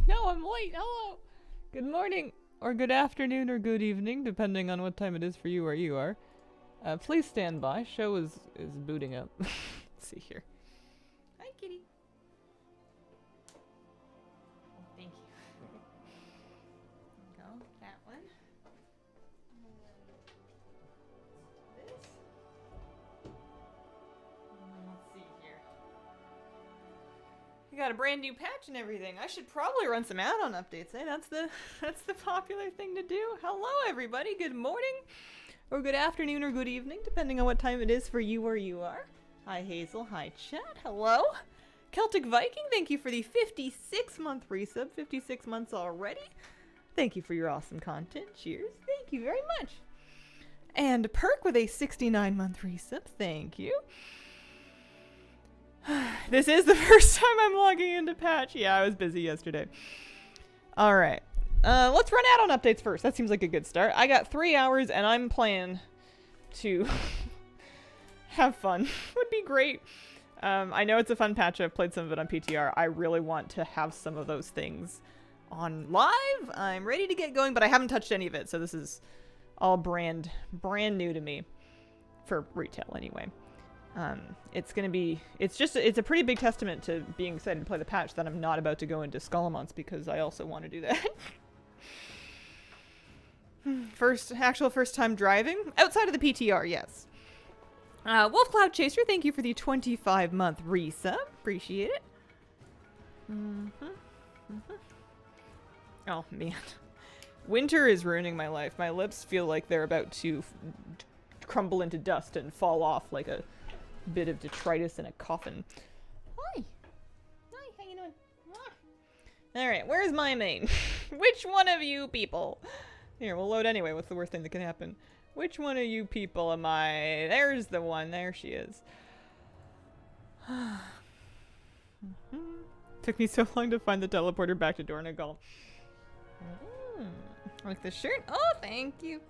No, I'm late. Hello. Good morning, or good afternoon, or good evening, depending on what time it is for you where you are. Please stand by. Show is booting up. Let's see here. Hi, kitty. Thank you. Go, that one. This. Let's see here. You got a brand new patch and everything. I should probably run some add-on updates, eh? That's the popular thing to do. Hello, everybody. Good morning, or good afternoon, or good evening, depending on what time it is for you where you are. Hi, Hazel. Hi, chat. Hello. Celtic Viking, thank you for the 56-month resub. 56 months already. Thank you for your awesome content. Cheers. Thank you very much. And Perk with a 69-month resub. Thank you. This is the first time I'm logging into patch. Yeah, I was busy yesterday. Alright. Let's run add-on updates first. That seems like a good start. I got 3 hours and I'm planning to have fun. Would be great. I know it's a fun patch. I've played some of it on PTR. I really want to have some of those things on live. I'm ready to get going, but I haven't touched any of it, so this is all brand new to me. For retail, anyway. It's a pretty big testament to being excited to play the patch that I'm not about to go into Skullamonts because I also want to do that. First time driving? Outside of the PTR, yes. Wolf Cloud Chaser, thank you for the 25-month resub. Appreciate it. Oh, man. Winter is ruining my life. My lips feel like they're about to crumble into dust and fall off like a bit of detritus in a coffin. Hi. Hi, how you doing? Alright, where's my main? Which one of you people? Here, we'll load anyway. What's the worst thing that can happen? Which one of you people am I? There's the one. There she is. Took me so long to find the teleporter back to Dornagal. Like the shirt? Oh, thank you.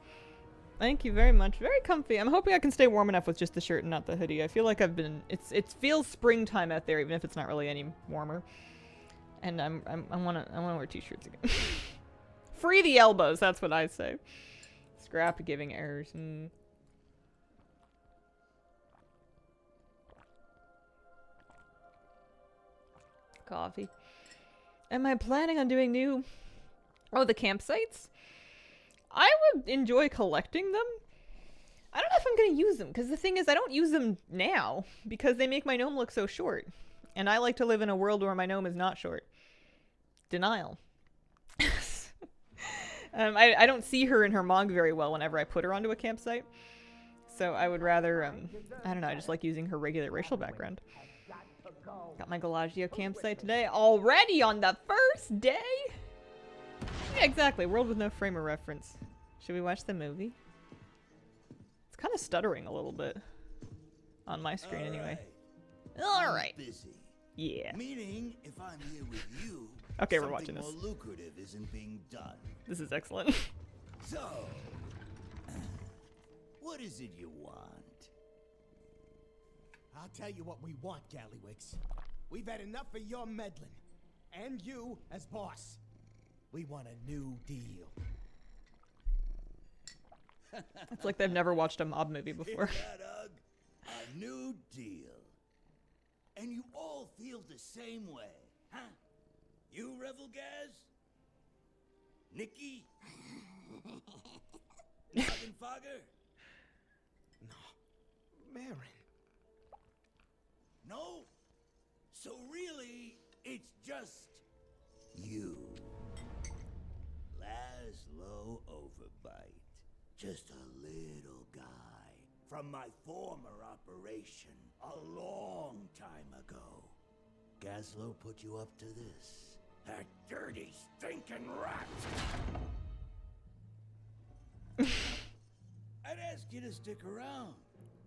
Thank you very much. Very comfy. I'm hoping I can stay warm enough with just the shirt and not the hoodie. I feel like it feels springtime out there, even if it's not really any warmer. And I wanna wear t-shirts again. Free the elbows, that's what I say. Scrap giving errors. Coffee. Am I planning on doing new... Oh, the campsites? I would enjoy collecting them. I don't know if I'm going to use them, because the thing is, I don't use them now, because they make my gnome look so short. And I like to live in a world where my gnome is not short. Denial. I don't see her in her mog very well whenever I put her onto a campsite. So I would rather, I don't know, I just like using her regular racial background. Got my Galagio campsite today. Already on the first day? Yeah, exactly. World with no frame of reference. Should we watch the movie? It's kind of stuttering a little bit. On my screen, anyway. Alright. Yeah. Meaning, if I'm here with you, okay, we're watching this. More lucrative isn't being done. This is excellent. So, what is it you want? I'll tell you what we want, Gallywix. We've had enough of your meddling. And you as boss. We want a new deal. It's like they've never watched a mob movie before. A new deal. And you all feel the same way, huh? You, Revel Gaz? Nikki? Fogger? No. Marin. No? So really, it's just you. Laszlo Overbite. Just a little guy from my former operation a long time ago. Gazlo put you up to this. That dirty, stinking rat! I'd ask you to stick around,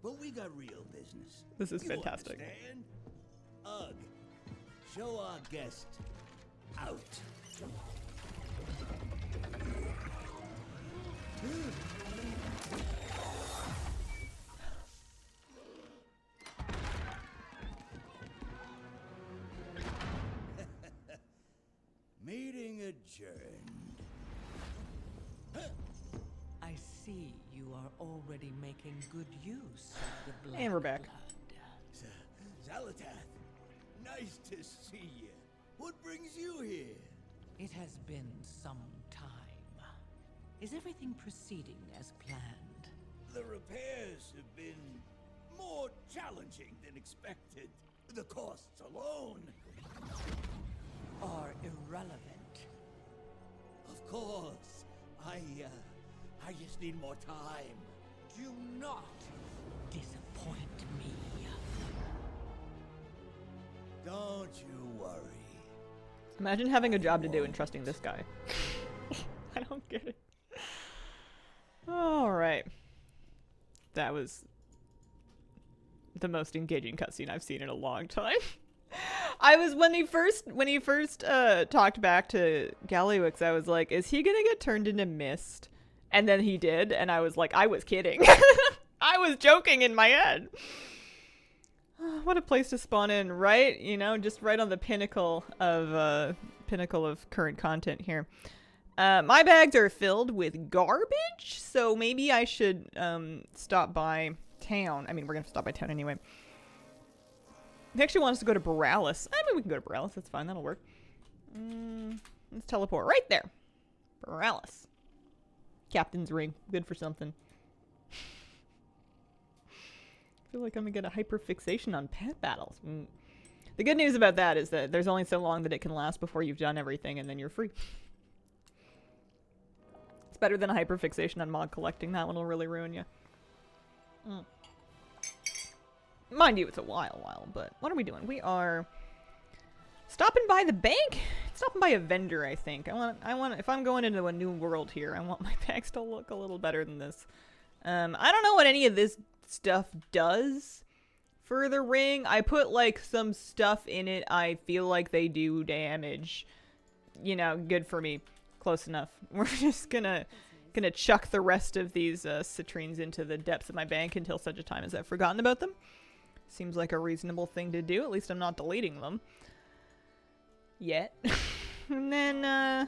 but we got real business. This is fantastic. Understand? Ugh. Show our guest out. Meeting adjourned. I see you are already making good use of the black And we're back. blood. Zalatath, nice to see you. What brings you here? It has been some time. Is everything proceeding as planned? The repairs have been more challenging than expected. The costs alone. Are irrelevant. Of course. I just need more time. Do not disappoint me. Don't you worry. Imagine having a job to do and trusting this guy. I don't get it. Alright. That was the most engaging cutscene I've seen in a long time. I was when he first talked back to Gallywix, I was like, is he gonna get turned into mist? And then he did, and I was like, I was kidding. I was joking in my head. What a place to spawn in, right? You know, just right on the pinnacle of current content here. My bags are filled with garbage, so maybe I should stop by town. I mean, we're gonna stop by town anyway. They actually want us to go to Boralis. I mean, we can go to Boralis. That's fine. That'll work. Let's teleport right there. Boralis. Captain's ring. Good for something. I feel like I'm gonna get a hyperfixation on pet battles. The good news about that is that there's only so long that it can last before you've done everything, and then you're free. It's better than a hyperfixation on mod collecting. That one will really ruin you. Mind you, it's a while, but what are we doing? We are stopping by the bank? Stopping by a vendor, I think. I want, if I'm going into a new world here, I want my bags to look a little better than this. I don't know what any of this stuff does for the ring. I put, like, some stuff in it. I feel like they do damage. You know, good for me. Close enough. We're just gonna chuck the rest of these citrines into the depths of my bank until such a time as I've forgotten about them. Seems like a reasonable thing to do. At least I'm not deleting them. Yet. And then,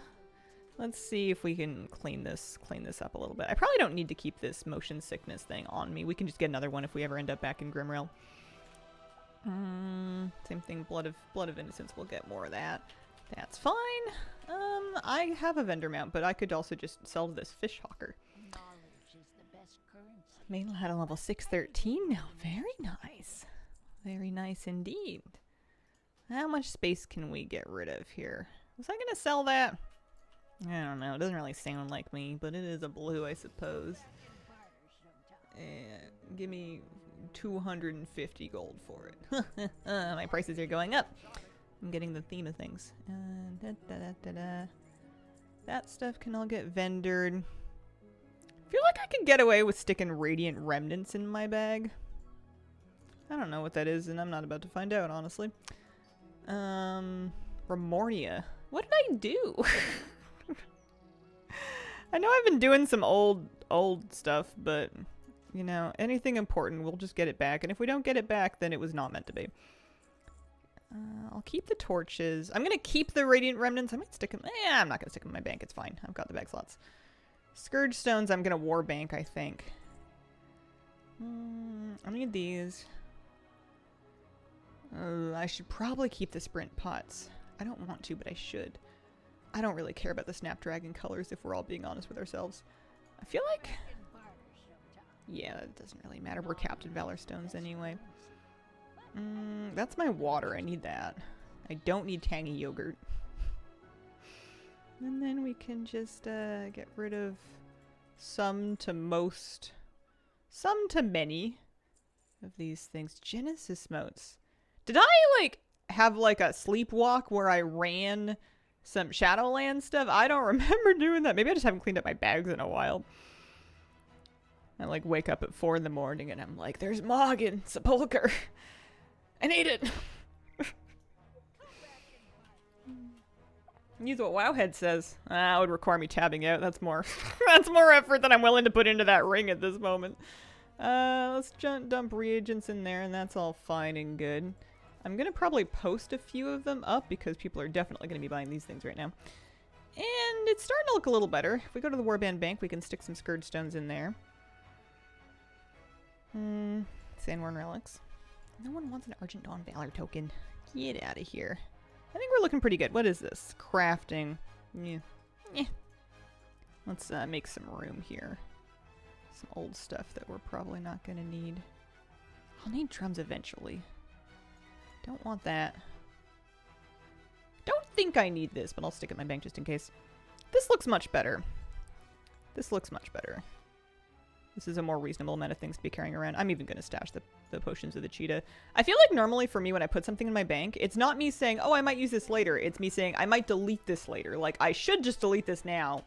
let's see if we can clean this up a little bit. I probably don't need to keep this motion sickness thing on me. We can just get another one if we ever end up back in Grimrail. Same thing, Blood of Innocence. We'll get more of that. That's fine. I have a vendor mount, but I could also just sell to this fish hawker. Knowledge is the best currency. Main had a level 613 now. Very nice. Very nice indeed. How much space can we get rid of here? Was I gonna sell that? I don't know. It doesn't really sound like me, but it is a blue, I suppose. Give me 250 gold for it. My prices are going up. I'm getting the theme of things. That stuff can all get vendored. I feel like I could get away with sticking Radiant Remnants in my bag. I don't know what that is, and I'm not about to find out, honestly. Remornia. What did I do? I know I've been doing some old stuff, but, you know, anything important, we'll just get it back. And if we don't get it back, then it was not meant to be. I'll keep the torches. I'm going to keep the Radiant Remnants. I might stick them. I'm not going to stick them in my bank. It's fine. I've got the bag slots. Scourge Stones, I'm going to War Bank, I think. I need these. I should probably keep the Sprint Pots. I don't want to, but I should. I don't really care about the Snapdragon colors if we're all being honest with ourselves. I feel like... yeah, it doesn't really matter. We're Captain Valor Stones anyway. That's my water. I need that. I don't need tangy yogurt. And then we can just get rid of some to many of these things. Genesis motes. Did I, like, have, like, a sleepwalk where I ran some Shadowland stuff? I don't remember doing that. Maybe I just haven't cleaned up my bags in a while. I, like, wake up at 4 in the morning and I'm like, there's Morgan Sepulcher. I need it. Use what Wowhead says. That would require me tabbing out. That's more that's more effort than I'm willing to put into that ring at this moment. Let's dump reagents in there, and that's all fine and good. I'm gonna probably post a few of them up because people are definitely gonna be buying these things right now. And it's starting to look a little better. If we go to the Warband Bank, we can stick some Scourge Stones in there. Sandworn Relics. No one wants an Argent Dawn Valor token. Get out of here. I think we're looking pretty good. What is this? Crafting. Yeah. Eh. Let's make some room here. Some old stuff that we're probably not going to need. I'll need drums eventually. Don't want that. Don't think I need this, but I'll stick it in my bank just in case. This looks much better. This looks much better. This is a more reasonable amount of things to be carrying around. I'm even going to stash the potions of the cheetah. I feel like normally for me when I put something in my bank, it's not me saying, oh, I might use this later. It's me saying, I might delete this later. Like, I should just delete this now,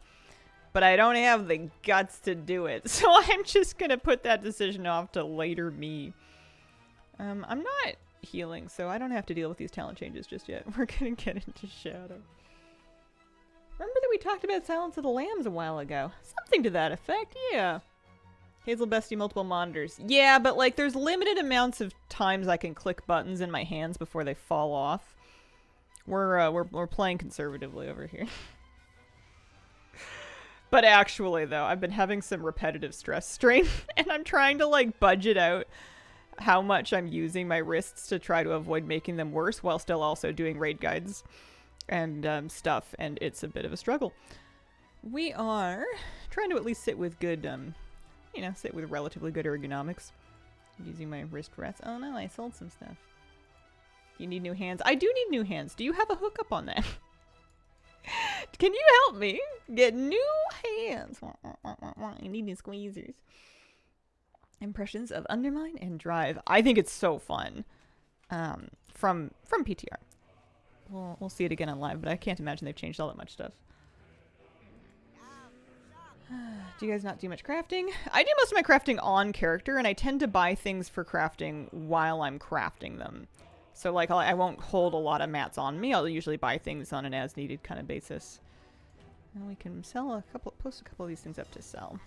but I don't have the guts to do it. So I'm just going to put that decision off to later me. I'm not healing, so I don't have to deal with these talent changes just yet. We're going to get into Shadow. Remember that we talked about Silence of the Lambs a while ago? Something to that effect, yeah. Hazel Bestie multiple monitors. Yeah, but like there's limited amounts of times I can click buttons in my hands before they fall off. We're playing conservatively over here. But actually though, I've been having some repetitive stress strain and I'm trying to like budget out how much I'm using my wrists to try to avoid making them worse while still also doing raid guides and stuff, and it's a bit of a struggle. We are trying to at least sit with good you know, sit with relatively good ergonomics. Using my wrist rests. Oh no, I sold some stuff. You need new hands? I do need new hands. Do you have a hookup on that? Can you help me get new hands? I need new squeezers. Impressions of Undermine and Drive. I think it's so fun. From PTR. We'll see it again on live, but I can't imagine they've changed all that much stuff. Do you guys not do much crafting? I do most of my crafting on character, and I tend to buy things for crafting while I'm crafting them. So, like, I won't hold a lot of mats on me. I'll usually buy things on an as-needed kind of basis. And we can sell post a couple of these things up to sell.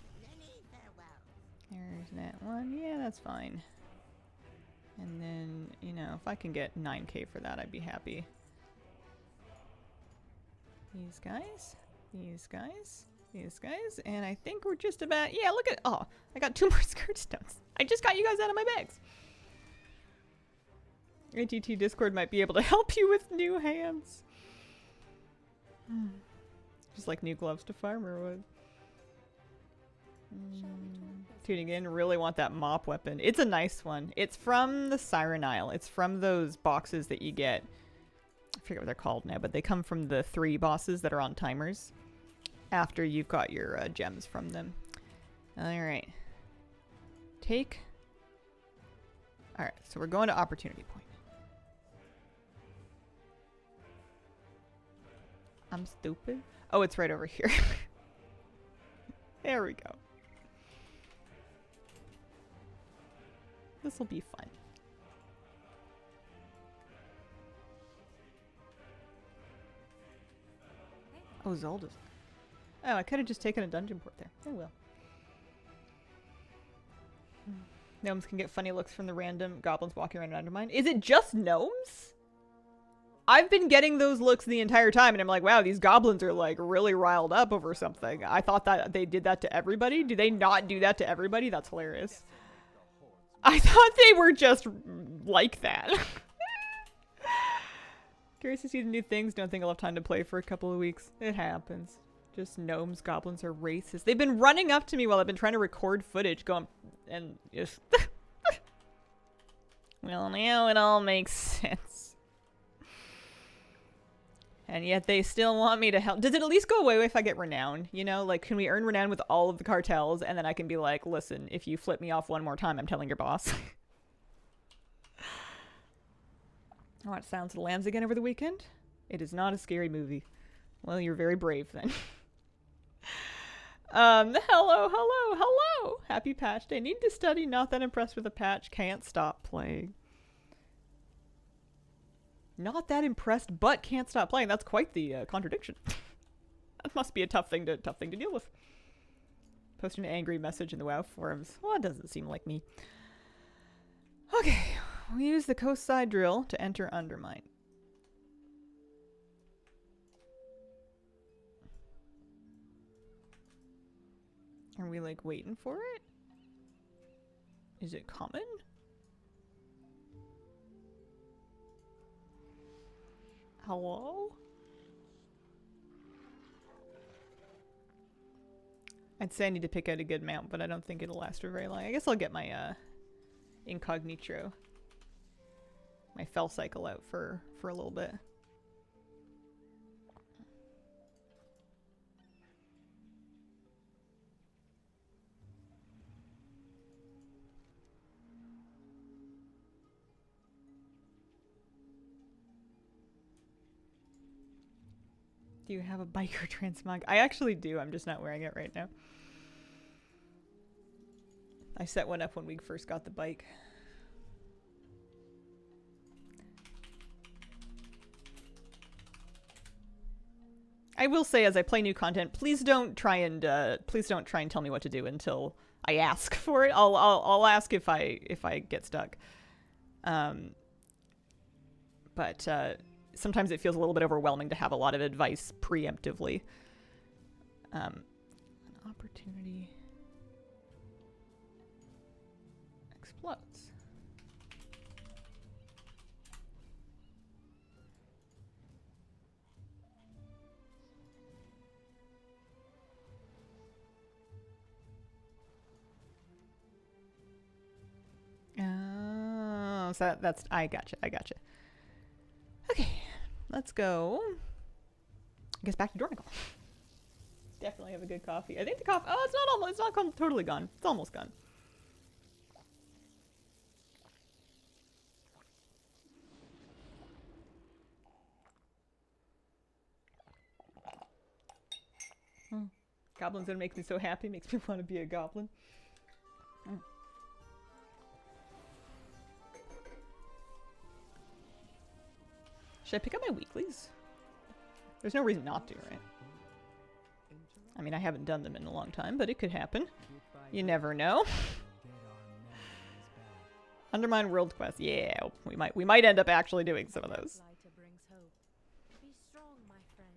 There's that one. Yeah, that's fine. And then, you know, if I can get 9k for that, I'd be happy. These guys. These guys. These guys, and I think we're just about, yeah, look at, oh, I got 2 more skirt stones. I just got you guys out of my bags. ATT Discord might be able to help you with new hands. Just like new gloves to farmer would. Tuning in, really want that mop weapon. It's a nice one. It's from the Siren Isle. It's from those boxes that you get. I forget what they're called now, but they come from the 3 bosses that are on timers. After you've got your gems from them. Alright. Take. Alright, so we're going to Opportunity Point. I'm stupid. Oh, it's right over here. There we go. This will be fun. Oh, Zelda's. Oh, I could have just taken a dungeon port there. Oh well. Gnomes can get funny looks from the random goblins walking around Undermine. Is it just gnomes? I've been getting those looks the entire time, and I'm like, wow, these goblins are like really riled up over something. I thought that they did that to everybody. Do they not do that to everybody? That's hilarious. I thought they were just like that. Curious to see the new things. Don't think I'll have time to play for a couple of weeks. It happens. Just gnomes, goblins are racist. They've been running up to me while I've been trying to record footage going and just well, now it all makes sense. And yet they still want me to help. Does it at least go away if I get renown? You know, like, can we earn renown with all of the cartels and then I can be like, listen, if you flip me off one more time, I'm telling your boss. I watched Silence of the Lambs again over the weekend. It is not a scary movie. Well, you're very brave then. Hello. Happy patch day. Need to study, not that impressed with the patch. Can't stop playing. Not that impressed, but can't stop playing. That's quite the contradiction. That must be a tough thing to deal with. Post an angry message in the WoW forums. Well, it doesn't seem like me. Okay, we use the coast side drill to enter Undermine. Are we like waiting for it? Is it coming? Hello? I'd say I need to pick out a good mount, but I don't think it'll last for very long. I guess I'll get my incognito, my fell cycle out for a little bit. Do you have a biker transmog? I actually do. I'm just not wearing it right now. I set one up when we first got the bike. I will say, as I play new content, please don't try and tell me what to do until I ask for it. I'll ask if I get stuck. But sometimes it feels a little bit overwhelming to have a lot of advice preemptively. An opportunity explodes. Oh, so that's I gotcha. Okay, let's go. I guess back to Dornical. Definitely have a good coffee. I think the coffee. Oh, it's not totally gone. It's almost gone. Goblin's gonna make me so happy. Makes me want to be a goblin. Should I pick up my weeklies? There's no reason not to, right? I mean, I haven't done them in a long time, but it could happen. You never know. Undermine World Quest. Yeah, we might end up actually doing some of those. Be strong, my friend.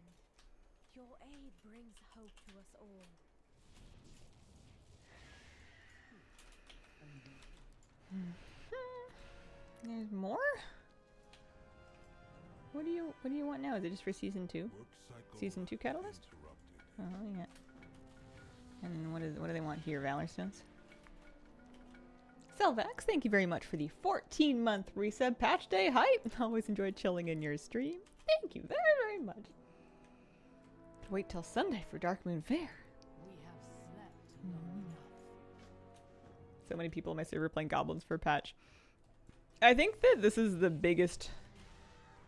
Your aid brings hope to us all. There's more? What do you want now? Is it just for season 2? Season 2 catalyst? Oh yeah. And what do they want here? Valor Stones? Selvax, thank you very much for the 14-month resub. Patch day hype. Always enjoyed chilling in your stream. Thank you very, very much. Wait till Sunday for Dark Moon Fair. We have slept long enough. So many people in my server playing goblins for patch. I think that this is the biggest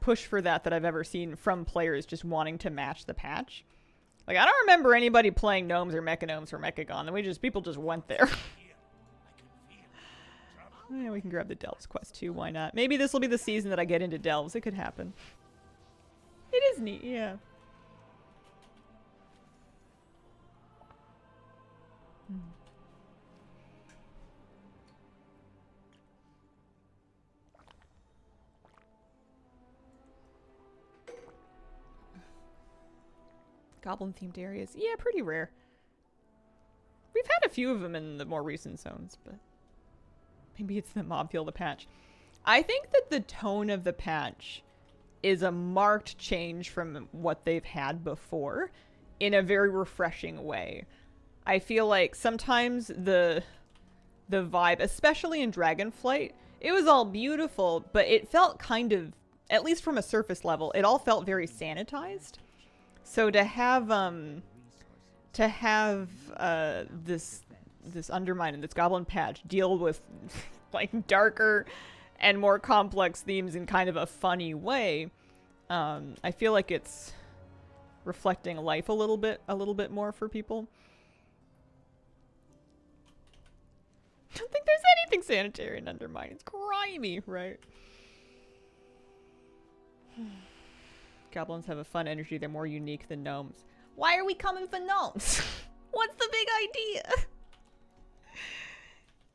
push for that I've ever seen from players just wanting to match the patch. Like, I don't remember anybody playing gnomes or mechagnomes or mechagon. People just went there. Yeah, we can grab the Delves quest too. Why not? Maybe this will be the season that I get into Delves. It could happen. It is neat, yeah. Goblin-themed areas. Yeah, pretty rare. We've had a few of them in the more recent zones, but maybe it's the mob feel the patch. I think that the tone of the patch is a marked change from what they've had before in a very refreshing way. I feel like sometimes the vibe, especially in Dragonflight, it was all beautiful, but it felt kind of, at least from a surface level, it all felt very sanitized. So to have this Undermine and this Goblin patch deal with like darker and more complex themes in kind of a funny way, I feel like it's reflecting life a little bit more for people. I don't think there's anything sanitary in Undermine. It's grimy, right? Goblins have a fun energy. They're more unique than gnomes. Why are we coming for gnomes? What's the big idea?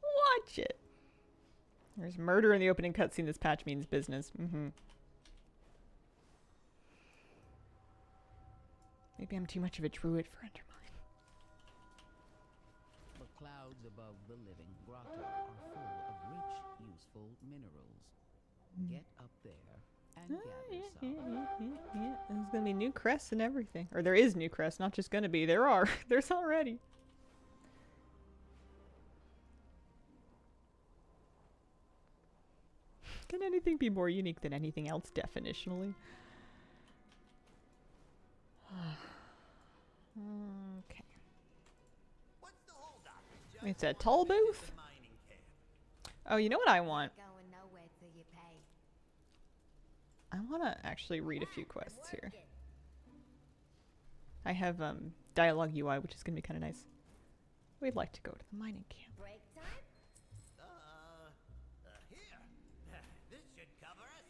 Watch it. There's murder in the opening cutscene. This patch means business. Maybe I'm too much of a druid for Undermine. clouds above the living grotto are full of rich, useful minerals. Get up there and gather some. Yeah. There's gonna be new crests and everything. Or there is new crests, not just gonna be. There are. There's already. Can anything be more unique than anything else, definitionally? Okay. What's the holdup? It's a toll booth? Mining camp. Oh, you know what I want? Going nowhere till you pay. I want to actually read a few quests here. I have dialogue UI, which is going to be kind of nice. We'd like to go to the mining camp. Break time? Here. This should cover us.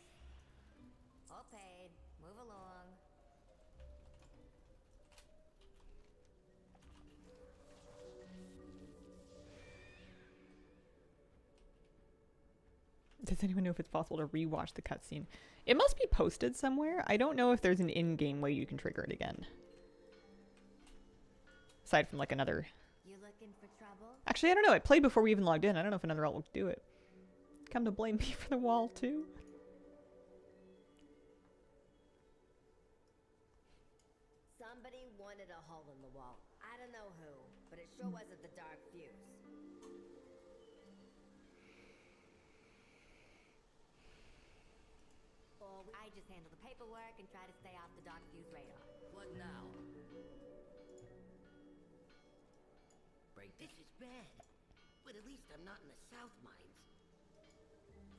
All paid. Move along. Does anyone know if it's possible to rewatch the cutscene? It must be posted somewhere. I don't know if there's an in-game way you can trigger it again. Aside from like another... You looking for trouble? Actually, I don't know. It played before we even logged in. I don't know if another alt will do it. Come to blame me for the wall, too. Somebody wanted a hole in the wall. I don't know who, but it sure wasn't the dark fuse. Or I just handle the paperwork and try to stay off the dark fuse radar. What now? This is bad, but at least I'm not in the South Mines.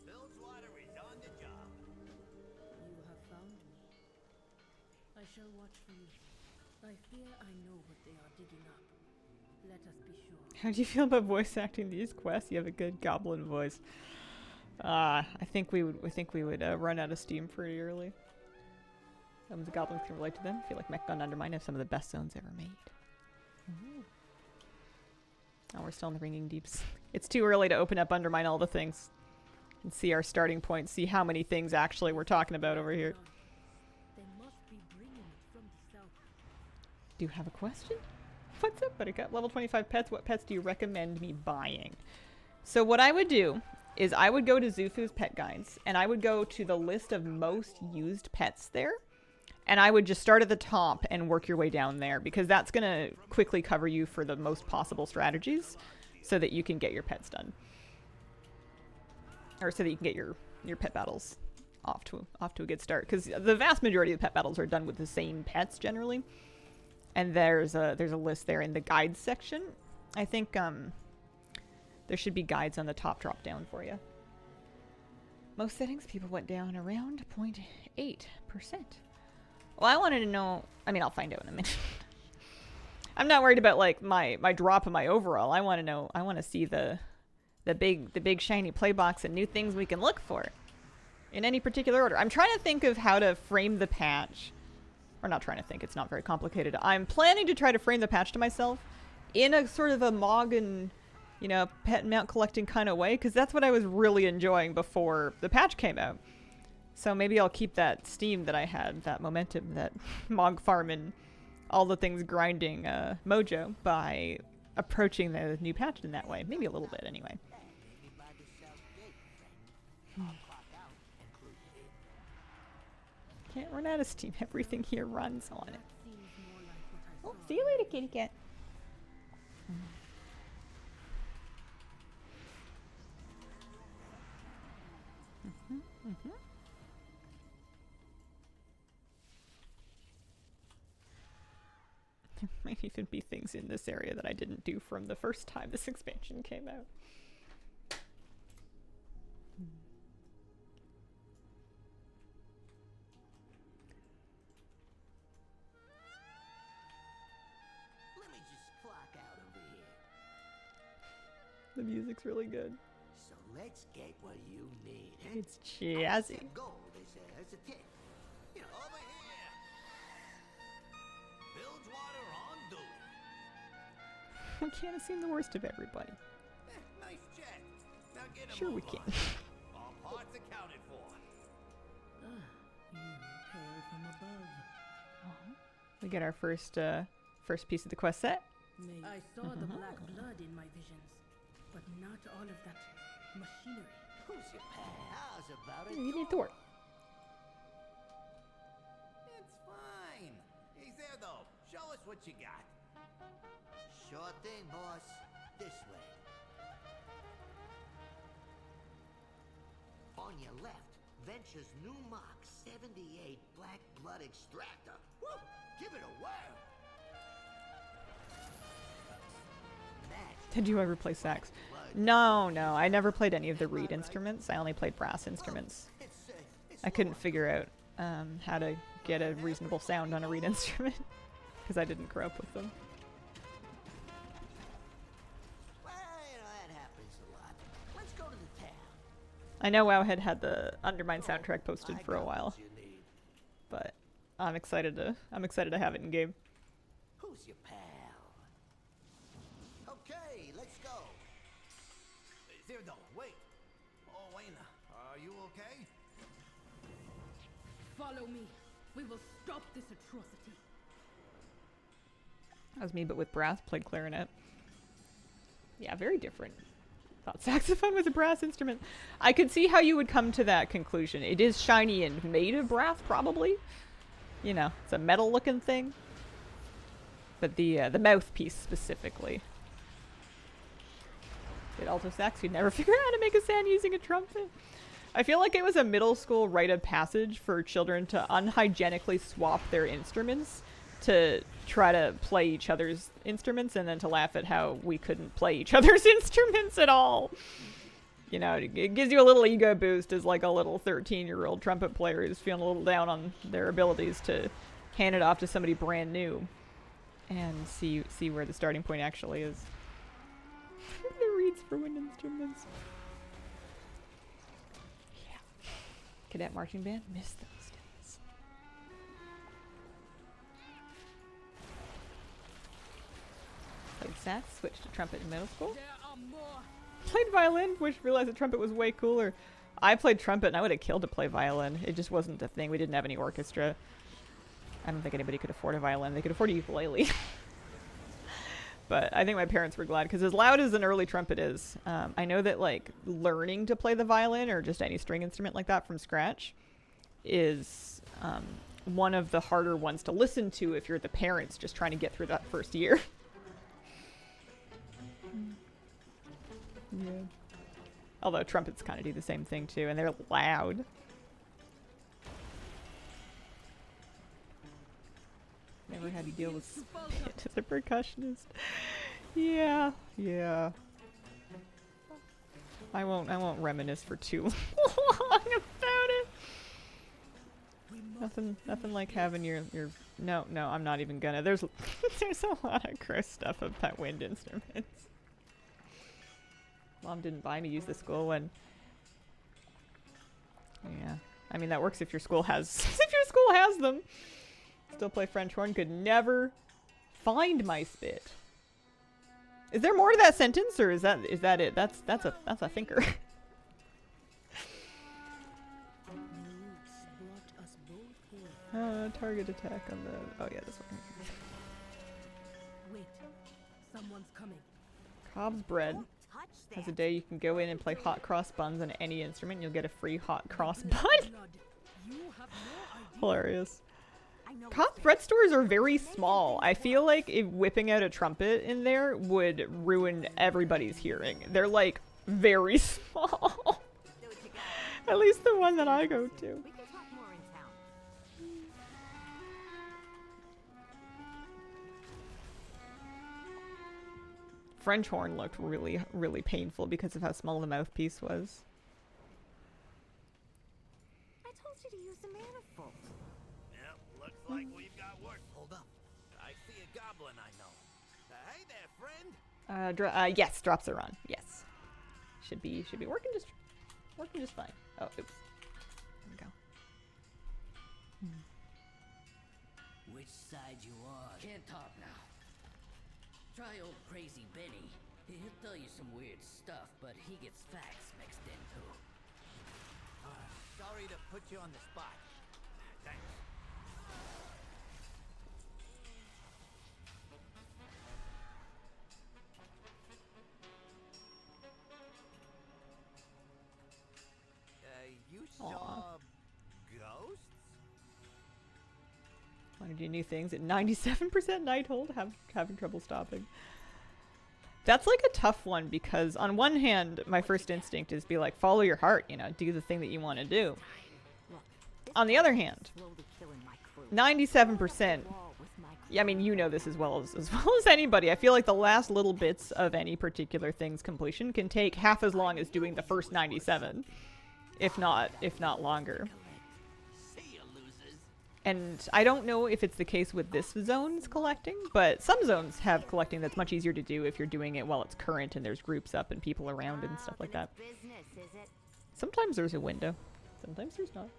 Bilgewater is on the job. You have found me. I shall watch for you. I fear I know what they are digging up. Let us be sure. How do you feel about voice acting these quests? You have a good goblin voice. I think we would run out of steam pretty early. The goblins can relate to them. I feel like Mech and Undermine have some of the best zones ever made. Ooh. Oh, we're still in the Ringing Deeps. It's too early to open up Undermine all the things. And see our starting point, see how many things actually we're talking about over here. They must be bringing it from the south. Do you have a question? What's up, Buttercup? Level 25 pets. What pets do you recommend me buying? So what I would do is I would go to Zufu's pet guides, and I would go to the list of most used pets there. And I would just start at the top and work your way down there, because that's going to quickly cover you for the most possible strategies so that you can get your pets done. Or so that you can get your pet battles off to a good start. Because the vast majority of the pet battles are done with the same pets generally. And there's a list there in the guides section. I think there should be guides on the top drop down for you. Most settings people went down around 0.8%. Well, I wanted to know, I mean, I'll find out in a minute. I'm not worried about like my drop of my overall. I want to know, I want to see the big shiny play box and new things we can look for in any particular order. I'm trying to think of how to frame the patch. Or not trying to think, it's not very complicated. I'm planning to try to frame the patch to myself in a sort of a Mog and, you know, pet and mount collecting kind of way, because that's what I was really enjoying before the patch came out. So maybe I'll keep that steam that I had, that momentum, that Mog farm and all the things grinding mojo by approaching the new patch in that way. Maybe a little bit anyway. Maybe by the South Gate, friend. I'll clock out and close it in. Can't run out of steam. Everything here runs on it. That seems more like what I Oh, saw. see you later, kitty cat. There might even be things in this area that I didn't do from the first time this expansion came out. Let me just clock out over here. The music's really good. So let's get what you need. Eh? It's jazzy. Set gold as a tip. You know, Over here. Bilgewater on duty. We can't have seen the worst of everybody. Nice jet. Now get a Sure we move can. on. All parts accounted for. You hail from above. We get our first piece of the quest set. Maybe. I saw the black blood in my visions, but not all of that machinery. Who's your pal? How's about it? You need Thor. It's fine. He's there though. Show us what you got. Sure thing, boss. This way. On your left, Venture's new Mark 78 Black Blood Extractor. Woo! Give it a whirl. Did you ever play sax? No, I never played any of the reed instruments. I only played brass instruments. I couldn't figure out how to get a reasonable sound on a reed instrument because I didn't grow up with them. Well, that happens a lot. Let's go to the town. I know WoW had the Undermine soundtrack posted for a while, but I'm excited to have it in game. Who's your pal? Okay, let's go. Zerdo, wait. Oh, Wayna, are you okay? Follow me. We will stop this atrocity. That was me, but with brass. Played clarinet. Yeah, very different. Thought saxophone was a brass instrument. I could see how you would come to that conclusion. It is shiny and made of brass, probably. You know, it's a metal-looking thing. But the mouthpiece specifically. Did alto sax? You'd never figure out how to make a sound using a trumpet. I feel like it was a middle school rite of passage for children to unhygienically swap their instruments to try to play each other's instruments and then to laugh at how we couldn't play each other's instruments at all. You know, it gives you a little ego boost as like a little 13-year-old trumpet player who's feeling a little down on their abilities to hand it off to somebody brand new and see where the starting point actually is. The reeds for wind instruments. Yeah. Cadet marching band, miss those days. Played sax, switched to trumpet in middle school. There are more. Played violin, realized that trumpet was way cooler. I played trumpet and I would have killed to play violin. It just wasn't a thing. We didn't have any orchestra. I don't think anybody could afford a violin. They could afford a ukulele. But I think my parents were glad because as loud as an early trumpet is, I know that like learning to play the violin or just any string instrument like that from scratch is one of the harder ones to listen to if you're the parents just trying to get through that first year. Yeah. Although trumpets kind of do the same thing too, and they're loud. Never had to deal with spit as a percussionist. Yeah. I won't reminisce for too long about it. Nothing like having your no, I'm not even gonna. There's a lot of gross stuff about wind instruments. Mom didn't buy me use the school when. Yeah, I mean that works if your school has them. Still play French horn. Could never find my spit. Is there more to that sentence, or is that it? That's a thinker. Target attack on the. Oh yeah, this one. Wait, someone's coming. Cobb's Bread has a day you can go in and play hot cross buns on any instrument. And you'll get a free hot cross bun. You have no idea. Hilarious. Cobb's Bread stores are very small. I feel like if whipping out a trumpet in there would ruin everybody's hearing. They're like very small. At least the one that I go to. We can talk more in town. French horn looked really, really painful because of how small the mouthpiece was. I told you to use the manifold. Yep, looks like we've got work. Hold up. I see a goblin I know. Hey there, friend. Yes, drops are on. Yes. Should be working just fine. Oh, oops. There we go. Which side you on? Can't talk now. Try old crazy Benny. He'll tell you some weird stuff, but he gets facts mixed in too. Sorry to put you on the spot. Thanks. Want to do new things at 97% night hold, having trouble stopping. That's like a tough one because on one hand, my first instinct is be like, follow your heart, you know, do the thing that you want to do. On the other hand, 97%, I mean, you know this as well as anybody. I feel like the last little bits of any particular thing's completion can take half as long as doing the first 97, if not longer. And I don't know if it's the case with this zone's collecting, but some zones have collecting that's much easier to do if you're doing it while it's current and there's groups up and people around and stuff like that. Sometimes there's a window. Sometimes there's not.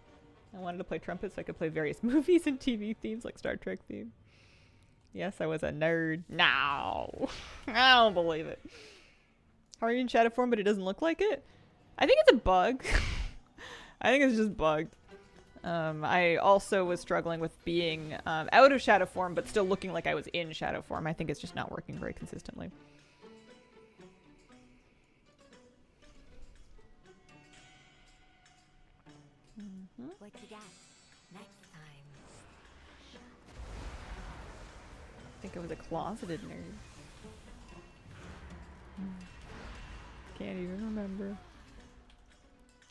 I wanted to play trumpet so I could play various movies and TV themes like Star Trek theme. Yes, I was a nerd. No. I don't believe it. How are you in shadow form but it doesn't look like it? I think it's a bug. I think it's just bugged. I also was struggling with being out of shadow form, but still looking like I was in shadow form. I think it's just not working very consistently. What you got next time? I think I was a closeted nerd. Can't even remember.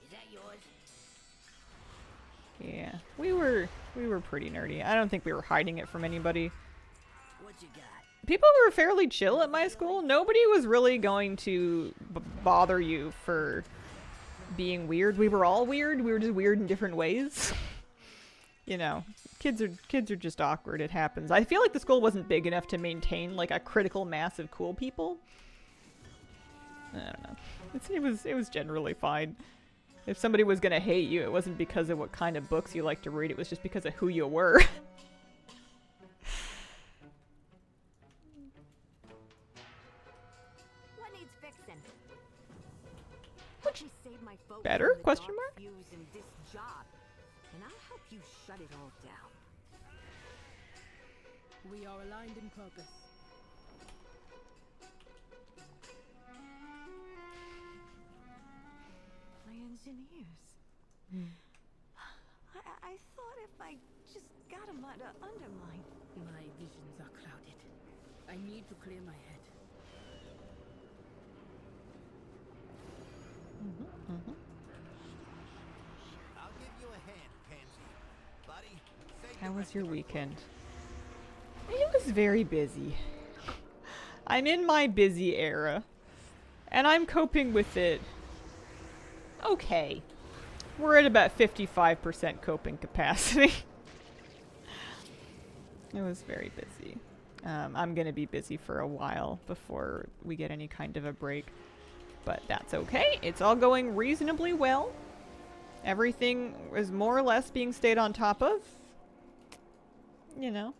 Is that yours? Yeah, we were pretty nerdy. I don't think we were hiding it from anybody. What you got? People were fairly chill at my school. Nobody was really going to bother you for being weird. We were all weird. We were just weird in different ways. You know, kids are just awkward. It happens. I feel like the school wasn't big enough to maintain like a critical mass of cool people. I don't know. It was generally fine. If somebody was gonna hate you, it wasn't because of what kind of books you like to read. It was just because of who you were. What needs fixing? Which Save my folks better? from the Question dark mark? fuse in this job, and I'll help you shut it all down. We are aligned in purpose. My engineers. I thought if I just got them out of Undermine. My visions are clouded. I need to clear my head. I'll give you a hand, Pansy. Buddy, save How the was rest your of our weekend? It was very busy. I'm in my busy era, and I'm coping with it okay. We're at about 55% coping capacity. It was very busy. I'm gonna be busy for a while before we get any kind of a break, but that's okay. It's all going reasonably well. Everything is more or less being stayed on top of. You know,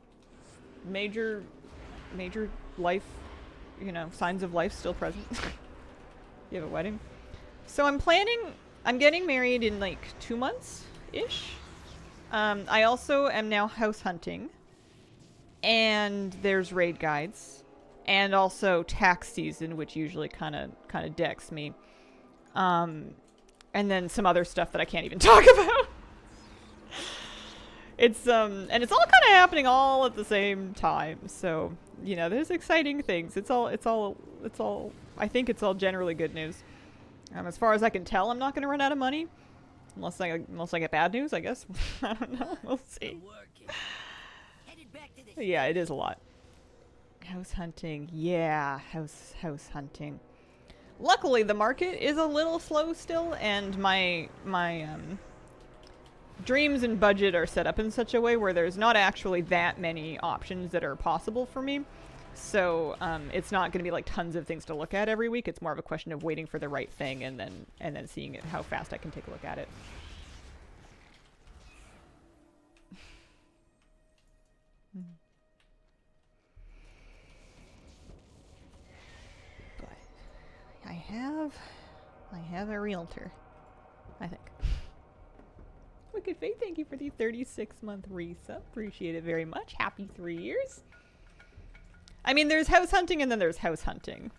major life, you know, signs of life still present. You have a wedding. So I'm getting married in like 2 months-ish. I also am now house hunting. And there's raid guides. And also tax season, which usually kind of decks me. And then some other stuff that I can't even talk about. It's and it's all kind of happening all at the same time. So, you know, there's exciting things. It's all I think it's all generally good news. As far as I can tell, I'm not going to run out of money. Unless I get bad news, I guess. I don't know. We'll see. Yeah, it is a lot. House hunting. Yeah, house hunting. Luckily, the market is a little slow still, and my dreams and budget are set up in such a way where there's not actually that many options that are possible for me. So it's not going to be like tons of things to look at every week. It's more of a question of waiting for the right thing and then seeing it, how fast I can take a look at it. But I have a realtor, I think. Wicked Faith, thank you for the 36-month resub. Appreciate it very much. Happy 3 years. I mean, there's house hunting and then there's house hunting.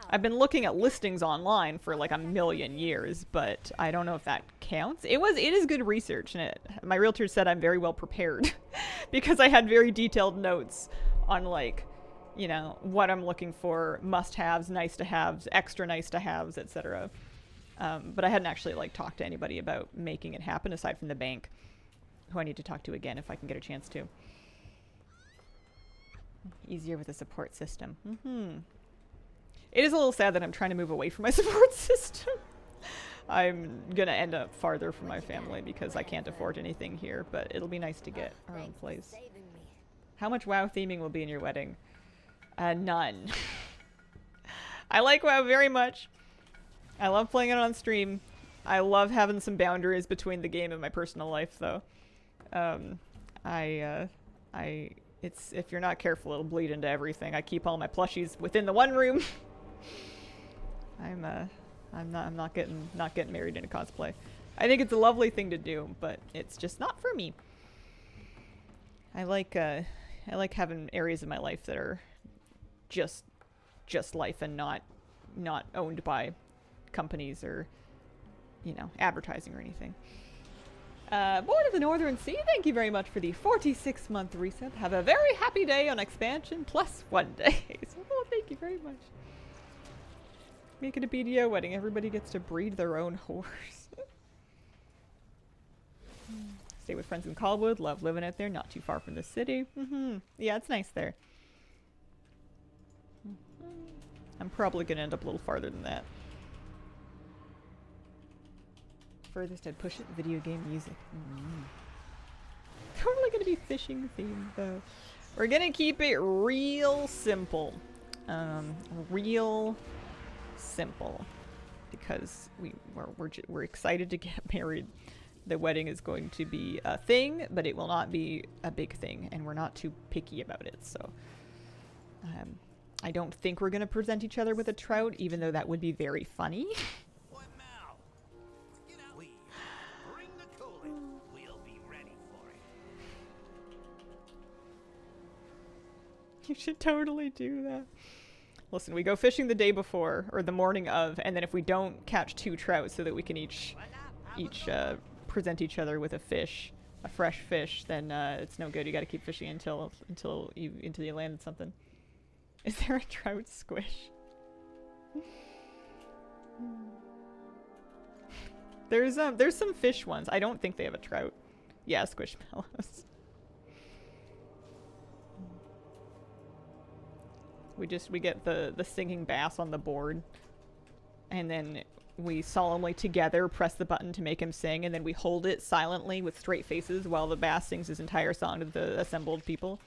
I've been looking at listings online for like a million years, but I don't know if that counts. It is good research, and my realtor said I'm very well prepared because I had very detailed notes on like, you know, what I'm looking for, must-haves, nice-to-haves, extra nice-to-haves, etc. But I hadn't actually like talked to anybody about making it happen aside from the bank, who I need to talk to again if I can get a chance to. Easier with a support system. It is a little sad that I'm trying to move away from my support system. I'm gonna end up farther from my family because I can't afford anything here, but it'll be nice to get our own place. How much WoW theming will be in your wedding? None. I like WoW very much. I love playing it on stream. I love having some boundaries between the game and my personal life, though. It's, if you're not careful, it'll bleed into everything. I keep all my plushies within the one room. I'm not getting married in a cosplay. I think it's a lovely thing to do, but it's just not for me. I like having areas of my life that are just life and not owned by companies or, you know, advertising or anything. Board of the Northern Sea, thank you very much for the 46-month resub. Have a very happy day on expansion plus 1 day. So, thank you very much. Make it a BDO wedding. Everybody gets to breed their own horse. Stay with friends in Colwood. Love living out there. Not too far from the city. Yeah, it's nice there. I'm probably going to end up a little farther than that. Furthest I'd push it, video game music. Totally going to be fishing themed, though. We're going to keep it real simple. Real simple. Because we're excited to get married. The wedding is going to be a thing, but it will not be a big thing, and we're not too picky about it, so... I don't think we're going to present each other with a trout, even though that would be very funny. What now? Get out. Please, bring the coolant. We'll be ready for it. You should totally do that. Listen, we go fishing the day before, or the morning of, and then if we don't catch 2 trout so that we can each present each other with a fish, a fresh fish, then it's no good. You got to keep fishing until you landed something. Is there a trout squish? There's some fish ones. I don't think they have a trout. Yeah, squishmallows. We get the singing bass on the board, and then we solemnly together press the button to make him sing, and then we hold it silently with straight faces while the bass sings his entire song to the assembled people.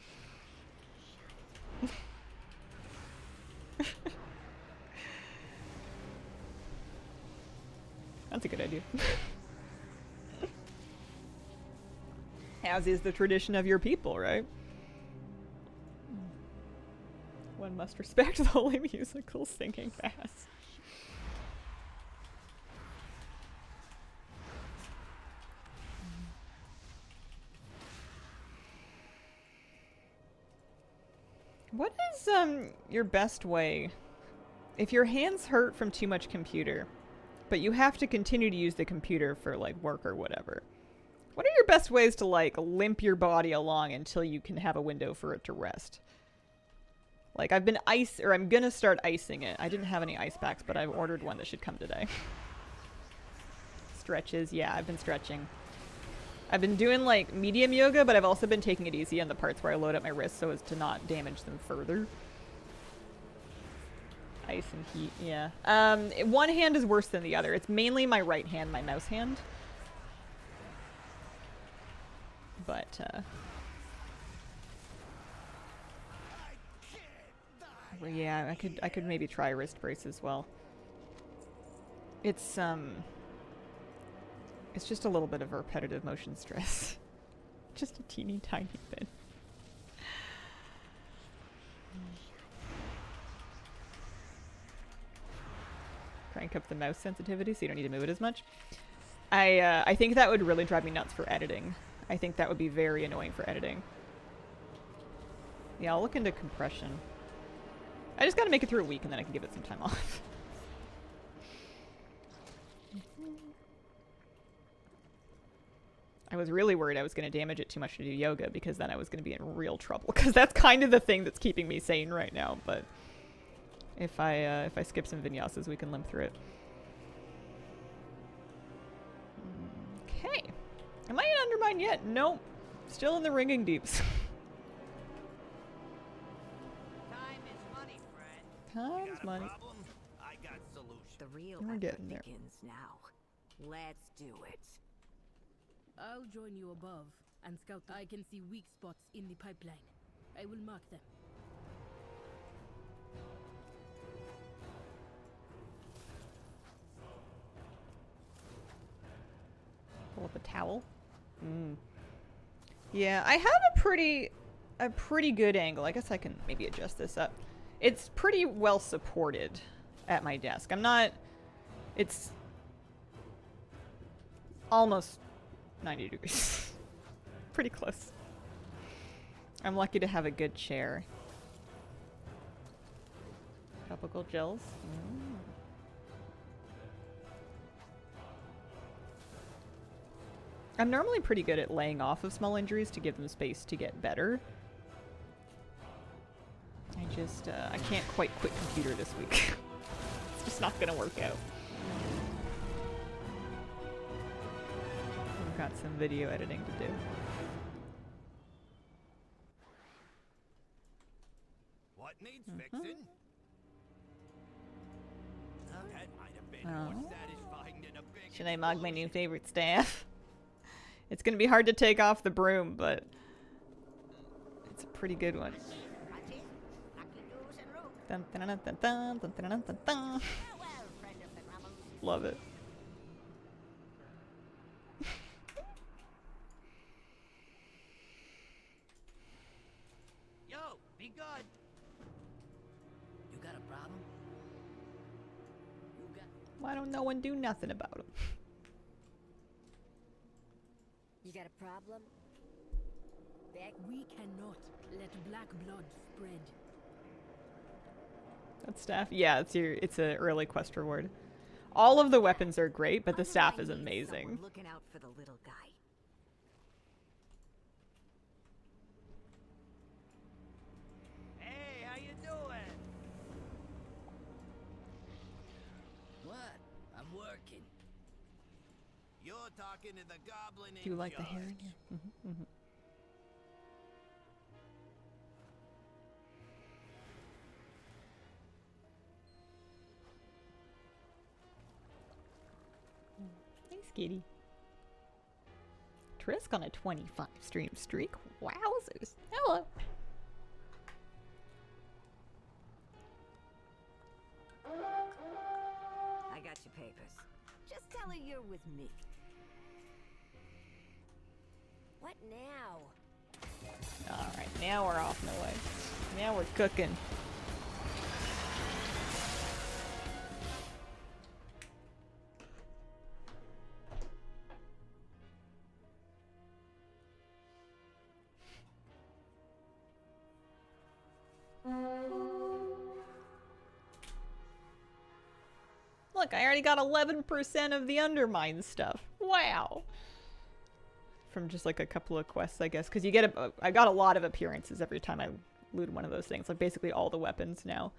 That's a good idea. As is the tradition of your people, right? One must respect the holy musical singing bass. What is your best way if your hands hurt from too much computer, but you have to continue to use the computer for like work or whatever? What are your best ways to like limp your body along until you can have a window for it to rest? Like I'm gonna start icing it. I didn't have any ice packs, but I've ordered one that should come today. Stretches, yeah, I've been stretching. I've been doing like medium yoga, but I've also been taking it easy on the parts where I load up my wrists so as to not damage them further. Ice and heat, yeah. One hand is worse than the other. It's mainly my right hand, my mouse hand. But, yeah, I could maybe try a wrist brace as well. It's just a little bit of repetitive motion stress. Just a teeny tiny bit. Crank up the mouse sensitivity so you don't need to move it as much. I think that would really drive me nuts for editing. I think that would be very annoying for editing. Yeah, I'll look into compression. I just gotta make it through a week and then I can give it some time off. I was really worried I was going to damage it too much to do yoga because then I was going to be in real trouble because that's kind of the thing that's keeping me sane right now. But if I skip some vinyasas, we can limp through it. Okay. Am I in Undermine yet? Nope. Still in the ringing deeps. Time is money, friend. Time's money. Problem? I got solution. The real We're effort getting there. begins now. Let's do it. I'll join you above and scout. I can see weak spots in the pipeline. I will mark them. Pull up a towel. Yeah, I have a pretty good angle. I guess I can maybe adjust this up. It's pretty well supported at my desk. It's almost 90 degrees. Pretty close. I'm lucky to have a good chair. Topical gels. I'm normally pretty good at laying off of small injuries to give them space to get better. I can't quite quit computer this week. It's just not gonna work out. I've got some video editing to do. What needs fixing? That might have been more satisfying than a big Should I mug my new favorite staff? It's gonna be hard to take off the broom, but it's a pretty good one. Dun, dun, dun, dun, dun, dun, dun, dun, dun, dun. Love it. Yo, be good. You got a problem? You got... Why don't no one do nothing about them? You got a problem? Beck? We cannot let black blood spread. That staff? Yeah, it's a early quest reward. All of the weapons are great, but the staff is amazing. Looking out for the little guy. Hey, how you doing? What? I'm working. You're talking to the goblin in Do you like the hair in charge. here? Thanks, kitty. Trisk on a 25 stream streak. Wowzers. Hello. I got your papers. Just tell her you're with me. What now? Alright, now we're off and away. Now we're cooking. Look, I already got 11% of the Undermine stuff. Wow. From just like a couple of quests, I guess. Because you get I got a lot of appearances every time I loot one of those things. Like basically all the weapons now.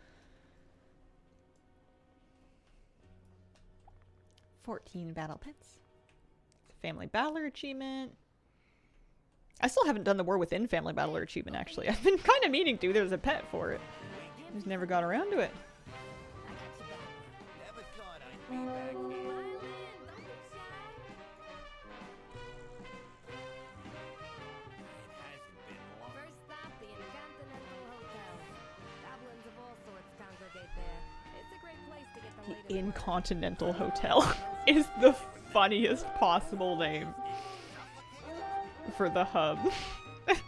14 battle pets. Family Battler achievement. I still haven't done the War Within Family Battler achievement, actually. I've been kind of meaning to. There's a pet for it. Just never got around to it. Never thought I'd be back here. It hasn't been long. First stop, the Intercontinental Hotel. Goblins of all sorts congregate there. It's a great place to get the latest The word. Incontinental Hotel is the funniest possible name for the hub. This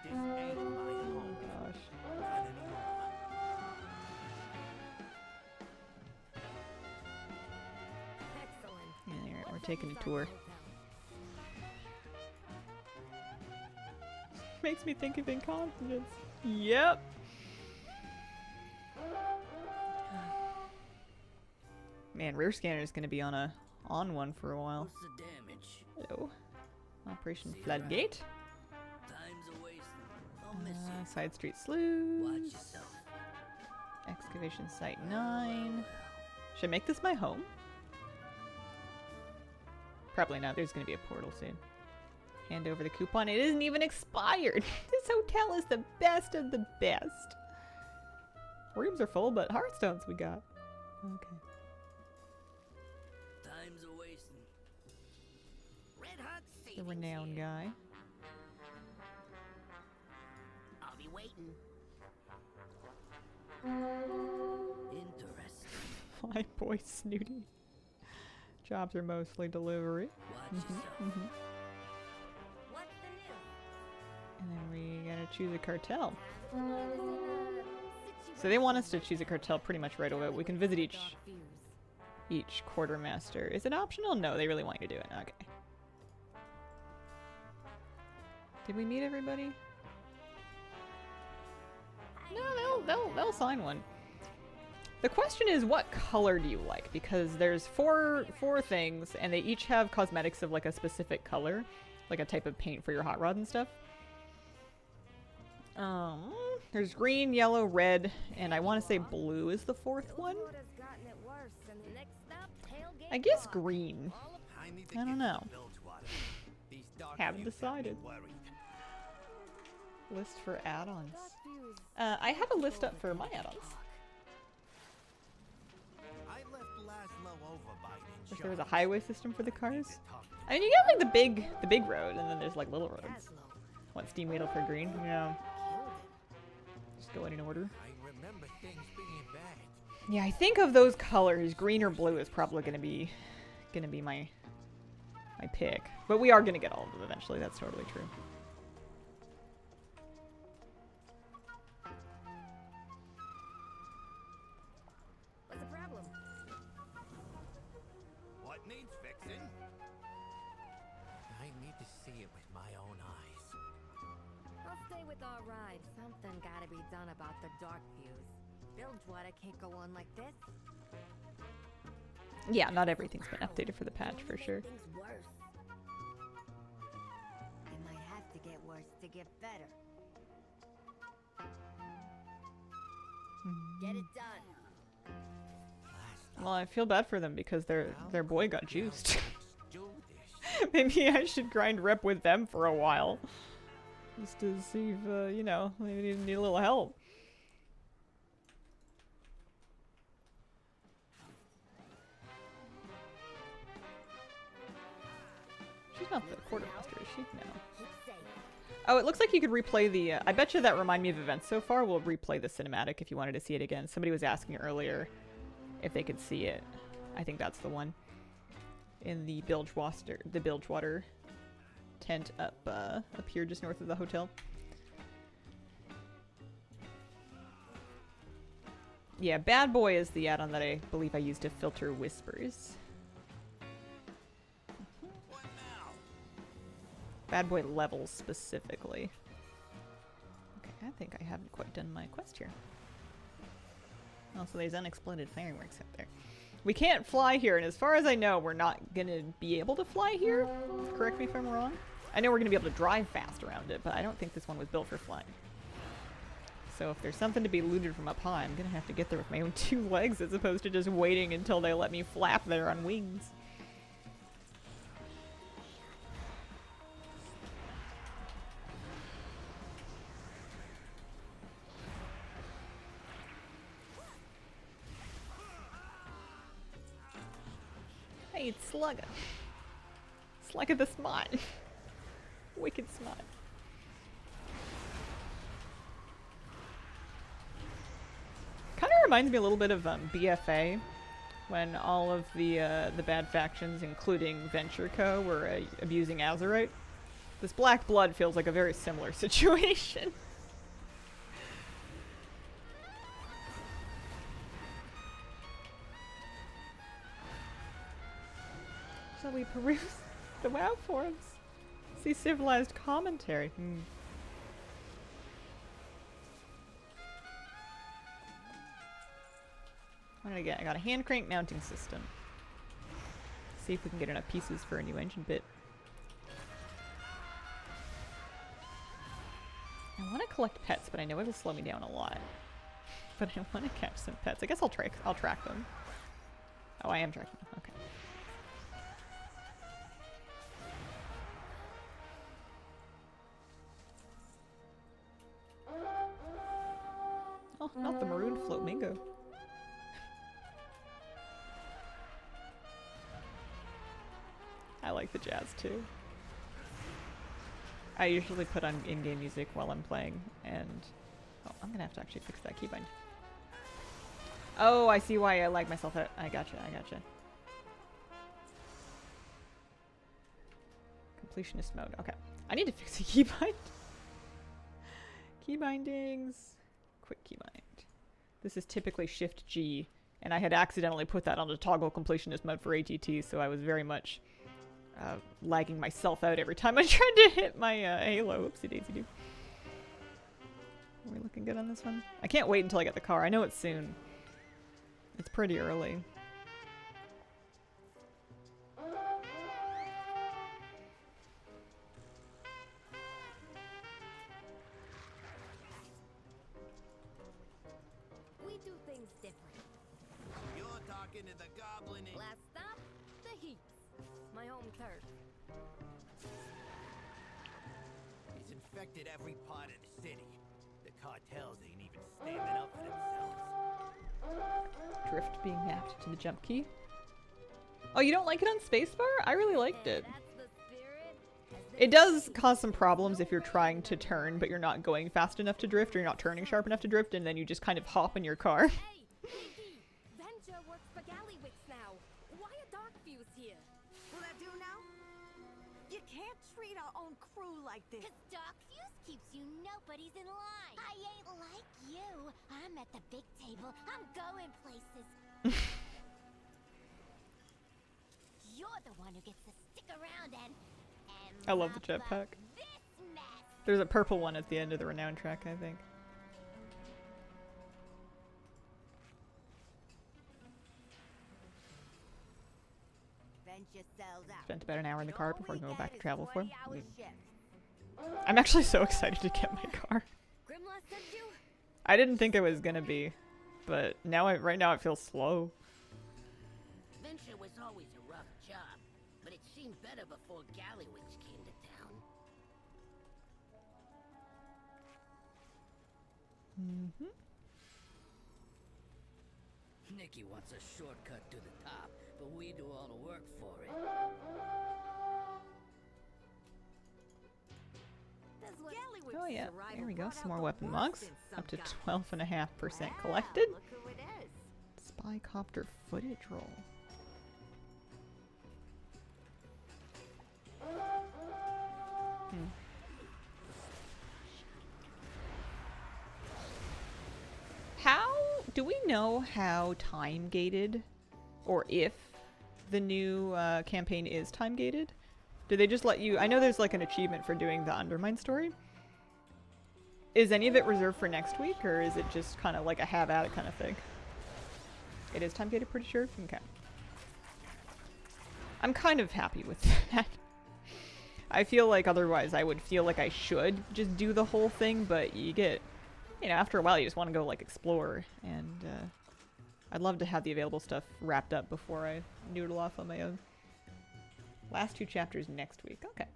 ain't my home. Gosh. Not anymore. Excellent. Alright, we're taking a tour. Makes me think of incontinence. Yep. Man, rear scanner is going to be on one for a while. What's the damage? Hello. Operation See you Floodgate. Time's a wasting. I'll miss you. Side street Watch sluice. yourself. Excavation site Well, 9. Should I make this my home? Probably not. There's going to be a portal soon. Hand over the coupon. It isn't even expired. This hotel is the best of the best. Rooms are full, but Hearthstones we got. Okay. Time's a wasting. Red Hot The savings renowned here. guy. I'll be waiting. Interesting. Fly boy snooty. Jobs are mostly delivery. Watch yourself. What's the news? And then we gotta choose a cartel. I was in a So they want us to choose a cartel pretty much right away. We can visit Dark views. each quartermaster. Is it optional? No, they really want you to do it. Okay. Did we meet everybody? No, they'll sign one. The question is, what color do you like? Because there's four things, and they each have cosmetics of like a specific color, like a type of paint for your hot rod and stuff. There's green, yellow, red, and I want to say blue is the fourth one. Bilgewater's gotten it worse, and the next stop, tailgate I guess bar. green. I need I don't know. Bilgewater. These dark Haven't views got me decided. worried. List for add-ons. Dark views. I have a list up for my add-ons. I left Laszlo over by the If there was a insurance. highway system for the cars. Talk to I mean, you get like the big road, and then there's like little roads. Laszlo Want steam wheedle for green? Yeah. killed it. Just going in order. I remember things being bad. Yeah, I think of those colors, green or blue is probably gonna be my pick. But we are gonna get all of them eventually. That's totally true. What's the problem? What needs fixing? I need to see it with my own eyes. I'll stay with our ride. Something gotta be done about the dark views. Bilgewater can't go on like this. Yeah, not everything's been updated for the patch for sure. Things worse. It might have to get worse to get better. Get it done. Well, I feel bad for them because their boy got juiced. Do this. Maybe I should grind rep with them for a while. Just to see if, you know, maybe need a little help. She's not the quartermaster, is she? No. Keep safe. Oh, it looks like you could replay the, I bet you that remind me of events so far. We'll replay the cinematic if you wanted to see it again. Somebody was asking earlier if they could see it. I think that's the one. In the Bilgewater tent up here just north of the hotel. Yeah, Bad Boy is the add-on that I believe I used to filter whispers. What now? Bad Boy levels specifically. Okay, I think I haven't quite done my quest here. Also, there's unexploded fireworks up there. We can't fly here, and as far as I know, we're not gonna be able to fly here. Correct me if I'm wrong. I know we're gonna be able to drive fast around it, but I don't think this one was built for flying. So if there's something to be looted from up high, I'm gonna have to get there with my own 2 legs as opposed to just waiting until they let me flap there on wings. Hey, it's Slugger. Slugger the Smart. Wicked smart. Kind of reminds me a little bit of BFA, when all of the bad factions, including Venture Co., were abusing Azerite. This Black Blood feels like a very similar situation. Shall we peruse the WoW forums? See civilized commentary. What did I get? I got a hand crank mounting system. See if we can get enough pieces for a new engine bit. I want to collect pets, but I know it'll slow me down a lot. But I want to catch some pets. I guess I'll track them. Oh, I am tracking them. Okay. Oh, not the maroon flamingo. I like the jazz too. I usually put on in-game music while I'm playing, and oh, I'm gonna have to actually fix that keybind. Oh, I see why I lag myself out. I gotcha, I gotcha. Completionist mode. Okay. I need to fix the keybind. Key bindings. Quick keybind. This is typically Shift G, and I had accidentally put that on the toggle completionist mode for ATT, so I was very much lagging myself out every time I tried to hit my Halo. Oopsie daisy doo. Are we looking good on this one? I can't wait until I get the car. I know it's soon. It's pretty early. We do things different. You're talking to the goblin in... Last stop, the Heats. My home turf. He's infected every part of the city. The cartels ain't even standing up for themselves. Drift being mapped to the jump key. Oh, you don't like it on spacebar? I really liked it. It does cause some problems if you're trying to turn, but you're not going fast enough to drift, or you're not turning sharp enough to drift, and then you just kind of hop in your car. Hey, Pinky! Venture works for Gallywix now. Why a dark fuse here? Will that do now? You can't treat our own crew like this. Cause Doc Fuse keeps you nobody's in line. I ain't like you. I'm at the big table. I'm going places. You're the one who gets to stick around and I love the jetpack. There's a purple one at the end of the renown track, I think. Spent about an hour in the car before going back to travel for. I'm actually so excited to get my car. I didn't think it was gonna be, but now right now it feels slow. Venture was always a rough job, but it seemed better before Gallywix came to town. Mm-hmm. Nikki wants a shortcut to the top, but we do all the work for it. Oh yeah, there we go. Some more weapon mugs. Up to 12.5% collected. Spy copter footage roll. How do we know how time gated, or if the new campaign is time gated? Do they just let you? I know there's like an achievement for doing the Undermine story. Is any of it reserved for next week, or is it just kind of like a have at it kind of thing? It is time gated, pretty sure. Okay. I'm kind of happy with that. I feel like otherwise I would feel like I should just do the whole thing, but you get, you know, after a while you just want to go like explore, and I'd love to have the available stuff wrapped up before I noodle off on my own. Last 2 chapters next week. Okay.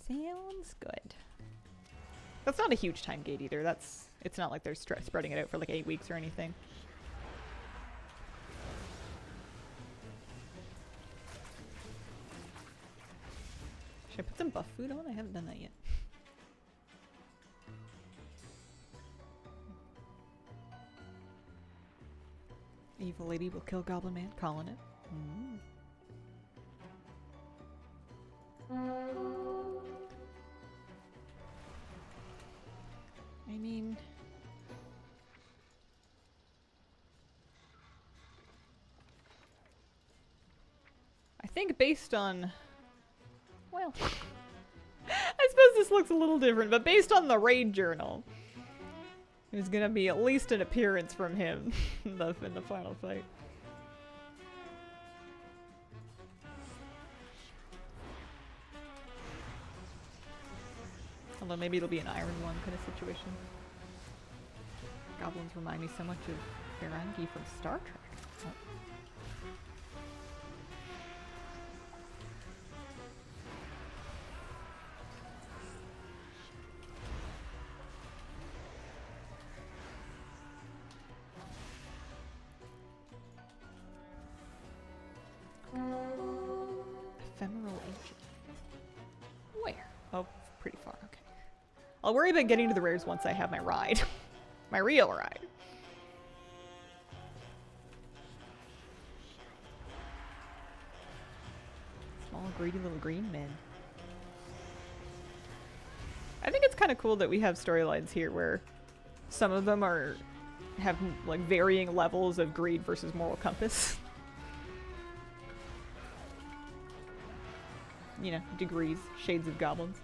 Sounds good. That's not a huge time gate either. It's not like they're spreading it out for like 8 weeks or anything. Should I put some buff food on? I haven't done that yet. Evil lady will kill Goblin Man, calling it. I mean, I think based on, well, I suppose this looks a little different, but based on the raid journal, There's gonna be at least an appearance from him in the final fight. Although maybe it'll be an Iron One kind of situation. Goblins remind me so much of Ferengi from Star Trek. Oh. Ephemeral agent. Where? Oh, pretty far. Okay. I'll worry about getting to the rares once I have my ride. My real ride. Small, greedy little green men. I think it's kind of cool that we have storylines here where some of them have like varying levels of greed versus moral compass. You know, degrees, shades of goblins.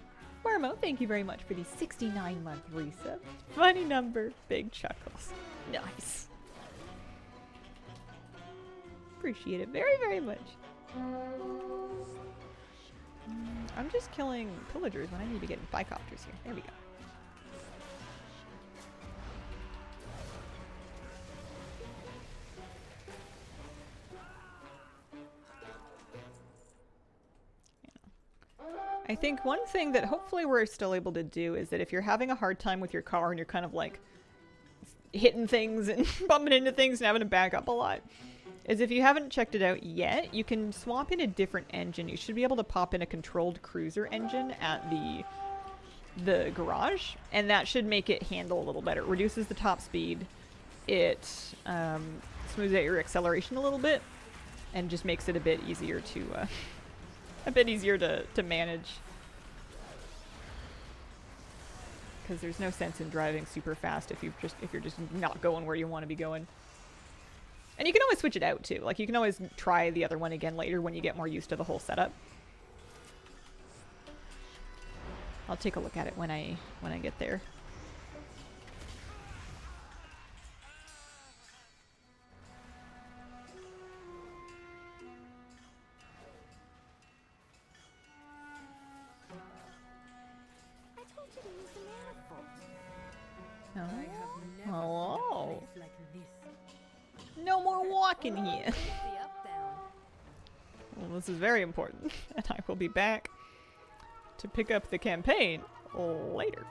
Wormo, thank you very much for the 69-month resub. Funny number, big chuckles. Nice. Appreciate it very, very much. I'm just killing pillagers when I need to get bicopters here. There we go. I think one thing that hopefully we're still able to do is that if you're having a hard time with your car and you're kind of like hitting things and bumping into things and having to back up a lot, is if you haven't checked it out yet, you can swap in a different engine. You should be able to pop in a controlled cruiser engine at the garage, and that should make it handle a little better. It reduces the top speed, it smooths out your acceleration a little bit, and just makes it a bit easier to to manage. Because there's no sense in driving super fast if you're just not going where you want to be going. And you can always switch it out too. Like you can always try the other one again later when you get more used to the whole setup. I'll take a look at it when I get there. Hello. No more walking here. Well, this is very important, and I will be back to pick up the campaign later.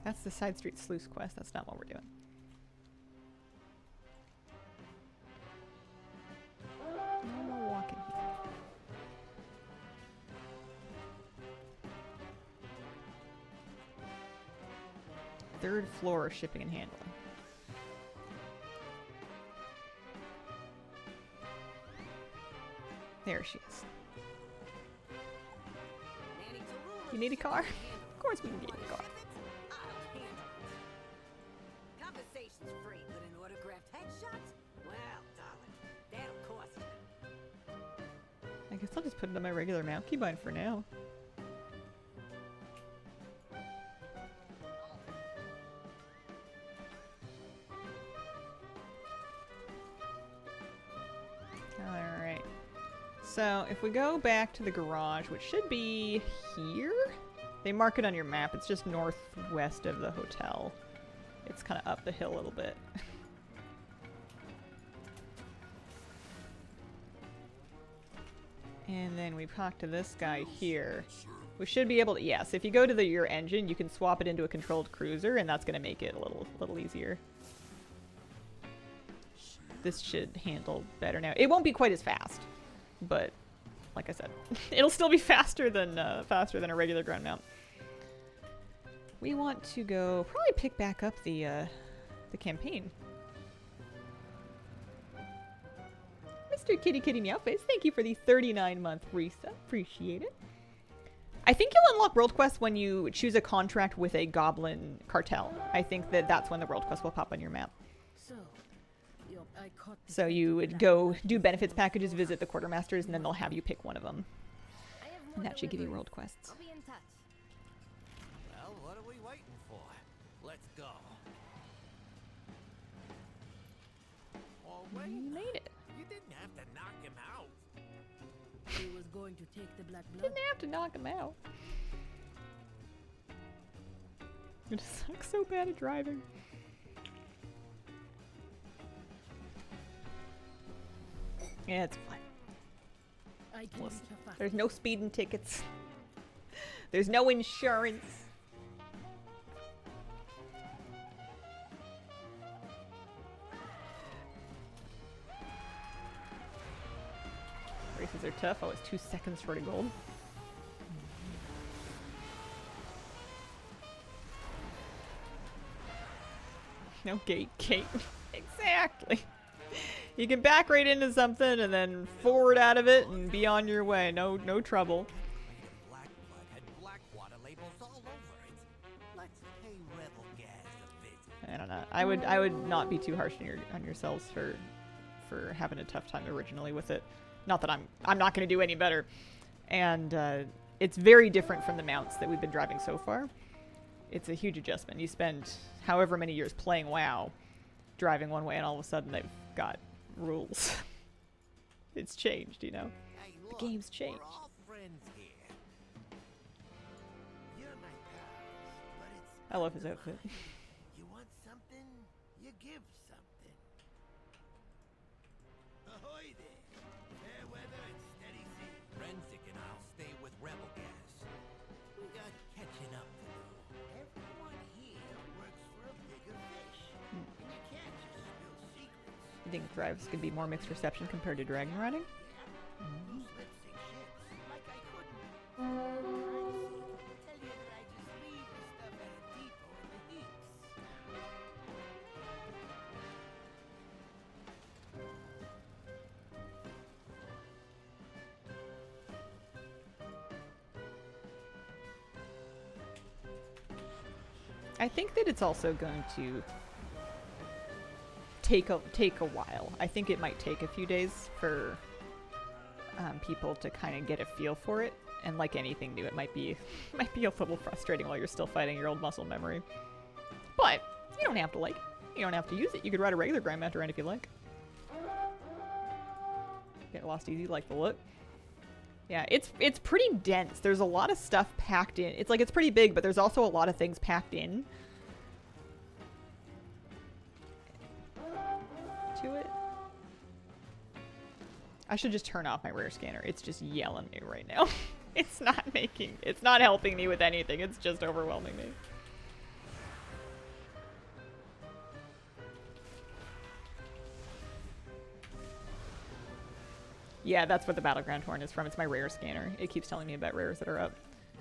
That's the side street sluice quest. That's not what we're doing. No more walking here. Third floor shipping and handling. There she is. You need a car? Of course we need a car. Conversation's free, but an autographed headshot? Well, darling, that'll cost you. I guess I'll just put it on my regular mount keybind for now. Alright. So, if we go back to the garage, which should be here? They mark it on your map. It's just northwest of the hotel. It's kind of up the hill a little bit. And then we talk to this guy here. We should be able to, yes, if you go to your engine, you can swap it into a controlled cruiser, and that's going to make it a little easier. This should handle better now. It won't be quite as fast, but like I said, it'll still be faster than a regular ground mount. We want to go probably pick back up the campaign. Mr. Kitty Kitty Meowface, thank you for the 39-month resub. Appreciate it. I think you'll unlock world quests when you choose a contract with a goblin cartel. I think that's when the world quest will pop on your map. So, I caught the So you would go do benefits packages, visit the quartermasters, and then they'll have you pick one of them. I have more And that should give you deliveries. world quests. I'll be in touch. Well, what are we waiting for? Let's go. Oh, wait. You made it. You didn't have to knock him out. He was going to take the black blood. Didn't have to knock him out. It sucks so bad at driving. Yeah, it's fine. I can Listen, reach her fast. there's no speeding tickets. There's no insurance. Races are tough. Oh, it's 2 seconds short of gold. No gate. Exactly. You can back right into something and then forward out of it and be on your way. No trouble. Black blood had Blackwater labels all over it. Let's pay Rebel Gas a visit. I don't know. I would not be too harsh on yourselves for having a tough time originally with it. Not that I'm not going to do any better. And it's very different from the mounts that we've been driving so far. It's a huge adjustment. You spend however many years playing WoW, driving one way, and all of a sudden they've got rules. It's changed, you know. Hey, The look, game's changed. We're all friends here. You're my pals, but it's I love his outfit. you want something, you give something. Ahoy there. Fair weather and steady sea. Renzik and I'll stay with Rebel Gas. We got catching up to do. Everyone here works for a bigger fish. And you can't just spill secrets. You think Thrives could be more mixed reception compared to Dragon Riding? Those lip-sync ships, like I couldn't. Privacy. Tell you that I just leave the stuff at a depot in the heaps. I think that it's also going to take a while. I think it might take a few days for people to kind of get a feel for it. And like anything new, it might be a little frustrating while you're still fighting your old muscle memory. But you don't have to like it. You don't have to use it. You could ride a regular Grandmaster around if you like. Get lost easy, like the look. Yeah, it's pretty dense. There's a lot of stuff packed in. It's like it's pretty big, but there's also a lot of things packed in to it. I should just turn off my rare scanner. It's just yelling at me right now. It's not helping me with anything. It's just overwhelming me. Yeah, that's what the battleground horn is from. It's my rare scanner. It keeps telling me about rares that are up.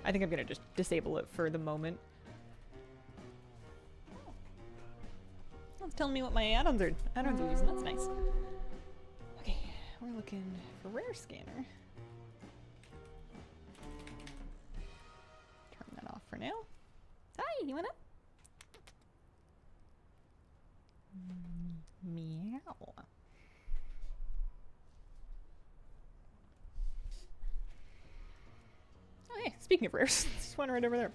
I think I'm gonna just disable it for the moment. Oh, it's telling me what my add-ons are using. That's nice. Okay, we're looking for rare scanner. Turn that off for now. Hi, you wanna? Meow. Oh, hey, speaking of rares, there's one right over there.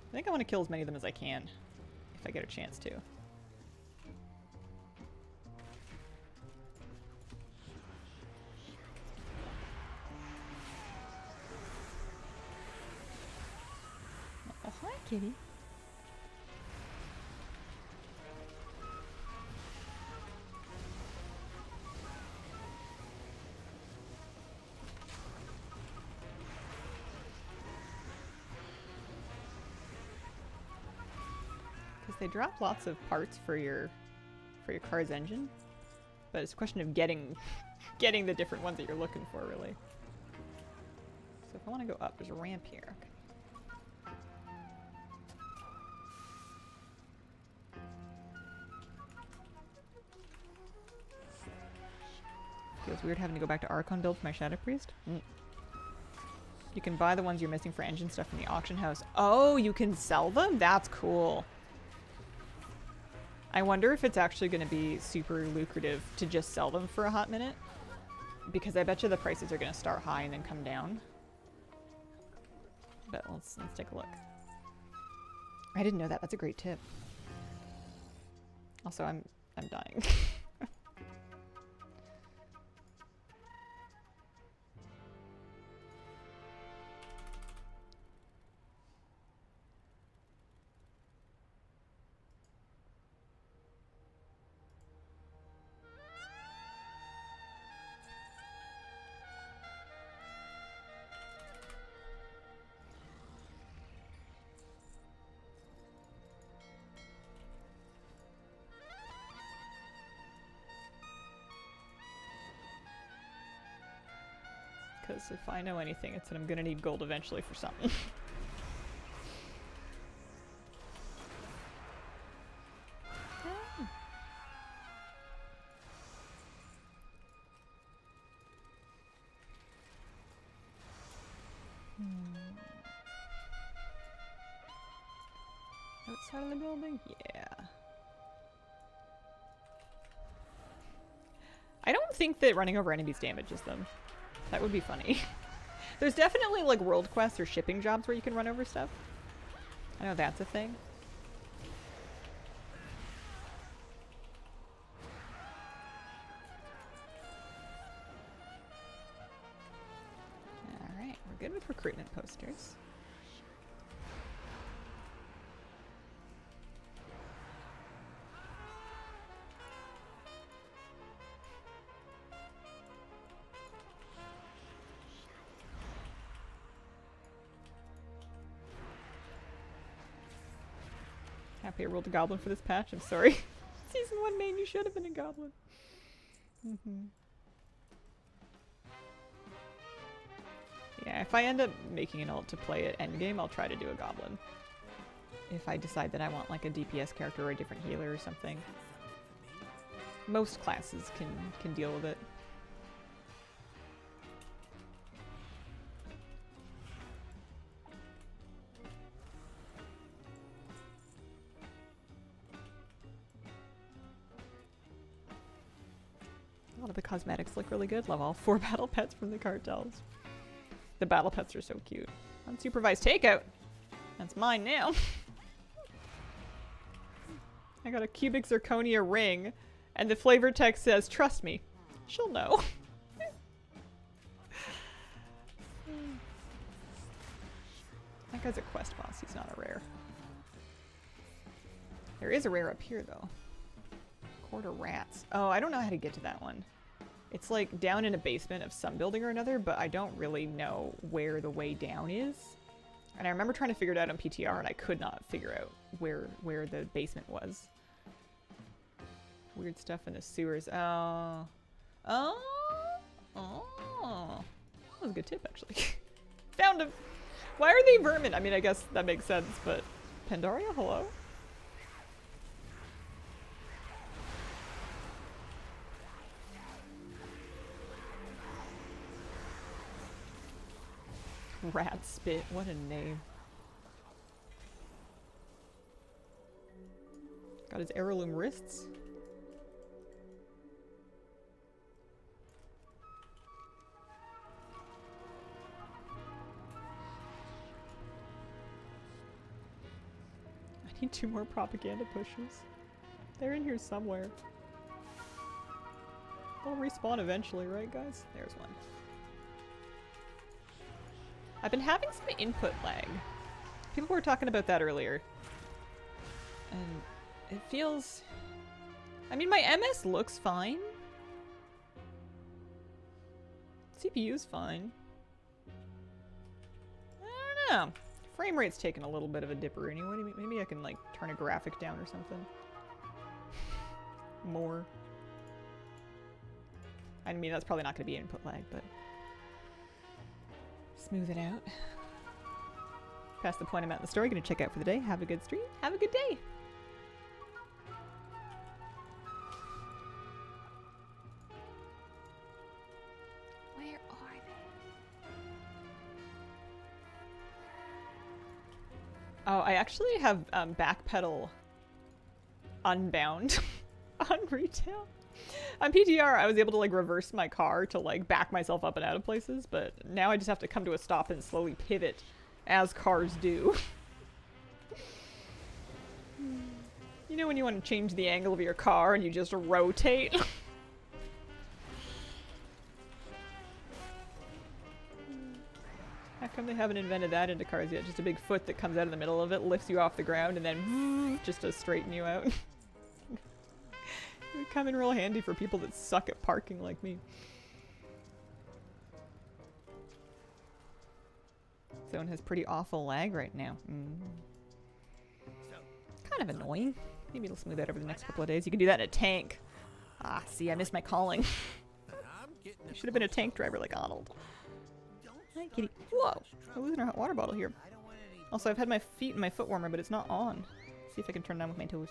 I think I want to kill as many of them as I can, if I get a chance to. Oh, hi, kitty. They drop lots of parts for your car's engine, but it's a question of getting the different ones that you're looking for, really. So if I want to go up, there's a ramp here. Okay. Feels weird having to go back to Archon build for my Shadow Priest. You can buy the ones you're missing for engine stuff from the auction house. Oh, you can sell them? That's cool. I wonder if it's actually going to be super lucrative to just sell them for a hot minute. Because I bet you the prices are going to start high and then come down. But let's take a look. I didn't know that. That's a great tip. Also, I'm dying. Because if I know anything, it's that I'm gonna need gold eventually for something. Outside of the building? Yeah. I don't think that running over enemies damages them. That would be funny. There's definitely like world quests or shipping jobs where you can run over stuff. I know that's a thing. Alright, we're good with recruitment posters. Happy I rolled a goblin for this patch. I'm sorry. Season 1 main, you should have been a goblin. Yeah, if I end up making an ult to play at endgame, I'll try to do a goblin. If I decide that I want like a DPS character or a different healer or something. Most classes can deal with it. A lot of the cosmetics look really good. Love all 4 battle pets from the cartels. The battle pets are so cute. Unsupervised takeout. That's mine now. I got a cubic zirconia ring, and the flavor text says, "Trust me, she'll know." That guy's a quest boss. He's not a rare. There is a rare up here, though. Quarter rats. Oh, I don't know how to get to that one. It's like down in a basement of some building or another, but I don't really know where the way down is. And I remember trying to figure it out on PTR, and I could not figure out where the basement was. Weird stuff in the sewers. Oh. That was a good tip, actually. Found him! Why are they vermin? I mean, I guess that makes sense, but... Pandaria, hello? Rat spit, what a name. Got his heirloom wrists. I need 2 more propaganda pushers. They're in here somewhere. They'll respawn eventually, right guys? There's one. I've been having some input lag. People were talking about that earlier. And it feels... I mean, my MS looks fine. CPU's fine. I don't know. Frame rate's taking a little bit of a dipper anyway. Maybe I can, like, turn a graphic down or something. More. I mean, that's probably not going to be input lag, but... smooth it out. Past the point I'm at in the story, gonna check out for the day. Have a good stream. Have a good day. Where are they? Oh, I actually have backpedal Unbound on retail. On PTR, I was able to like reverse my car to like back myself up and out of places, but now I just have to come to a stop and slowly pivot as cars do. You know when you want to change the angle of your car and you just rotate? How come they haven't invented that into cars yet? Just a big foot that comes out of the middle of it, lifts you off the ground, and then just to straighten you out. It would come in real handy for people that suck at parking like me. Zone has pretty awful lag right now. Kind of annoying. Maybe it'll smooth out over the next couple of days. You can do that in a tank. Ah, see, I missed my calling. I should have been a tank driver like Arnold. Hi, kitty. Whoa! I'm losing our hot water bottle here. Also, I've had my feet in my foot warmer, but it's not on. See if I can turn it on with my toes.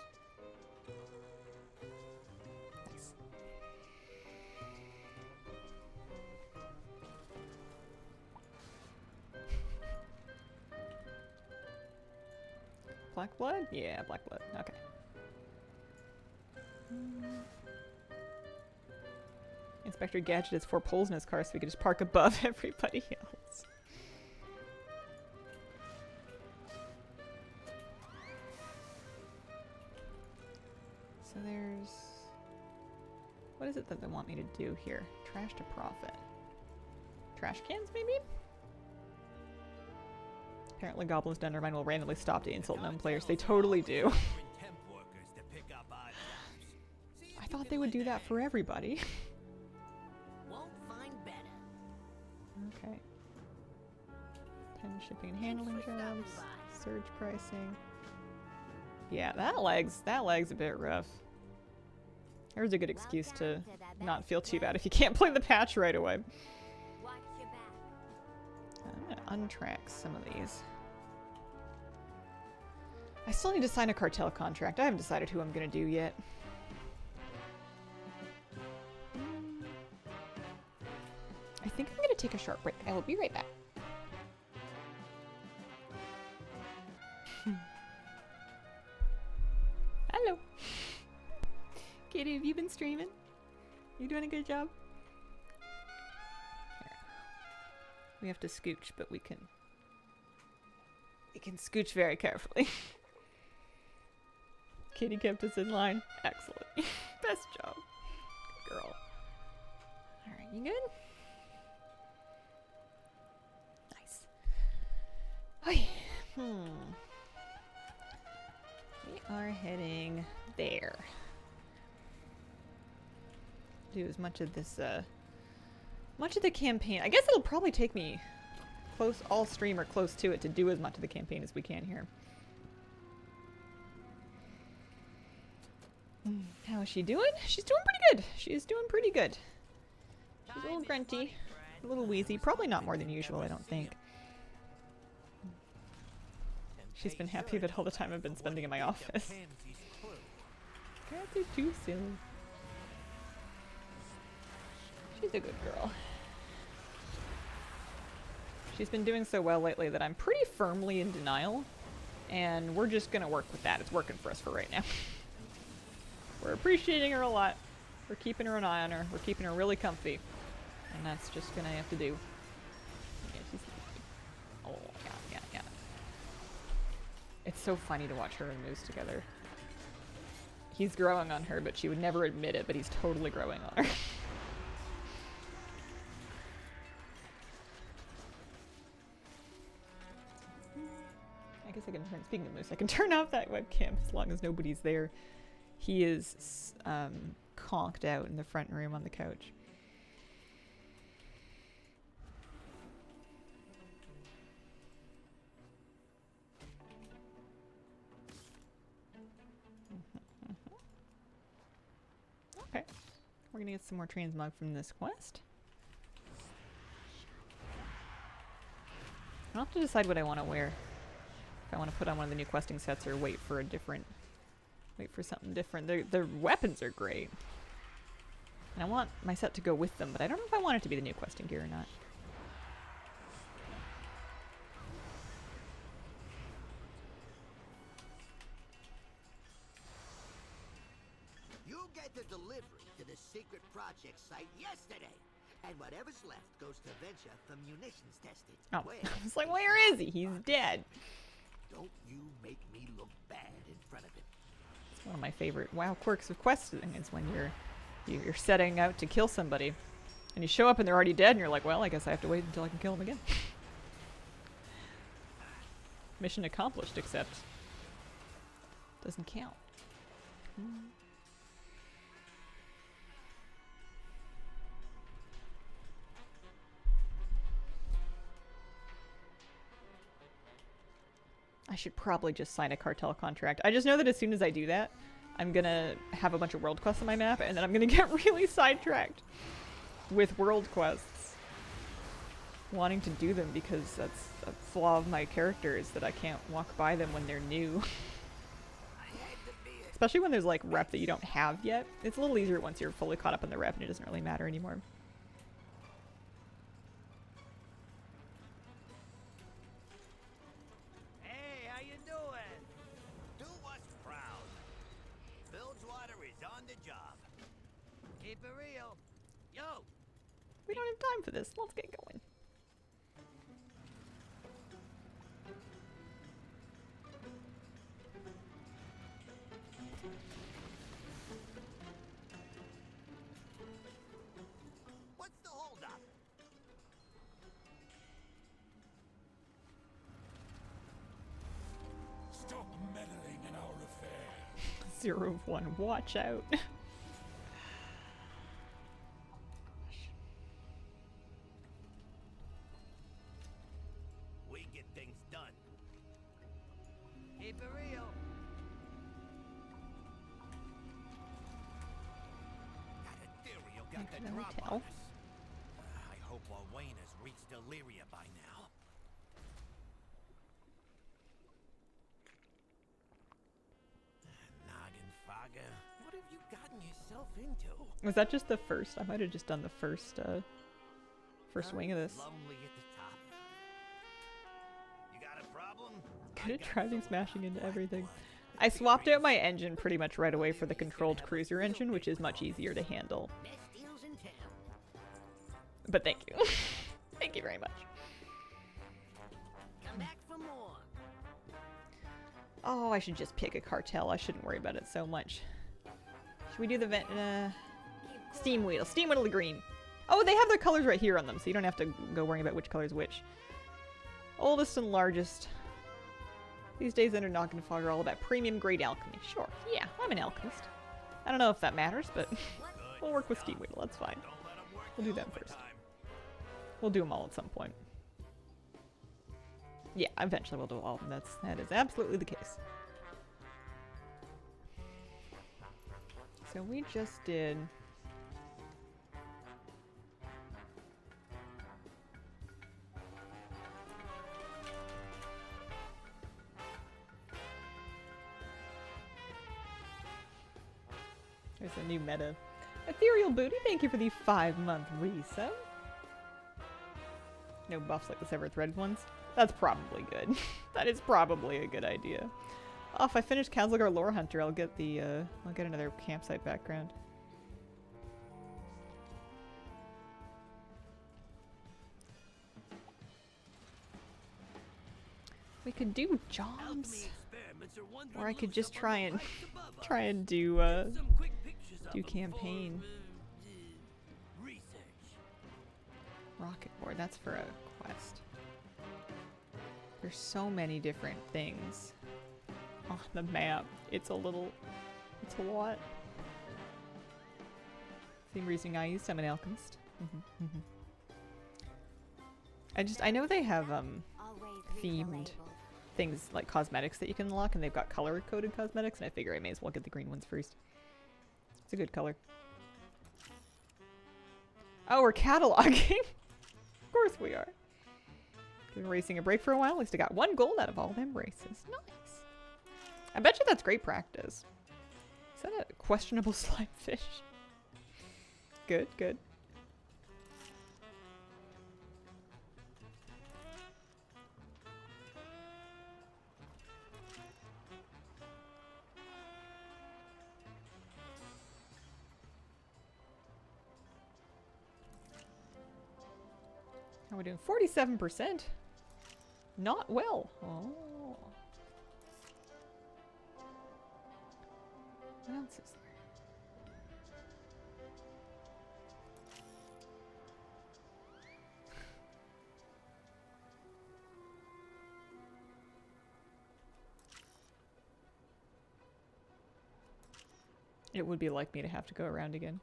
Nice. Black blood? Yeah, black blood. Okay. Inspector Gadget has 4 poles in his car so we can just park above everybody else. So there's... what is it that they want me to do here? Trash to profit. Trash cans, maybe? Apparently Goblins to Undermine will randomly stop to insult known players. They totally do. I thought they would do that for everybody. Okay. 10 shipping and handling jobs. Surge pricing. Yeah, that lag's a bit rough. There's a good excuse to not feel too bad if you can't play the patch right away. I'm gonna untrack some of these. I still need to sign a cartel contract. I haven't decided who I'm gonna do yet. I think I'm gonna take a short break. I will be right back. Hello. Katie, have you been streaming? You doing a good job? Here. We have to scooch, but we can scooch very carefully. Kitty kept us in line. Excellent. Best job. Good girl. Alright, you good? Nice. Oy. We are heading there. Do as much of this, much of the campaign. I guess it'll probably take me all stream or close to it to do as much of the campaign as we can here. How is she doing? She's doing pretty good. She's doing pretty good. She's a little grunty, a little wheezy. Probably not more than usual, I don't think. She's been happy that all the time I've been spending in my office. Cats are too silly. She's a good girl. She's been doing so well lately that I'm pretty firmly in denial, and we're just gonna work with that. It's working for us for right now. We're appreciating her a lot. We're keeping her an eye on her. We're keeping her really comfy. And that's just gonna have to do. Yeah, she's... oh, yeah. It's so funny to watch her and Moose together. He's growing on her, but she would never admit it, but he's totally growing on her. I guess I can turn, speaking of Moose, I can turn off that webcam as long as nobody's there. He is conked out in the front room on the couch. Okay, we're gonna get some more transmog from this quest. I'll have to decide what I want to wear. If I want to put on one of the new questing sets or wait for something different. The weapons are great. And I want my set to go with them, but I don't know if I want it to be the new questing gear or not. this secret project site yesterday. And whatever's left goes to venture for munitions testing. Oh, Where I was like, where is he? He's dead. Don't you make me look bad in front of him. It's one of my favorite WoW quirks of questing is when you're setting out to kill somebody, and you show up and they're already dead, and you're like, well, I guess I have to wait until I can kill them again. Mission accomplished, except doesn't count. I should probably just sign a cartel contract. I just know that as soon as I do that, I'm gonna have a bunch of world quests on my map, and then I'm gonna get really sidetracked with world quests. Wanting to do them because that's a flaw of my character, is that I can't walk by them when they're new. Especially when there's like rep that you don't have yet. It's a little easier once you're fully caught up in the rep and it doesn't really matter anymore. Hey, how you doing? Do us proud. Bilgewater is on the job. Keep it real. Yo! We don't have time for this. Let's get going. What's the holdup? Stop meddling in our affairs. 0 of 1. Watch out. We get things done. Keep it real. That ethereal got I the can drop tell. on us. I hope Wayne has reached Illyria by now. Noggin Fogger, what have you gotten yourself into? Was that just the first? I might have just done the first wing of this. Lonely at the top. You got a problem? Good at driving, smashing into everything. I swapped out my engine pretty much right away for the controlled cruiser engine, which is much easier to handle. Best deals in town. But thank you. Thank you very much. Come back for more. Oh, I should just pick a cartel. I shouldn't worry about it so much. Should we do the steam wheel? Steam wheel to green. Oh, they have their colors right here on them, so you don't have to go worrying about which color is which. Oldest and largest. These days, Undermine Fog are all about premium grade alchemy. Sure, yeah, I'm an alchemist. I don't know if that matters, but we'll work with steam wheel. That's fine. We'll do them first. We'll do them all at some point. Yeah, eventually we'll do all of them. That is absolutely the case. So we just did... There's a new meta. Ethereal Booty, thank you for the 5-month resub. No buffs like the Severed Threads ones. That's probably good. That is probably a good idea. Oh, if I finish Kazlagar Lore Hunter, I'll get another campsite background. We could do jobs, or I could just try and do campaign. Rocket board, that's for a quest. There's so many different things on the map. It's a lot. Same reasoning I used. I'm an alchemist. I know they have themed things like cosmetics that you can unlock, and they've got color coded cosmetics, and I figure I may as well get the green ones first. It's a good color. Oh, we're cataloging. Of course we are. Been racing a break for a while. At least I got 1 gold out of all them races. Nice. I bet you that's great practice. Is that a questionable slime fish? Good, good. How are we doing? 47%. Not well. Oh. What else is there? It would be like me to have to go around again.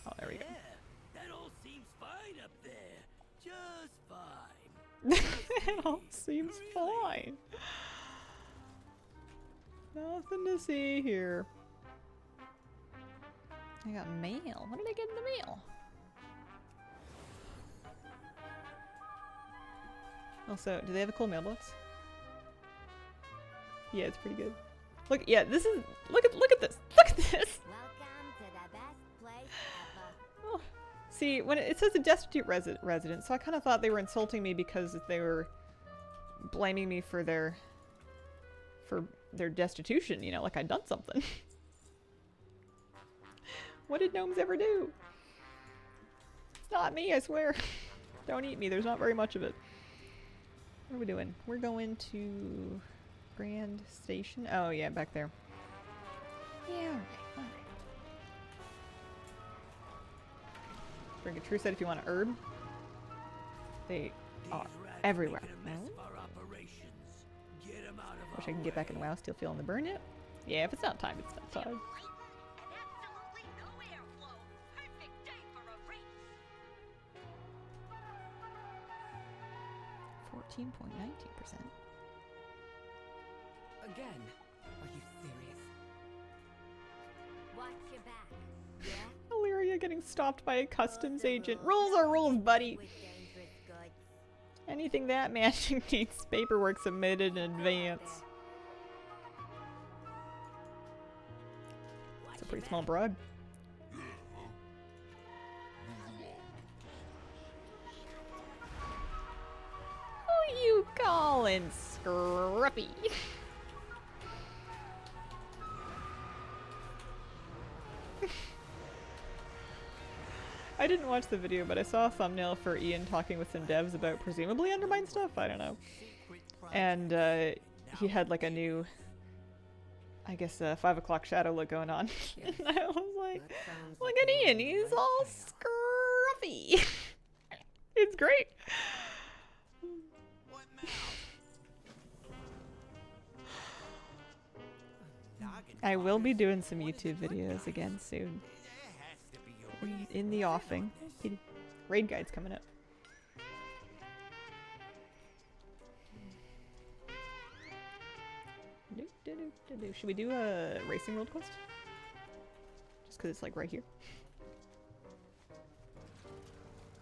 Oh, there we go. That all seems fine up there. Just fine. It all seems fine. Nothing to see here. I got mail. What did I get in the mail? Also, do they have a cool mailbox? Yeah, it's pretty good. Look, yeah, this is look at this. Look at this. Welcome to the best place ever. Oh. See, when it says a destitute resident, so I kind of thought they were insulting me because they were blaming me for their destitution, you know, like I'd done something. What did gnomes ever do? It's not me, I swear. Don't eat me, there's not very much of it. What are we doing? We're going to Grand Station. Oh yeah, back there. Yeah, alright. Bring a true set if you want a herb. They are everywhere. Wish I can get back in WoW, still feeling the burn yet? Yeah, if it's not time, it's not time. 14.19%. Again? Are you serious? Watch your back. Yeah? Illyria getting stopped by a customs agent. Rules are rules, buddy. With dangerous goods. Anything that matching needs paperwork submitted in advance. It's a pretty small bribe. Who you calling Scruffy? I didn't watch the video, but I saw a thumbnail for Ian talking with some devs about presumably Undermine stuff, I don't know. And he had like a new, I guess, 5 o'clock shadow look going on. And I was like, look at Ian, he's all scruffy. It's great. I will be doing some YouTube videos again soon. In the offing. Raid guide's coming up. Should we do a racing world quest? Just because it's like right here.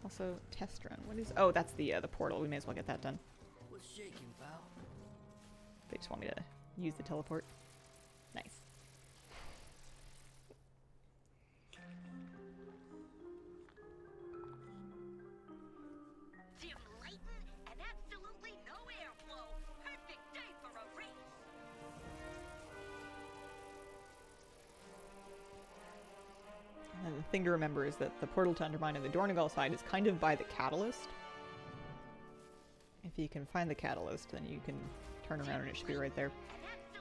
Also, test run. What is? Oh, that's the portal. We may as well get that done. What's shaking, pal? They just want me to use the teleport. Nice. And the thing to remember is that the portal to Undermine on the Dornagal side is kind of by the catalyst. If you can find the catalyst, then you can turn around and it should be right there.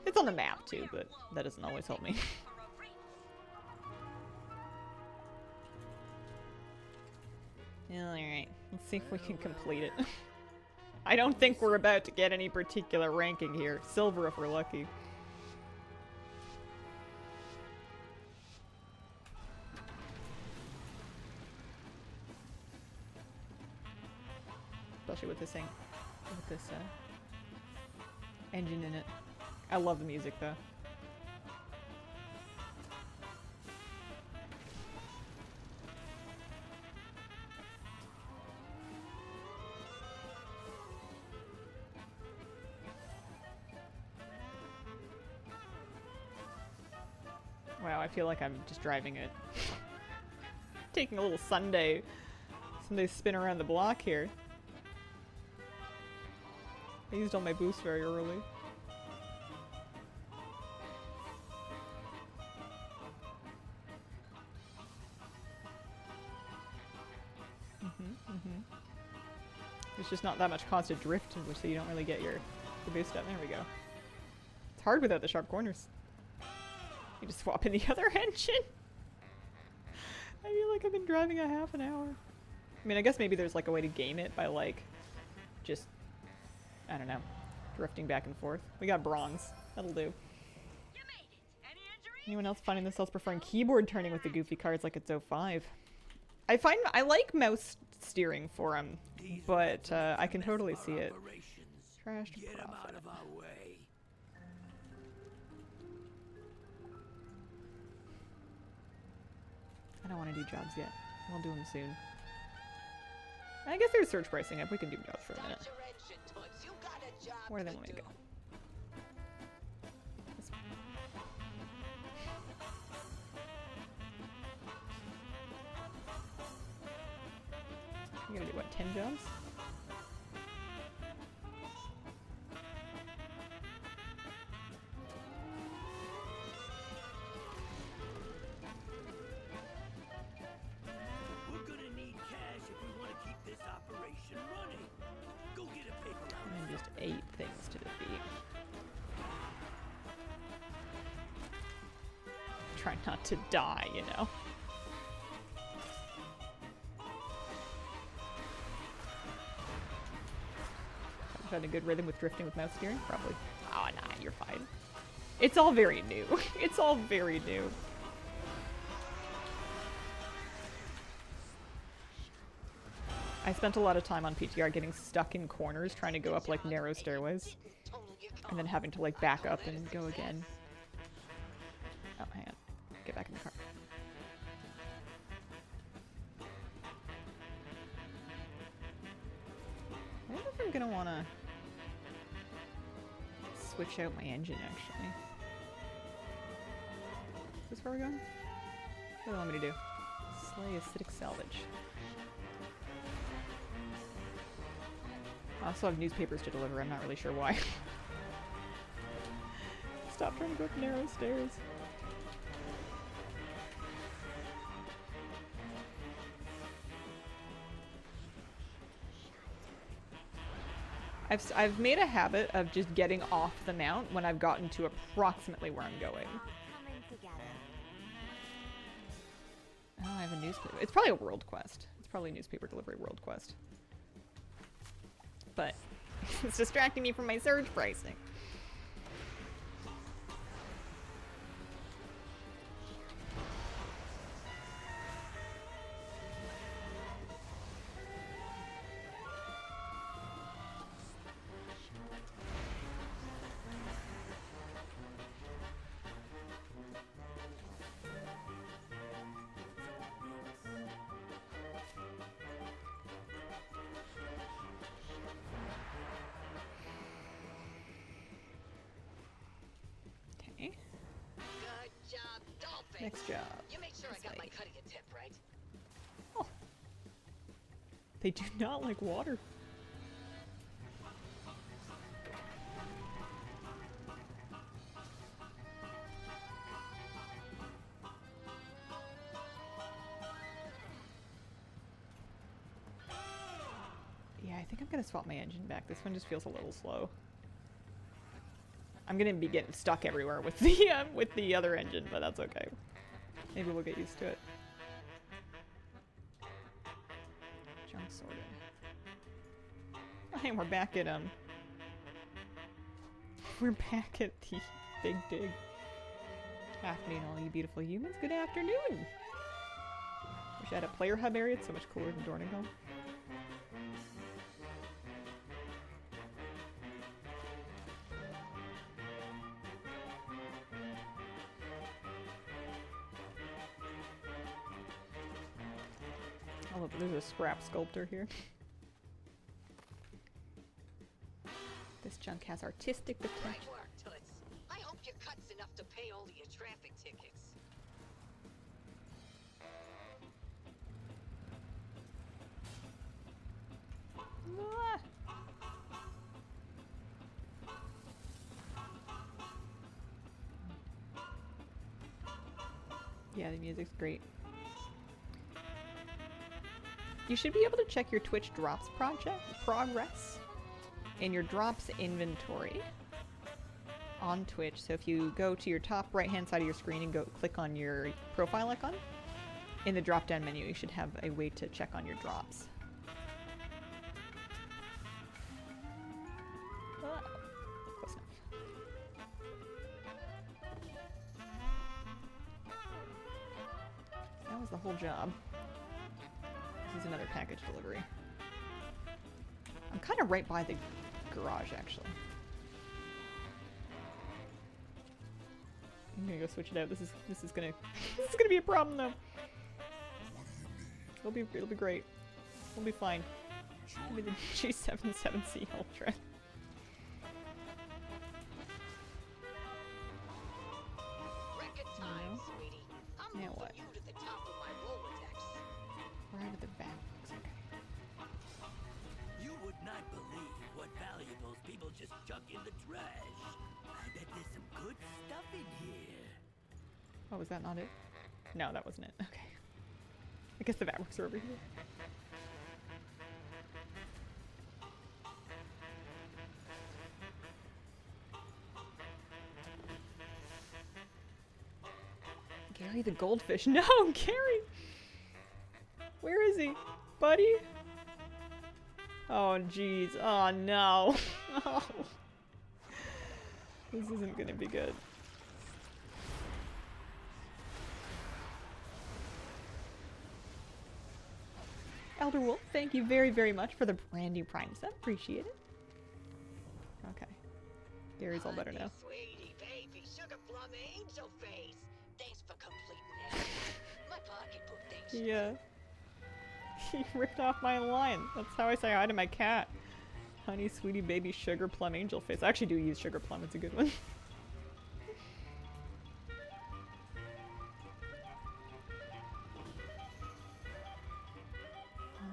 It's on the map too, but that doesn't always help me. Alright, let's see if we can complete it. I don't think we're about to get any particular ranking here. Silver if we're lucky. Especially with this thing, with this engine in it. I love the music though. Wow, I feel like I'm just driving it. Taking a little Sunday spin around the block here. I used all my boosts very early. There's just not that much cause to drift, so you don't really get your boost up. There we go. It's hard without the sharp corners. You just swap in the other engine. I feel like I've been driving a half an hour. I mean, I guess maybe there's like a way to game it by like just, I don't know, drifting back and forth. We got bronze. That'll do. Anyone else finding themselves preferring keyboard turning with the goofy cards like it's 05? I find I like mouse steering for them, but I can totally see it. Trash to profit. I don't want to do jobs yet. We'll do them soon. I guess there's search pricing up. We can do jobs for a minute. Where do they want me to go? You're gonna do what, 10 jobs? We're gonna need cash if we want to keep this operation running. Go get a paper route. And just 8 things to defeat. Try not to die, you know. Had a good rhythm with drifting with mouse steering? Probably. Oh, nah, you're fine. It's all very new. It's all very new. I spent a lot of time on PTR getting stuck in corners trying to go up like narrow stairways. And then having to like back up and go again. Oh, hang on. Get back in the car. I wonder if I'm gonna wanna switch out my engine actually. Is this where we're going? What do they want me to do? Slay acidic salvage. I also have newspapers to deliver, I'm not really sure why. Stop trying to go up narrow stairs. I've made a habit of just getting off the mount when I've gotten to approximately where I'm going. Oh, I have a newspaper. It's probably a world quest. It's probably a newspaper delivery world quest. But it's distracting me from my surge pricing. Next job. You make sure I got my cutting tip, right? Oh. They do not like water. Yeah, I think I'm gonna swap my engine back. This one just feels a little slow. I'm gonna be getting stuck everywhere with the other engine, but that's okay. Maybe we'll get used to it. Junk sorting. Hey, we're back at we're back at the Big Dig. Afternoon, all you beautiful humans. Good afternoon. Wish I had a player hub area. It's so much cooler than Dorningham. Oh, there's a scrap sculptor here. This junk has artistic potential. Right work, Toots. I hope your cut's enough to pay all your traffic tickets. Ah. Yeah, the music's great. You should be able to check your Twitch drops progress in your drops inventory on Twitch. So if you go to your top right hand side of your screen and go click on your profile icon, in the drop down menu you should have a way to check on your drops. Ah, close enough. That was the whole job. This is another package delivery. I'm kind of right by the garage, actually. I'm gonna go switch it out. This is gonna be a problem though. It'll be great. We'll be fine. Give me the G77C Ultra. Yeah, what? Right at the back. Okay. You would not believe what valuables people just chuck in the trash. I bet there's some good stuff in here. Oh, was that not it? No, that wasn't it. Okay. I guess the Batworks are over here. Gary the goldfish. No, Gary! Where is he? Buddy? Oh, jeez. Oh, no. Oh. This isn't gonna be good. Elder Wolf, thank you very, very much for the brand new Prime sub. Appreciate it. Okay. Gary's all better now. Sweetie, baby, sugar plum angel face. Thanks for completing that. My pocketbook thinks. Yeah. He ripped off my line. That's how I say hi to my cat. Honey, sweetie, baby, sugar plum angel face. I actually do use sugar plum. It's a good one.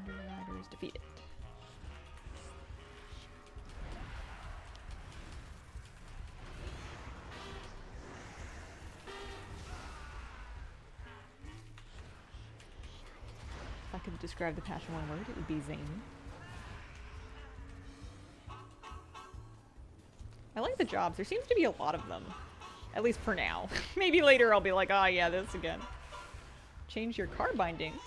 Underwriters defeated. If I could describe the patch in one word, it would be zany. I like the jobs. There seems to be a lot of them. At least for now. Maybe later I'll be like, oh yeah, this again. Change your car bindings.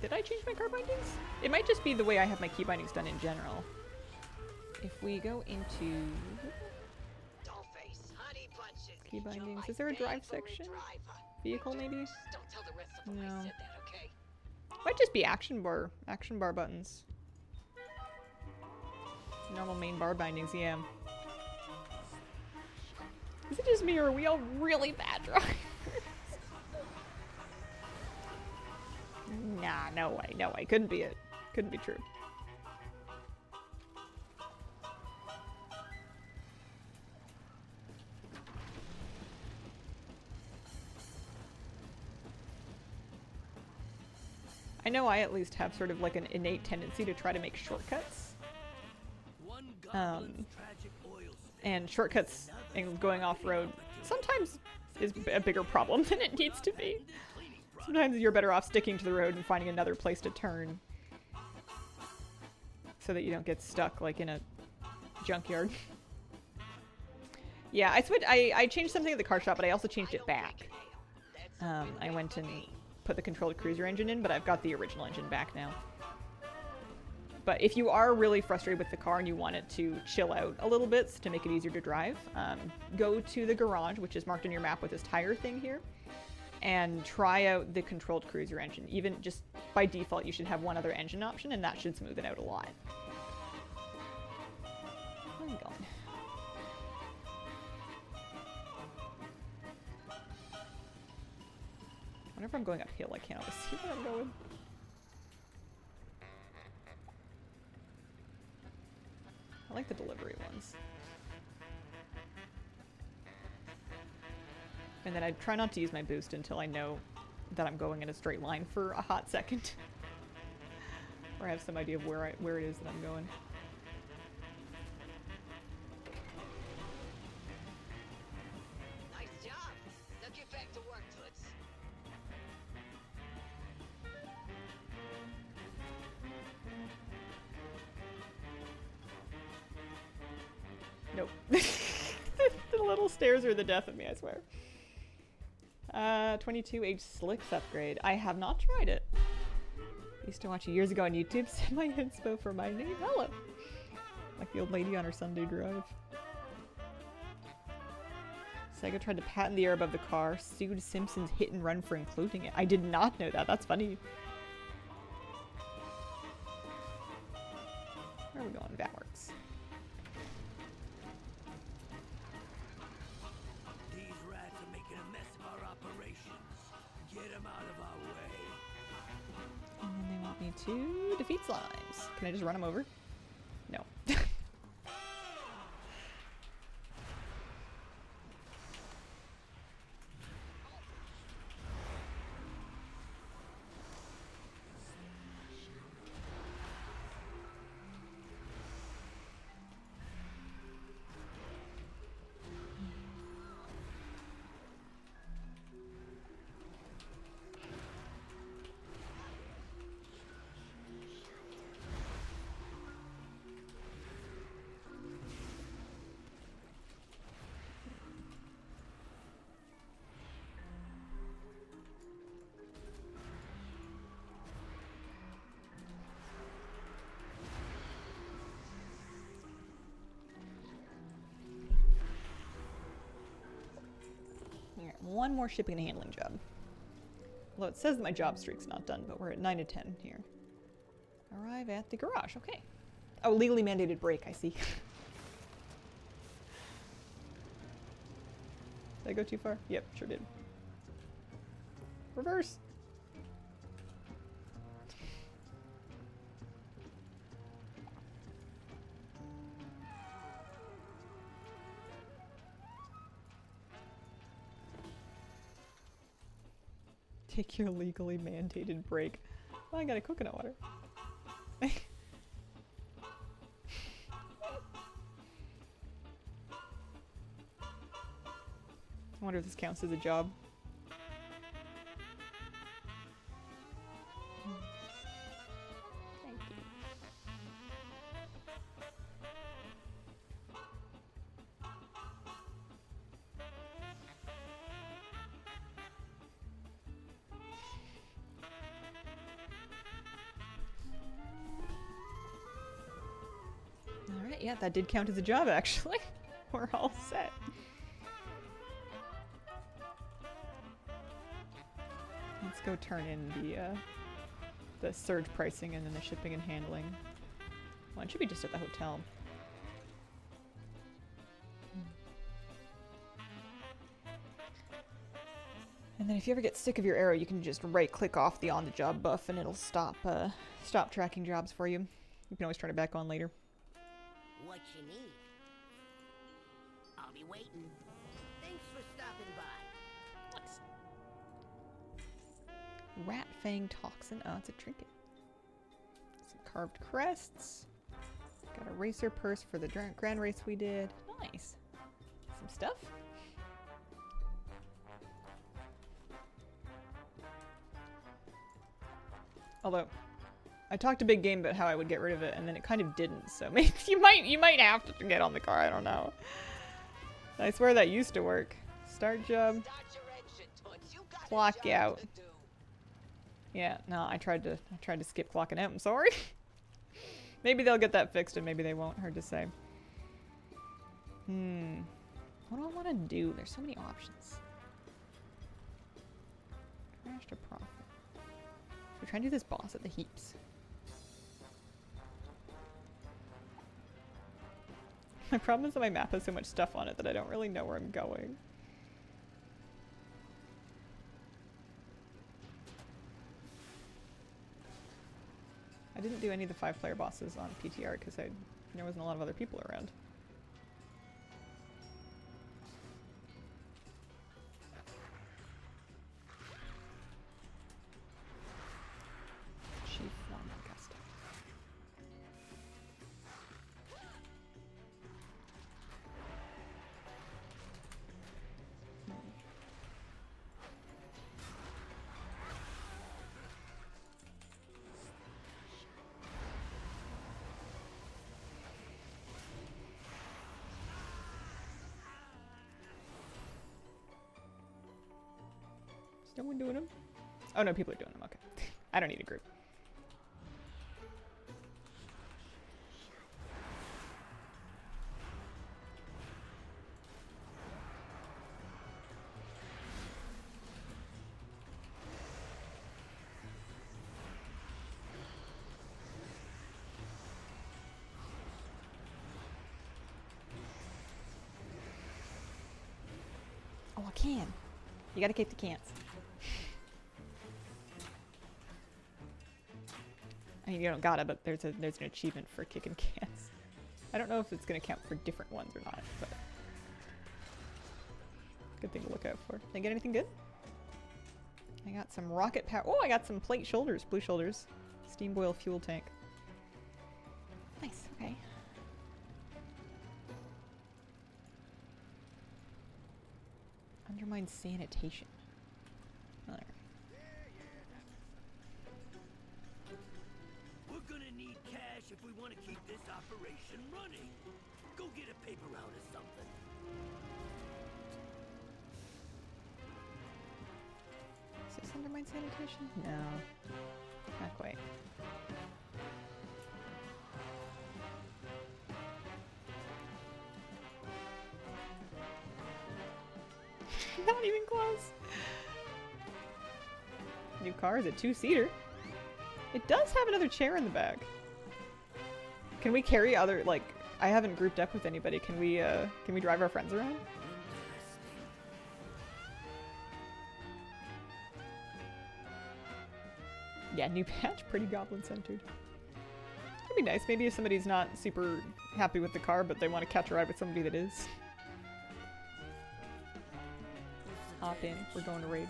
Did I change my car bindings? It might just be the way I have my key bindings done in general. If we go into key bindings, is there a drive section? Vehicle maybe? No. Might just be action bar buttons. Normal main bar bindings, yeah. Is it just me or are we all really bad drivers? Nah, no way, no way. Couldn't be it. Couldn't be true. I know I at least have sort of like an innate tendency to try to make shortcuts. And shortcuts and going off-road sometimes is a bigger problem than it needs to be. Sometimes you're better off sticking to the road and finding another place to turn so that you don't get stuck like in a junkyard. Yeah, I changed something at the car shop, but I also changed it back. I went and put the controlled cruiser engine in, but I've got the original engine back now. But if you are really frustrated with the car and you want it to chill out a little bit to make it easier to drive, go to the garage, which is marked on your map with this tire thing here, and try out the controlled cruiser engine. Even just by default, you should have one other engine option, and that should smooth it out a lot. Where are you going? Whenever I'm going uphill, I can't always see where I'm going. I like the delivery ones. And then I try not to use my boost until I know that I'm going in a straight line for a hot second. Or I have some idea of where it is that I'm going. Nice job. Now get back to work, Toots. Nope. The little stairs are the death of me, I swear. 22 age slicks upgrade. I have not tried it. Used to watch it years ago on YouTube. Send my inspo for my name. Hello. Like the old lady on her Sunday drive. Sega tried to patent the air above the car. Sued Simpsons Hit and Run for including it. I did not know that. That's funny. Where are we going? Backwards. These rats are making a mess of our operations. Get them out of our way. And then they want me to defeat slimes. Can I just run them over? No. Alright, one more shipping and handling job. Although it says that my job streak's not done, but we're at 9 to 10 here. Arrive at the garage, okay. Oh, legally mandated break, I see. Did I go too far? Yep, sure did. Reverse! Take your legally mandated break. Well, I got a coconut water. I wonder if this counts as a job. Thank you. Alright, yeah, that did count as a job actually. We're all set. Let's go turn in the surge pricing and then the shipping and handling. Well, it should be just at the hotel. And then if you ever get sick of your arrow, you can just right-click off the on-the-job buff and it'll stop tracking jobs for you. You can always turn it back on later. What you need? I'll be waiting. Thanks for stopping by. Nice. Rat Fang Toxin. Oh, it's a trinket. Some carved crests. Got a racer purse for the grand race we did. Nice. Some stuff. Although, I talked a big game about how I would get rid of it, and then it kind of didn't. So maybe you might have to get on the car. I don't know. I swear that used to work. Start job. Clock out. Yeah, no, I tried to skip clocking out. I'm sorry. Maybe they'll get that fixed, and maybe they won't. Hard to say. What do I want to do? There's so many options. Crash to profit. We're trying to do this boss at the heaps. My problem is that my map has so much stuff on it that I don't really know where I'm going. I didn't do any of the 5-player bosses on PTR because there wasn't a lot of other people around. Chief Form Augusta. Is no one doing them? Oh no, people are doing them. Okay. I don't need a group. Oh, I can. You gotta kick the cans. I mean, you don't gotta, but there's an achievement for kicking cans. I don't know if it's gonna count for different ones or not, but good thing to look out for. Did I get anything good? I got some rocket power. Oh, I got some plate shoulders, blue shoulders, steam boil fuel tank. Nice. Okay. Undermine sanitation. Alright. We're gonna need cash if we want to keep this operation running. Go get a paper route or something. Is this Undermine sanitation? No. Not quite. Not even close. New car is a 2-seater. It does have another chair in the back. Can we carry other, like, I haven't grouped up with anybody. Can we drive our friends around? Yeah, new patch, pretty goblin centered. That'd be nice. Maybe if somebody's not super happy with the car, but they want to catch a ride with somebody that is. Hop in. We're going to raid.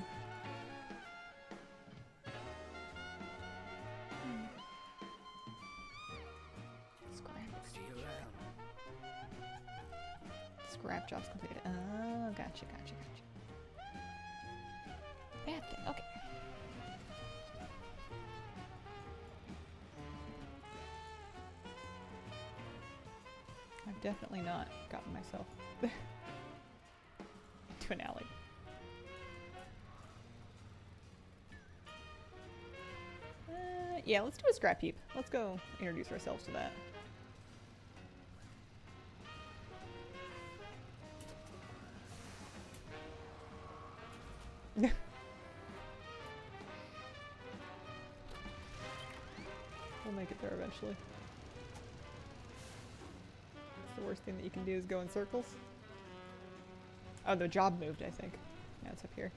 Scrap jobs completed. Oh, gotcha. That thing. Okay. I've definitely not gotten myself to an alley. Yeah, let's do a scrap heap. Let's go introduce ourselves to that. We'll make it there eventually. It's the worst thing that you can do is go in circles. Oh, the job moved, I think. Now it's up here.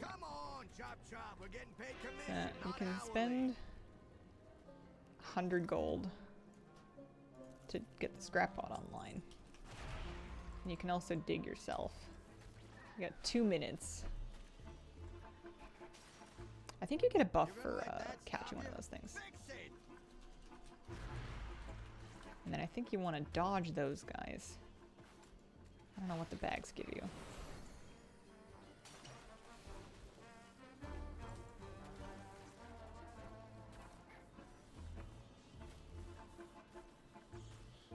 Come on, chop chop. We're getting paid commission. You can spend 100 gold to get the scrap pot online. And you can also dig yourself. You got 2 minutes. I think you get a buff for catching one of those things. And then I think you want to dodge those guys. I don't know what the bags give you.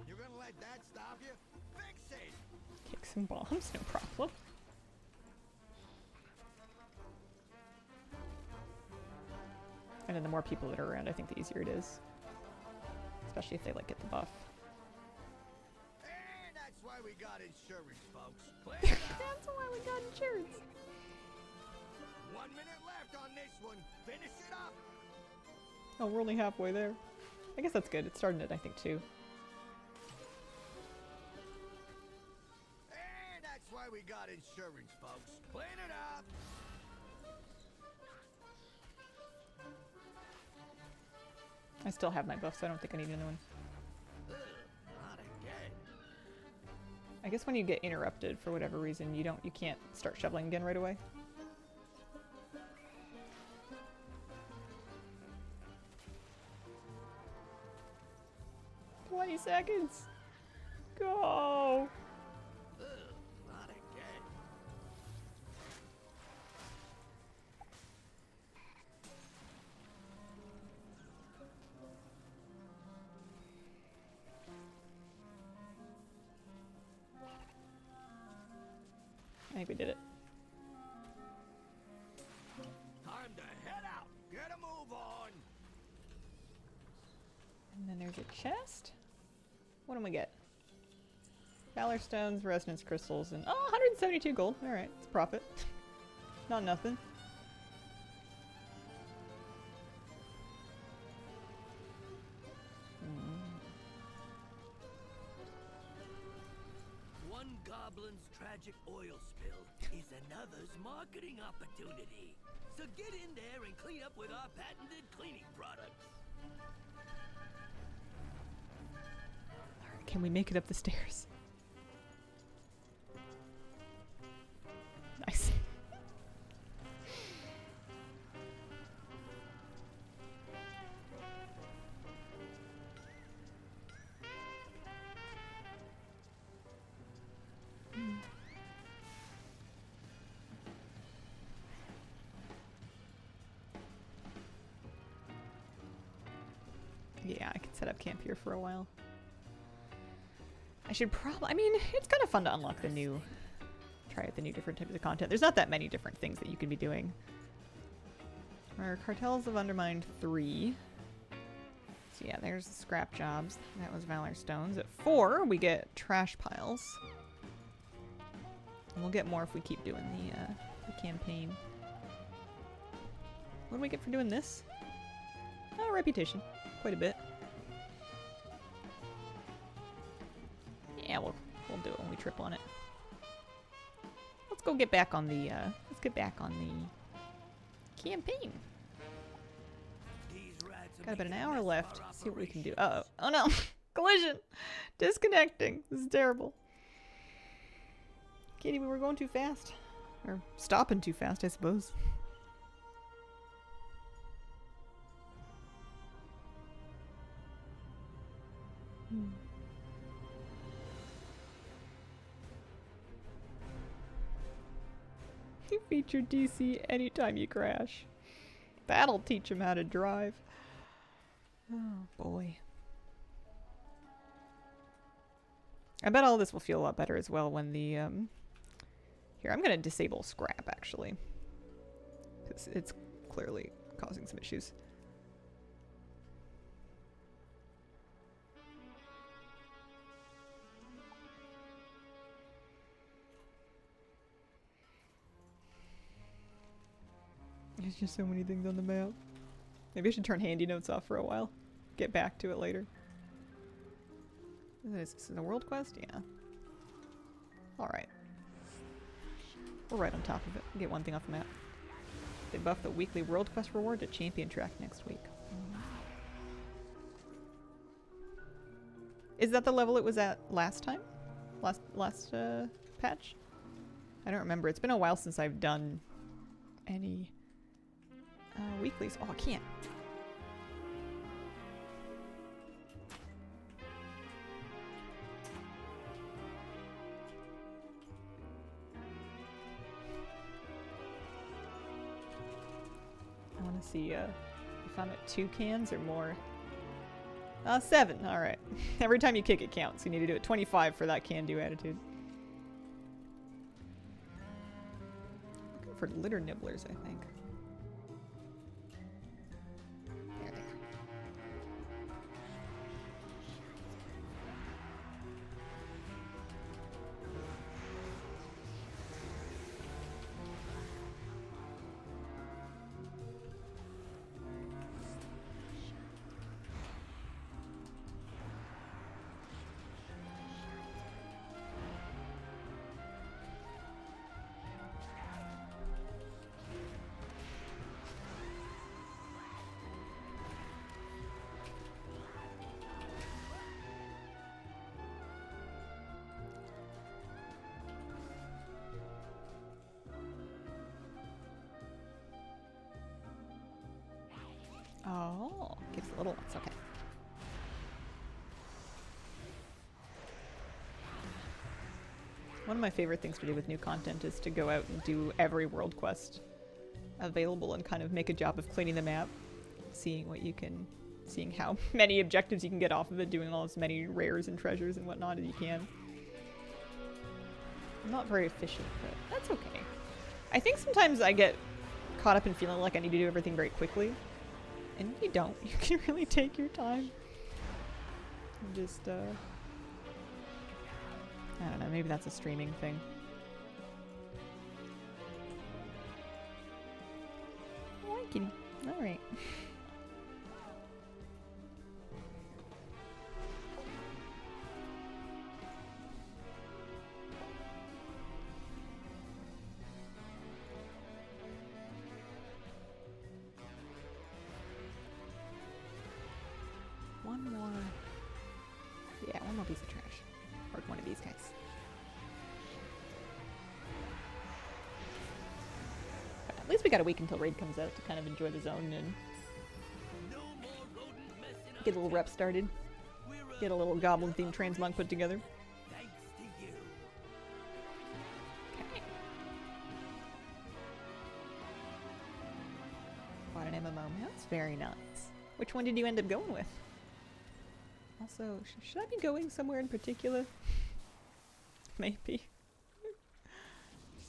You're gonna let that stop you? Fix it! Kick some bombs, no problem. And then the more people that are around, I think the easier it is. Especially if they like get the buff. And that's why we got insurance, folks. Clear it out. That's why we got insurance. 1 minute left on this one. Finish it up. Oh, we're only halfway there. I guess that's good. It started at, I think, 2. And that's why we got insurance, folks. Clean it up. I still have my buff, so I don't think I need another one. Not again. I guess when you get interrupted for whatever reason, you can't start shoveling again right away. 20 seconds. Go. Not again. And then there's a chest. What do we get? Valor stones, resonance crystals, and 172 gold. Alright, it's profit. Not nothing. One goblin's tragic oil spill is another's marketing opportunity. So get in there and clean up with our patented cleaning products. Alright, can we make it up the stairs? Nice. Yeah, I could set up camp here for a while. I should probably, I mean, it's kind of fun to unlock the new, try out the new different types of content. There's not that many different things that you can be doing. Our Cartels of Undermine 3. So yeah, there's the scrap jobs. That was Valor Stones. At 4, we get trash piles. And we'll get more if we keep doing the campaign. What do we get for doing this? Oh, reputation. Quite a bit. Yeah, we'll do it when we trip on it. Let's go get back on the campaign. Got about an hour left. Let's see what we can do. Uh-oh. Oh no! Collision! Disconnecting. This is terrible. Katie, we were going too fast. Or stopping too fast, I suppose. You feature DC anytime you crash. That'll teach him how to drive. Oh boy. I bet all this will feel a lot better as well when the here, I'm gonna disable scrap actually. It's clearly causing some issues. There's just so many things on the map. Maybe I should turn handy notes off for a while. Get back to it later. Is this a world quest? Yeah. Alright. We're right on top of it. Get one thing off the map. They buff the weekly world quest reward to champion track next week. Is that the level it was at last time? Last patch? I don't remember. It's been a while since I've done any weeklies. Oh, I can't. I want to see if I'm at 2 cans or more. 7. Alright. Every time you kick it counts. You need to do it 25 for that can-do attitude. Looking for litter nibblers, I think. There they are. Oh, gives the little ones, okay. One of my favorite things to do with new content is to go out and do every world quest available and kind of make a job of cleaning the map, seeing how many objectives you can get off of it, doing all as many rares and treasures and whatnot as you can. I'm not very efficient, but that's okay. I think sometimes I get caught up in feeling like I need to do everything very quickly. And you don't. You can really take your time. Just, I don't know, maybe that's a streaming thing. Oh, hi, kitty. Alright. One more. Yeah, one more piece of trash. Or one of these guys. But at least we got a week until raid comes out to kind of enjoy the zone and get a little rep started. Get a little goblin themed transmog put together. Okay. Bought an MMO mouse. Very nice. Which one did you end up going with? Also, should I be going somewhere in particular? Maybe.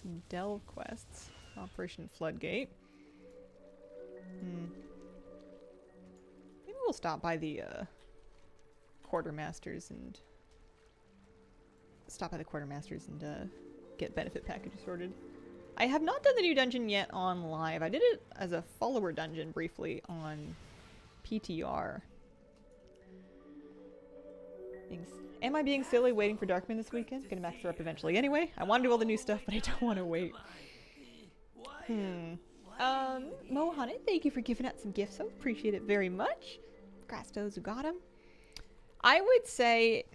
Some Delve quests. Operation Floodgate. Maybe we'll stop by the quartermasters and get benefit packages sorted. I have not done the new dungeon yet on live. I did it as a follower dungeon briefly on PTR. Am I being silly waiting for Darkman this weekend? Gonna max her up eventually anyway. I want to do all the new stuff, but I don't want to wait. Mohanet, thank you for giving out some gifts. I appreciate it very much. Congrats to those who got them. I would say,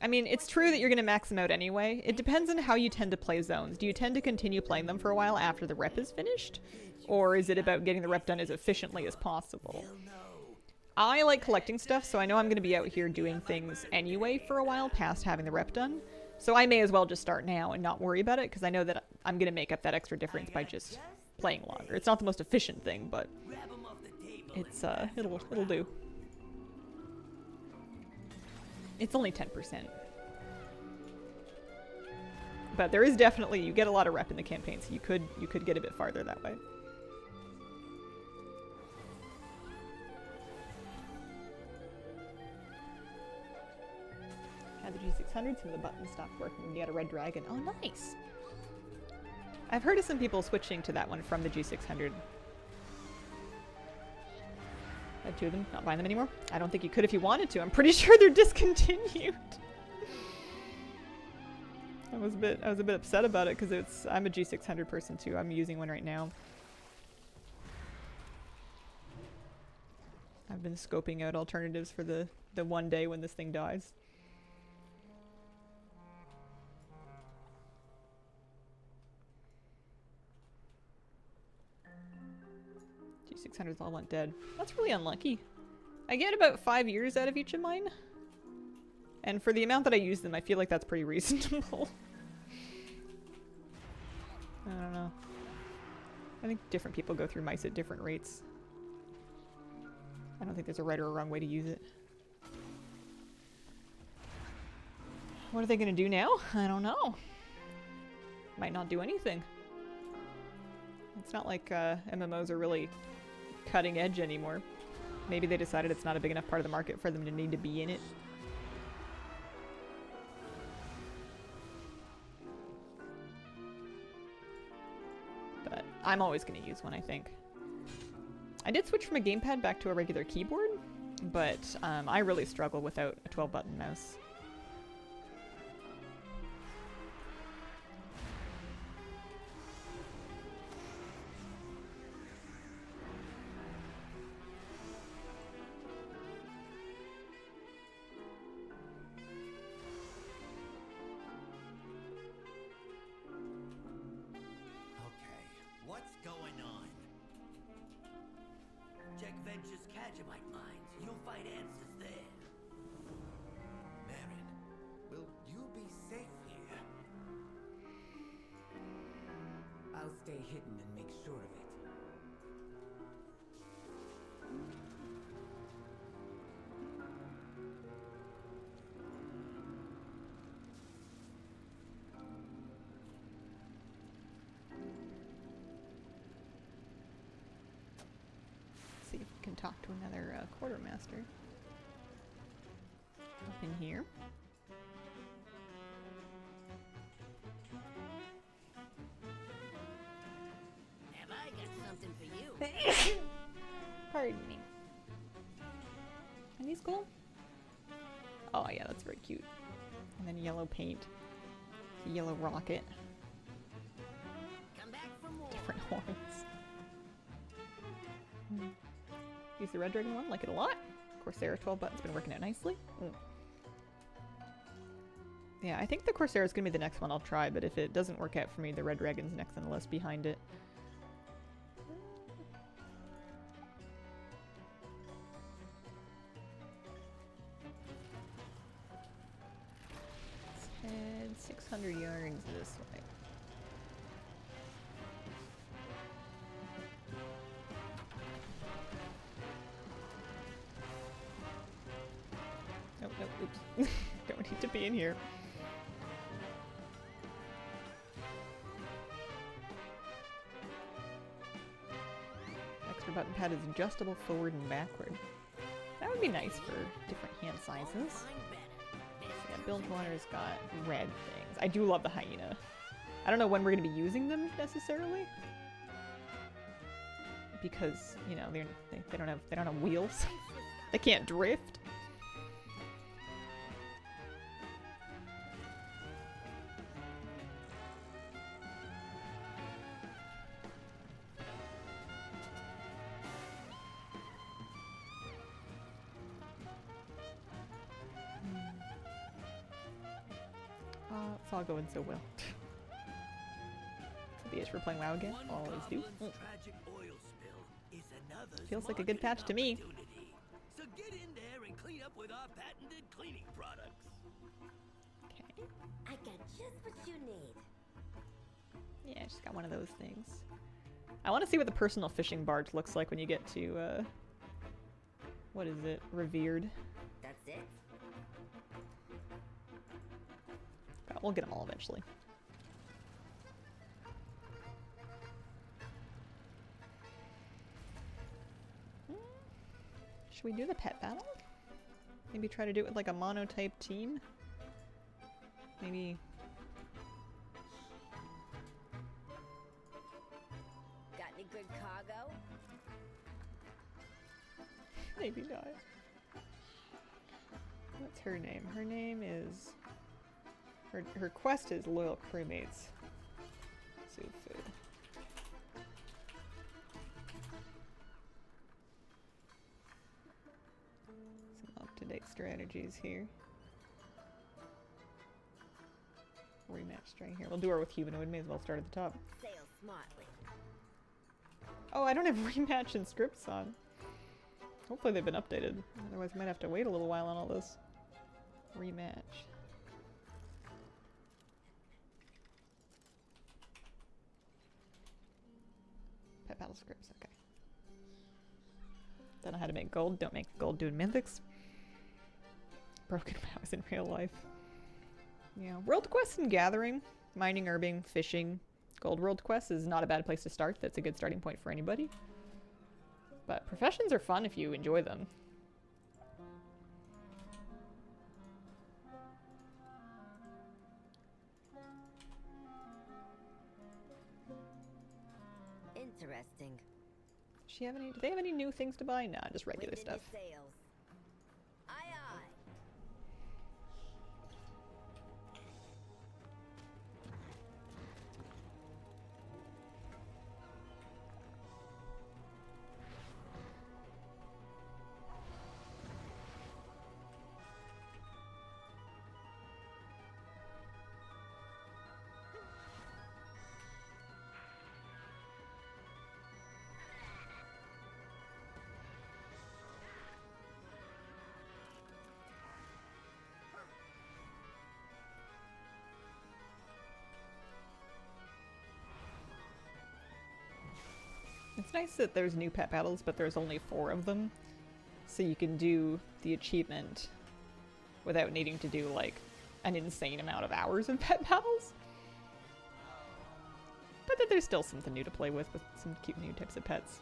I mean, it's true that you're gonna max them out anyway. It depends on how you tend to play zones. Do you tend to continue playing them for a while after the rep is finished? Or is it about getting the rep done as efficiently as possible? I like collecting stuff, so I know I'm going to be out here doing things anyway for a while past having the rep done. So I may as well just start now and not worry about it, because I know that I'm going to make up that extra difference by just playing longer. It's not the most efficient thing, but it's it'll do. It's only 10%. But there is definitely, you get a lot of rep in the campaign, so you could get a bit farther that way. Had the G600, some of the buttons stopped working when you got a red dragon. Oh, nice! I've heard of some people switching to that one from the G600. Had two of them, not buying them anymore. I don't think you could if you wanted to. I'm pretty sure they're discontinued. I was a bit upset about it because I'm a G600 person too. I'm using one right now. I've been scoping out alternatives for the one day when this thing dies. G600s all went dead. That's really unlucky. I get about 5 years out of each of mine. And for the amount that I use them, I feel like that's pretty reasonable. I don't know. I think different people go through mice at different rates. I don't think there's a right or a wrong way to use it. What are they gonna do now? I don't know. Might not do anything. It's not like MMOs are really cutting edge anymore. Maybe they decided it's not a big enough part of the market for them to need to be in it. But I'm always going to use one, I think. I did switch from a gamepad back to a regular keyboard, but I really struggle without a 12-button mouse. Stay hidden and make sure of it. See if we can talk to another quartermaster. Up in here. Have I got something for you? Pardon me. Are these cool? Oh yeah, that's very cute. And then yellow paint. It's a yellow rocket. Come back for more. Different horns. Use the red dragon one, like it a lot. Corsair 12 button's been working out nicely. Yeah, I think the Corsair is going to be the next one I'll try, but if it doesn't work out for me, the red dragon's next on the list behind it. Let's head 600 yards this way. Nope, nope, oops. Don't need to be in here. Extra button pad is adjustable forward and backward. That would be nice for different hand sizes. Yeah, Build Water's got red things. I do love the hyena. I don't know when we're going to be using them necessarily, because you know they don't have wheels. They can't drift. It's all going so well. The itch for playing WoW again. Always do. Feels like a good patch to me. So get in there and clean up with our patented cleaning products. Okay. I got just what you need. Yeah, just got one of those things. I want to see what the personal fishing barge looks like when you get to, what is it? Revered. That's it? But we'll get them all eventually. Should we do the pet battle? Maybe try to do it with like a mono-type team? Maybe... Got any good cargo? Maybe not. What's her name? Her name is... Her quest is Loyal Crewmates. Sufu. Some up-to-date strategies here. Rematch string here. We'll do her with humanoid. May as well start at the top. Sail smartly. Oh, I don't have rematch and scripts on. Hopefully they've been updated. Otherwise I might have to wait a little while on all this. Rematch. Pet battle scripts, okay. Don't know how to make gold. Don't make gold doing mythics. Broken vows in real life. Yeah, world quests and gathering, mining, herbing, fishing. Gold world quests is not a bad place to start. That's a good starting point for anybody. But professions are fun if you enjoy them. Interesting. Does she have any? Do they have any new things to buy? Nah, just regular Wind in your stuff. sails. Aye, aye. It's nice that there's new pet battles, but there's only 4 of them. So you can do the achievement without needing to do, like, an insane amount of hours of pet battles. But that there's still something new to play with some cute new types of pets.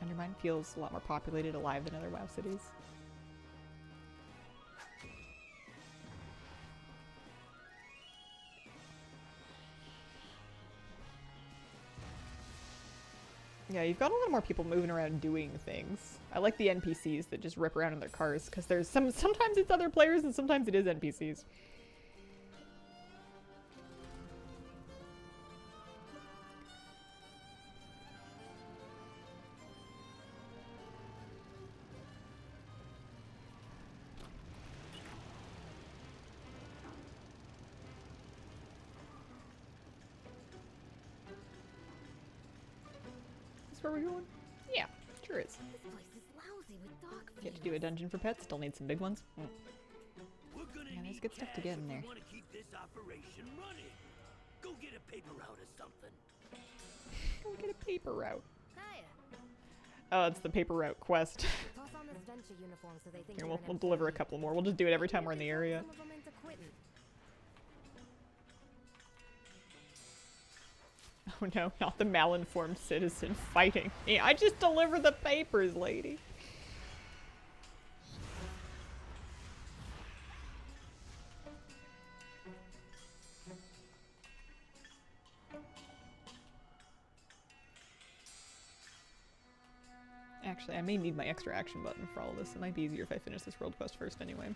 Undermine feels a lot more populated, alive than other WoW cities. Yeah, you've got a lot more people moving around doing things. I like the NPCs that just rip around in their cars, because there's sometimes it's other players and sometimes it is NPCs. Where we're going? Yeah, sure is. This place is lousy with dog food. Get to do a dungeon for pets. Still need some big ones. Mm. Yeah, there's good stuff to get in there. Want to keep this operation running? Go get a paper route or something. Go get a paper route. Hiya. Oh, it's the paper route quest. Toss on this venture uniform so they think Here, you're we'll an deliver a employee. couple more. We'll just do it every time we're in the area. Some of them into quitting. Oh no, not the malinformed citizen fighting me. I just deliver the papers, lady. Actually, I may need my extra action button for all of this. It might be easier if I finish this world quest first anyway.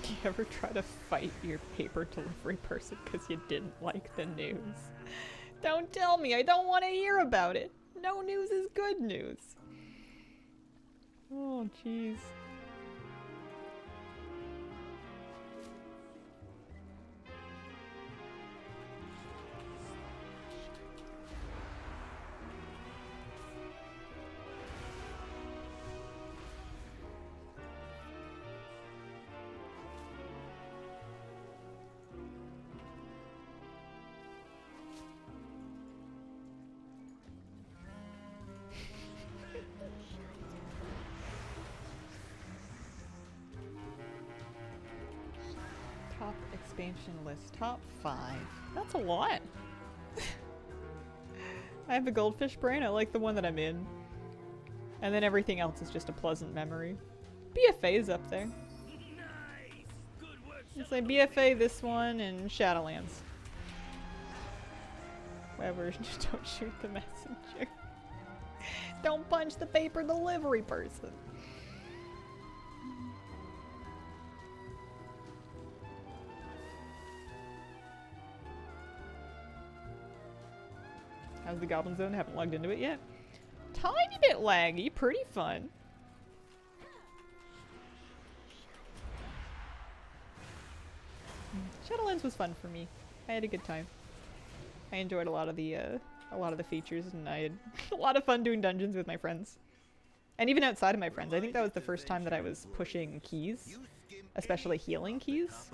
You ever try to fight your paper delivery person because you didn't like the news? Don't tell me, I don't want to hear about it. No news is good news. Oh, jeez. Top expansion list, top 5. That's a lot. I have the goldfish brain, I like the one that I'm in. And then everything else is just a pleasant memory. BFA is up there. It's like BFA, this one, and Shadowlands. Whatever, just don't shoot the messenger. Don't punch the paper delivery person. How's the Goblin Zone? Haven't logged into it yet. Tiny bit laggy, pretty fun. Shadowlands was fun for me. I had a good time. I enjoyed a lot of the features, and I had a lot of fun doing dungeons with my friends. And even outside of my friends, I think that was the first time that I was pushing keys, especially healing keys.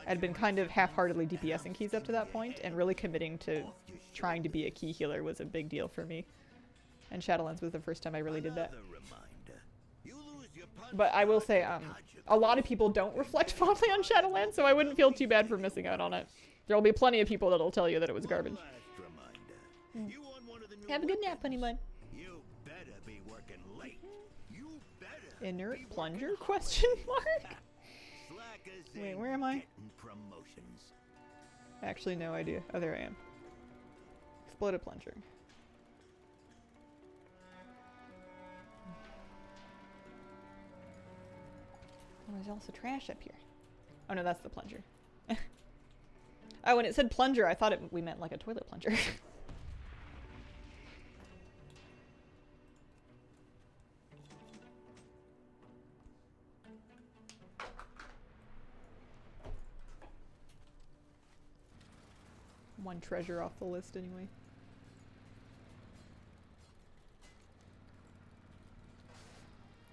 I'd been kind of half-heartedly DPSing keys up to that point, and really committing to trying to be a key healer was a big deal for me. And Shadowlands was the first time I really did that. But I will say, a lot of people don't reflect fondly on Shadowlands, so I wouldn't feel too bad for missing out on it. There'll be plenty of people that'll tell you that it was garbage. Have a good nap, honey bun. Inert plunger? Question mark? Wait, where am I? Actually, no idea. Oh, there I am. Exploded plunger. Oh, there's also trash up here. Oh no, that's the plunger. Oh, when it said plunger, I thought we meant like a toilet plunger. One treasure off the list anyway.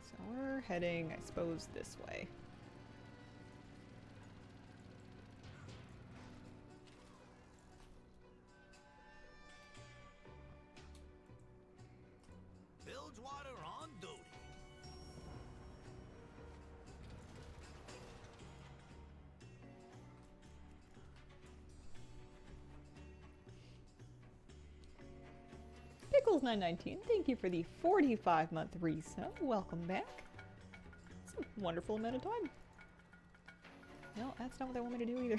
So we're heading, I suppose, this way. Pickles919, thank you for the 45-month resub. Welcome back. It's a wonderful amount of time. No, that's not what they want me to do either.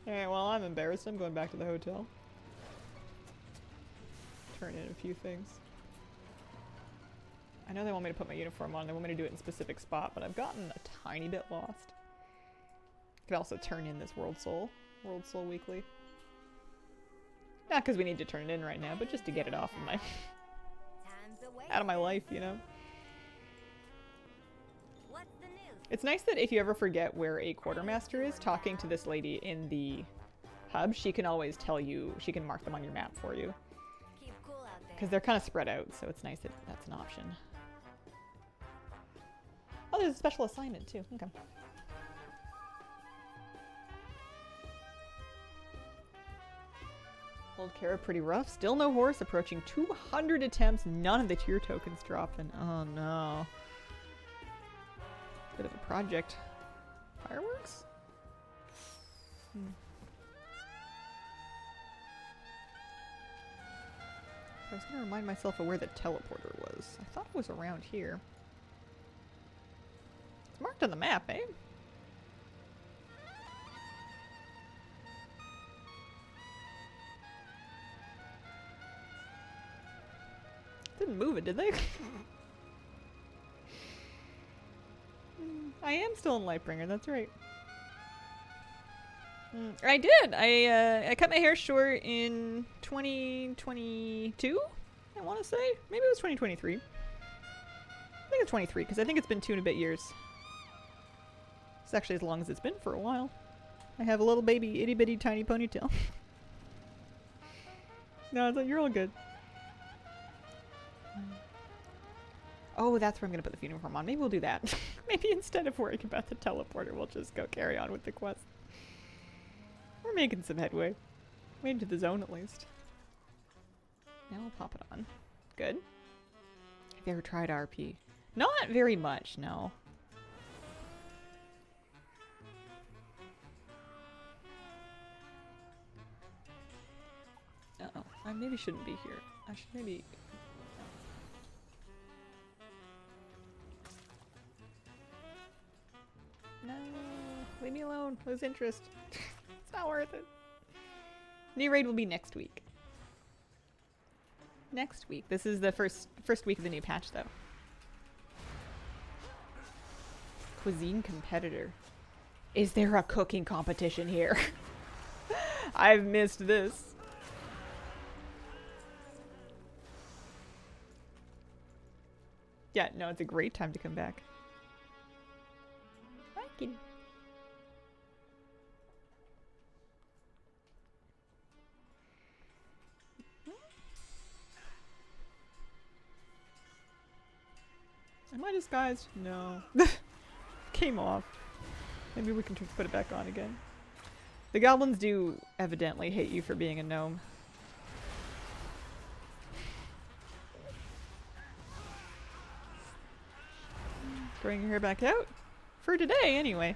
Alright, well, I'm embarrassed. I'm going back to the hotel. Turn in a few things. I know they want me to put my uniform on. They want me to do it in a specific spot, but I've gotten a tiny bit lost. Could also turn in this World Soul Weekly. Not because we need to turn it in right now, but just to get it off of my out of my life, you know. What's the news? It's nice that if you ever forget where a quartermaster is, talking to this lady in the hub, she can always tell you. She can mark them on your map for you. Keep cool out there. Because they're kind of spread out, so it's nice that that's an option. Oh, there's a special assignment too. Okay. Old Kara pretty rough. Still no horse. Approaching 200 attempts. None of the tier tokens dropping. Oh no. Bit of a project. Fireworks? I was gonna remind myself of where the teleporter was. I thought it was around here. It's marked on the map, eh? Didn't move it, did they? I am still in Lightbringer, that's right. I did! I cut my hair short in 2022, I want to say. Maybe it was 2023. I think it's 23, because I think it's been 2 and a bit years. It's actually as long as it's been for a while. I have a little baby itty bitty tiny ponytail. No, it's like, you're all good. Oh, that's where I'm going to put the uniform on. Maybe we'll do that. Maybe instead of worrying about the teleporter, we'll just go carry on with the quest. We're making some headway. Made it to the zone at least. Now we'll pop it on. Good. Have you ever tried RP? Not very much, no. Uh-oh. I maybe shouldn't be here. I should maybe... No, leave me alone. Lose interest. It's not worth it. New raid will be next week. Next week. This is the first week of the new patch, though. Cuisine competitor. Is there a cooking competition here? I've missed this. Yeah, no, it's a great time to come back. Am I disguised? No. Came off. Maybe we can put it back on again. The goblins do evidently hate you for being a gnome. Growing your hair back out? For today, anyway.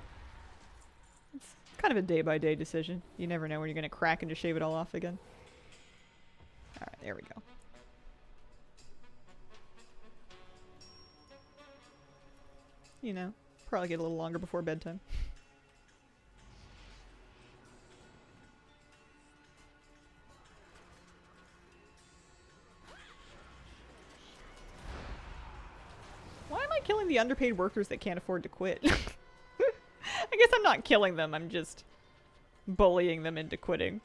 It's kind of a day-by-day decision. You never know when you're going to crack and just shave it all off again. Alright, there we go. You know, probably get a little longer before bedtime. Why am I killing the underpaid workers that can't afford to quit? I guess I'm not killing them, I'm just bullying them into quitting.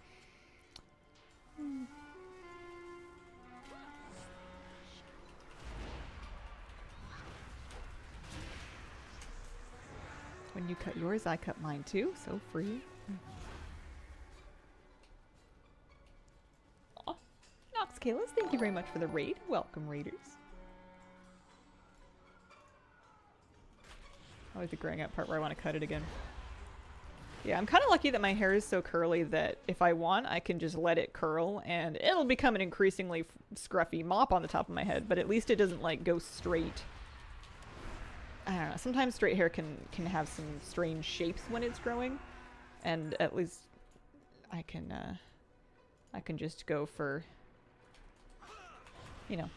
When you cut yours, I cut mine too, so free. Aw, Nox Kalis, thank you very much for the raid. Welcome, raiders. Always the graying out part where I want to cut it again. Yeah, I'm kind of lucky that my hair is so curly that if I want, I can just let it curl and it'll become an increasingly scruffy mop on the top of my head, but at least it doesn't like go straight. I don't know, sometimes straight hair can have some strange shapes when it's growing, and at least I can just go for you know,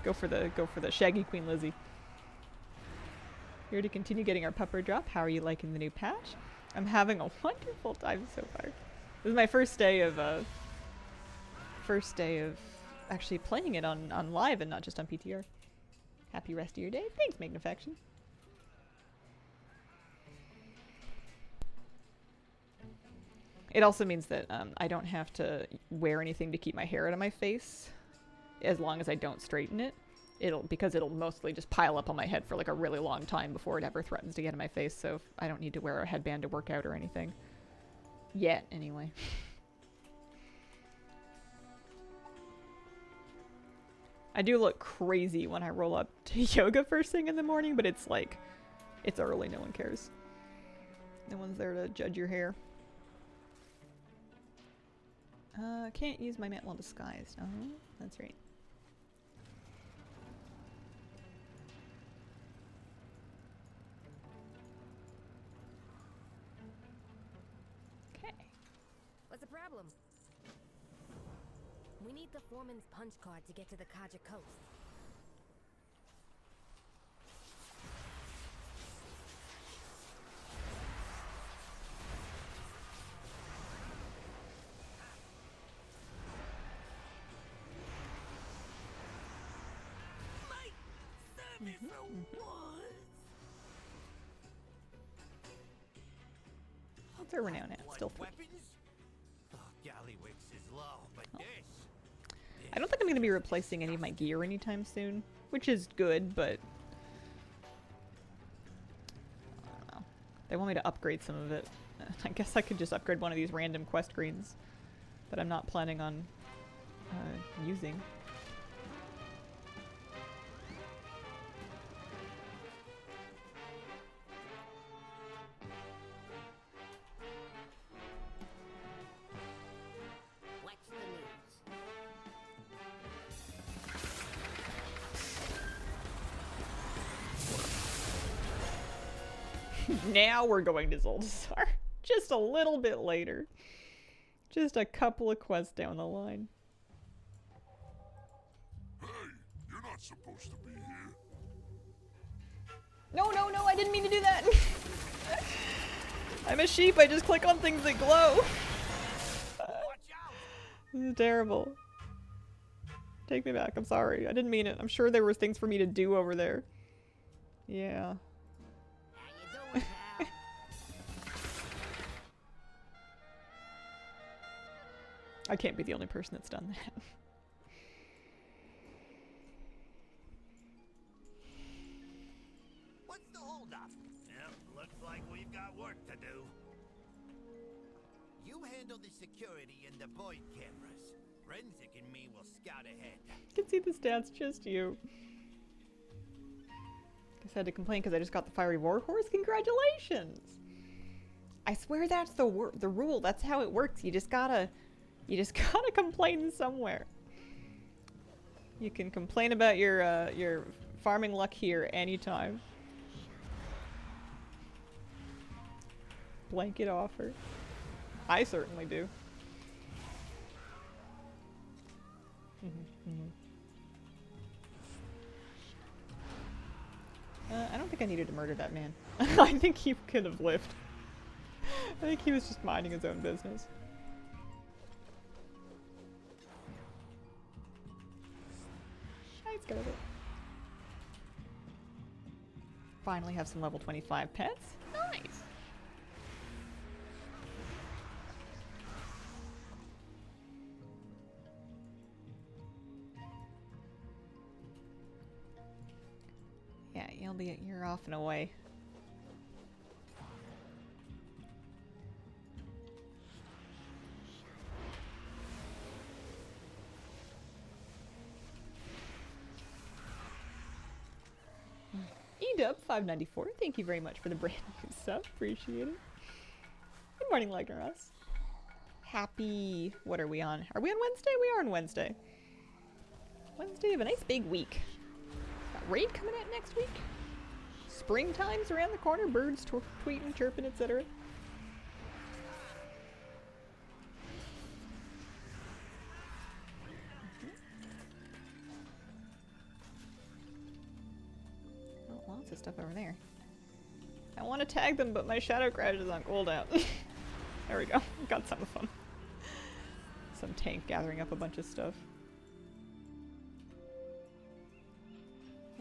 go for the shaggy Queen Lizzie. Here to continue getting our pupper drop. How are you liking the new patch? I'm having a wonderful time so far. This is my first day of actually playing it on live and not just on PTR. Happy rest of your day. Thanks, Magnifaction. It also means that I don't have to wear anything to keep my hair out of my face as long as I don't straighten it. Because it'll mostly just pile up on my head for like a really long time before it ever threatens to get in my face, so I don't need to wear a headband to work out or anything. Yet, anyway. I do look crazy when I roll up to yoga first thing in the morning, but it's like, it's early, no one cares. No one's there to judge your hair. Can't use my mantle disguised. Oh, that's right. What's the problem? We need the foreman's punch card to get to the Kaja coast. Mate, serve me for once. What's our renown at? Still 3. I don't think I'm going to be replacing any of my gear anytime soon, which is good, but I don't know. They want me to upgrade some of it. I guess I could just upgrade one of these random quest greens that I'm not planning on using. Now we're going to Zuldazar. Just a little bit later. Just a couple of quests down the line. Hey, you're not supposed to be here. No, no, no, I didn't mean to do that. I'm a sheep, I just click on things that glow. This is terrible. Take me back, I'm sorry. I didn't mean it. I'm sure there were things for me to do over there. Yeah. I can't be the only person that's done that. What's the holdup? Yep, looks like we've got work to do. You handle the security and the void cameras. Renzik and me will scout ahead. You can see the stats, just you. Guess I had to complain because I just got the fiery war horse. Congratulations! I swear that's the rule. That's how it works. You just gotta complain somewhere. You can complain about your farming luck here anytime. Blanket offer. I certainly do. I don't think I needed to murder that man. I think he could have lived. I think he was just minding his own business. Nice, got it. Finally have some level 25 pets. Nice. Yeah, you're off and away. Edub594, thank you very much for the brand new sub. Appreciate it. Good morning, Legnaros. Happy... What are we on? Are we on Wednesday? We are on Wednesday. Wednesday of a nice big week. Got raid coming out next week. Springtime's around the corner. Birds tweeting, chirping, etc. stuff over there. I want to tag them, but my shadow crash is on cooldown. There we go. Got some of them. Some tank gathering up a bunch of stuff.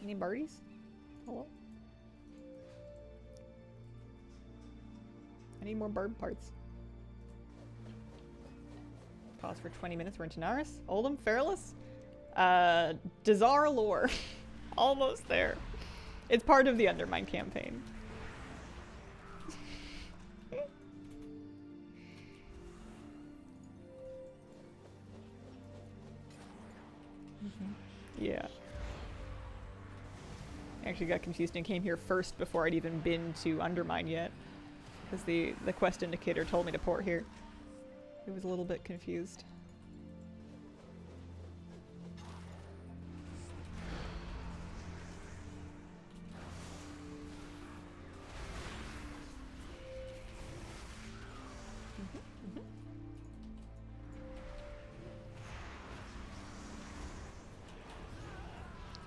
Any birdies? Hello? I need more bird parts. Pause for 20 minutes. We're in Tanaris. Oldham? Fairless? Dazar lore. Almost there. It's part of the Undermine campaign. Yeah. I actually got confused and came here first before I'd even been to Undermine yet. Because the quest indicator told me to port here. It was a little bit confused.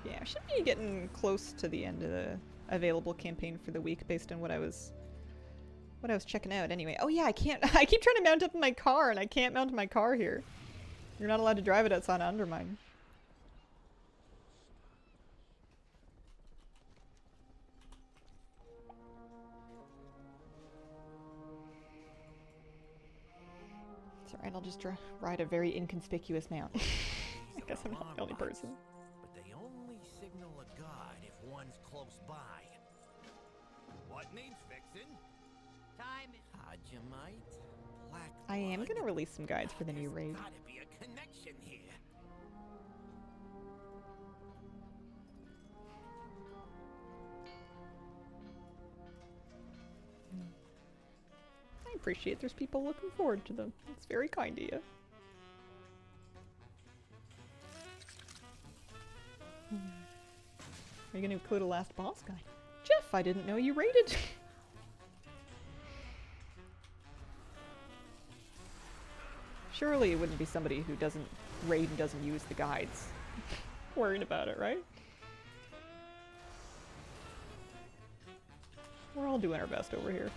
Yeah, I should be getting close to the end of the available campaign for the week based on what I was checking out anyway. Oh yeah, I keep trying to mount up my car and I can't mount my car here. You're not allowed to drive it outside Undermine. It's alright, I'll just ride a very inconspicuous mount. I guess I'm not the only person. But they only signal a guide if one's close by. What needs fixing? Time is Hajamite, black I am blood. gonna release some guides for the new raid. Gotta be a connection here. I appreciate there's people looking forward to them. It's very kind of you. Are you going to include a last boss guide? Jeff, I didn't know you raided. Surely it wouldn't be somebody who doesn't raid and doesn't use the guides. Worried about it, right? We're all doing our best over here.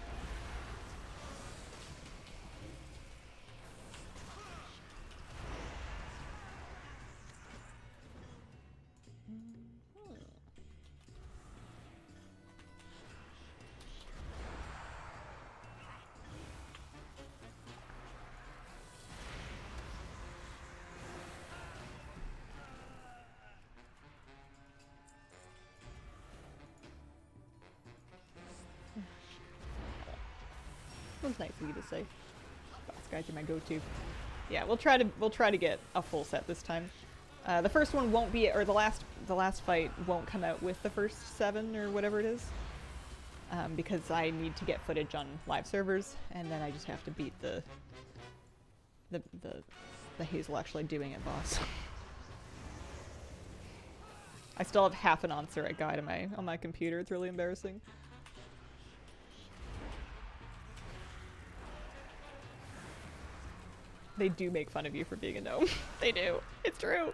That's nice of you to say. Boss guides are my go-to. Yeah, we'll try to get a full set this time. The first one won't be, or the last fight won't come out with the first 7 or whatever it is, because I need to get footage on live servers, and then I just have to beat the Hazel actually doing it boss. I still have half an answer at guide on my computer. It's really embarrassing. They do make fun of you for being a gnome. They do. It's true.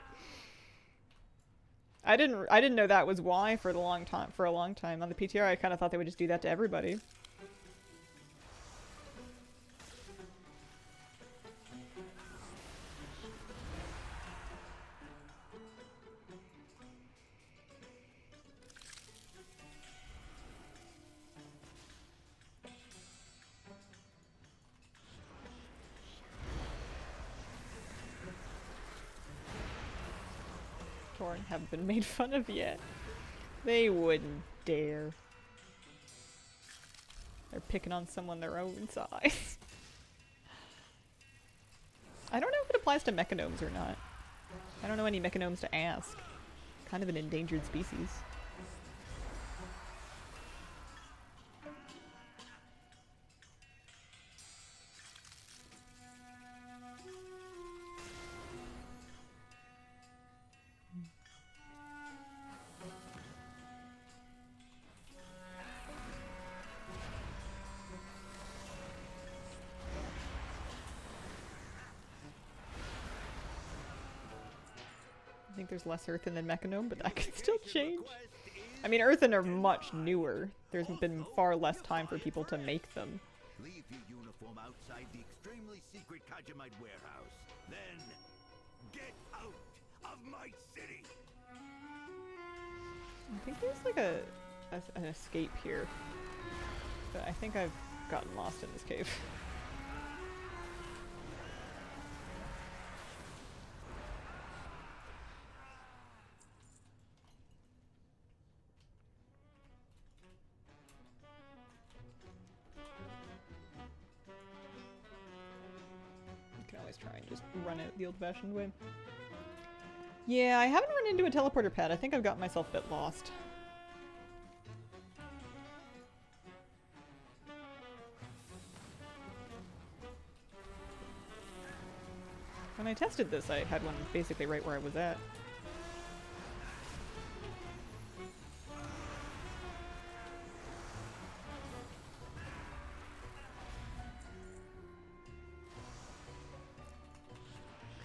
I didn't know that was why for a long time. On the PTR, I kind of thought they would just do that to everybody. Torn haven't been made fun of yet. They wouldn't dare. They're picking on someone their own size. I don't know if it applies to mechanomes or not. I don't know any mechanomes to ask. Kind of an endangered species. I think there's less earthen than mechanome, but that could still change. I mean, earthen are much newer. There's been far less time for people to make them. Leave your uniform outside the extremely secret Kajimite warehouse. Then, get out of my city! I think there's like an escape here. But I think I've gotten lost in this cave. You can always try and just run it the old-fashioned way. Yeah, I haven't run into a teleporter pad. I think I've gotten myself a bit lost. When I tested this, I had one basically right where I was at.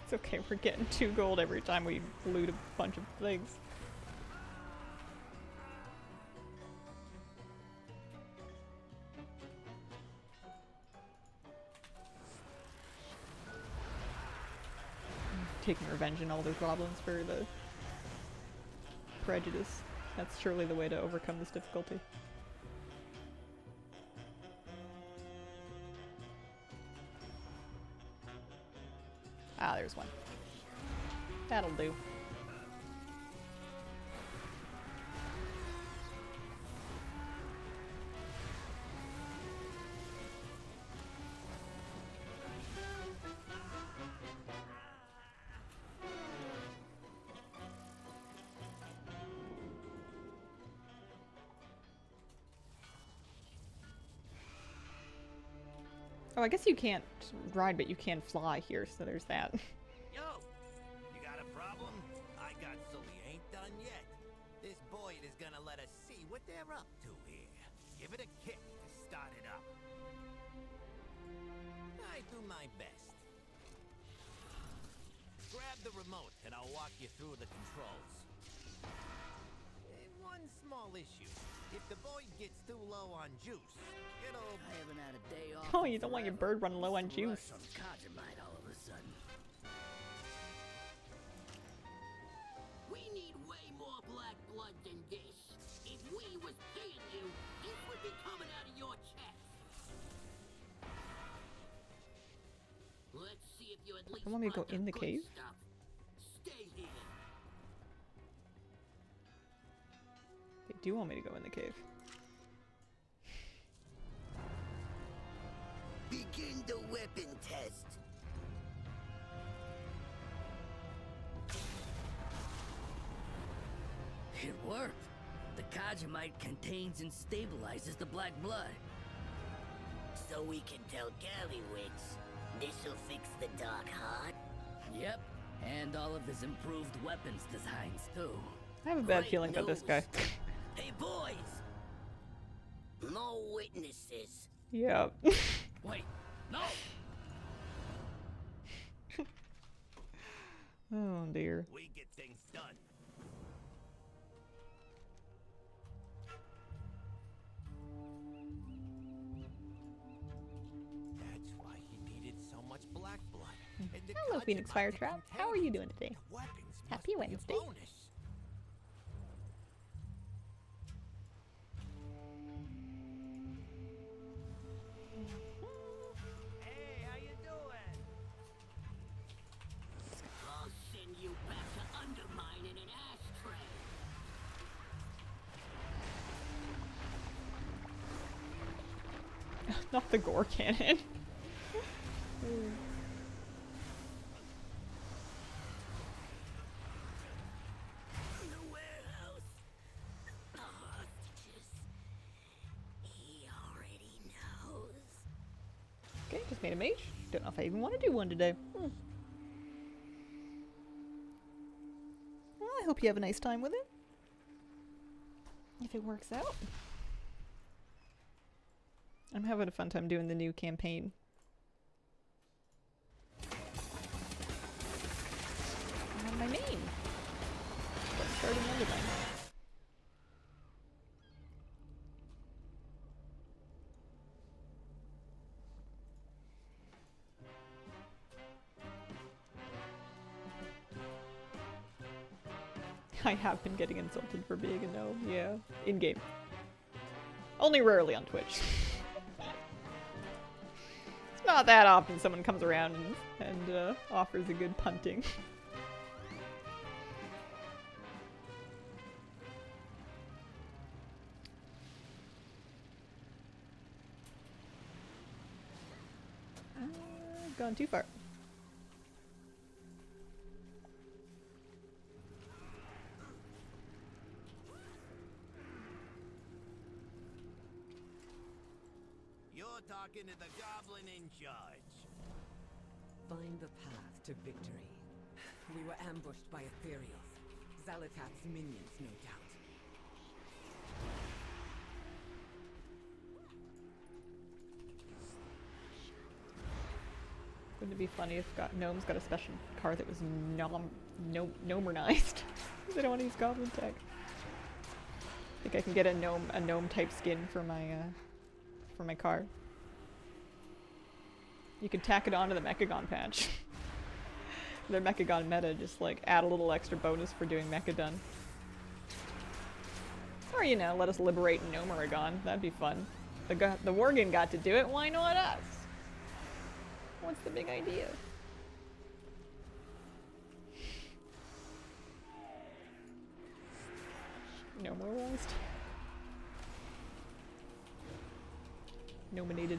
It's okay, we're getting 2 gold every time we loot a bunch of things. Taking revenge on all those goblins for the prejudice. That's surely the way to overcome this difficulty. Ah, there's one. That'll do. Oh, I guess you can't ride, but you can fly here, so there's that. Yo! You got a problem? I got so we ain't done yet. This Boyd is gonna let us see what they're up to here. Give it a kick to start it up. I do my best. Grab the remote and I'll walk you through the controls. One small issue. If the Boyd gets too low on juice, it'll... I haven't had a day off. Oh, you don't want your bird running low on juice. Some Kajimite all of a sudden. We need way more black blood than this. If we was paying you, this would be coming out of your chest. Let's see if you at least You want me to go in the cave? stuff. Stay here. They do want me to go in the cave. Begin the weapon test. It worked. The Kajimite contains and stabilizes the black blood. So we can tell Gallywix this'll fix the Dark Heart? Yep, and all of his improved weapons designs too. I have a bad feeling about this guy. Hey boys! No witnesses. Yep. Wait, no! Oh dear. We get things done. That's why he needed so much black blood. And the Hello, Phoenix Kajimite Firetrap. How are you doing today? the weapons must Happy be a Wednesday. bonus. Hey, how you doing? I'll send you back to Undermine in an ashtray. Not the gore cannon. The warehouse. The hostages. He already knows. Okay, just made a mage. Don't know if I even want to do one today. Well, I hope you have a nice time with it. If it works out. I'm having a fun time doing the new campaign. On my name. Starting Undermine. I have been getting insulted for being a gnome, yeah. In-game. Only rarely on Twitch. It's not that often someone comes around and offers a good punting. Gone too far. You're talking to the goblin in charge. Find the path to victory. We were ambushed by Ethereals. Zalatat's minions, no doubt. Wouldn't it be funny if gnomes got a special card that was gnomerized? They don't want to use goblin tech. I think I can get a gnome type skin for my car. You can tack it onto the Mechagon patch. Their Mechagon meta, just like add a little extra bonus for doing Mechadon. Or, you know, let us liberate Gnomeragon. That'd be fun. The Worgen got to do it, why not us? What's the big idea? Gnomerized? Nominated.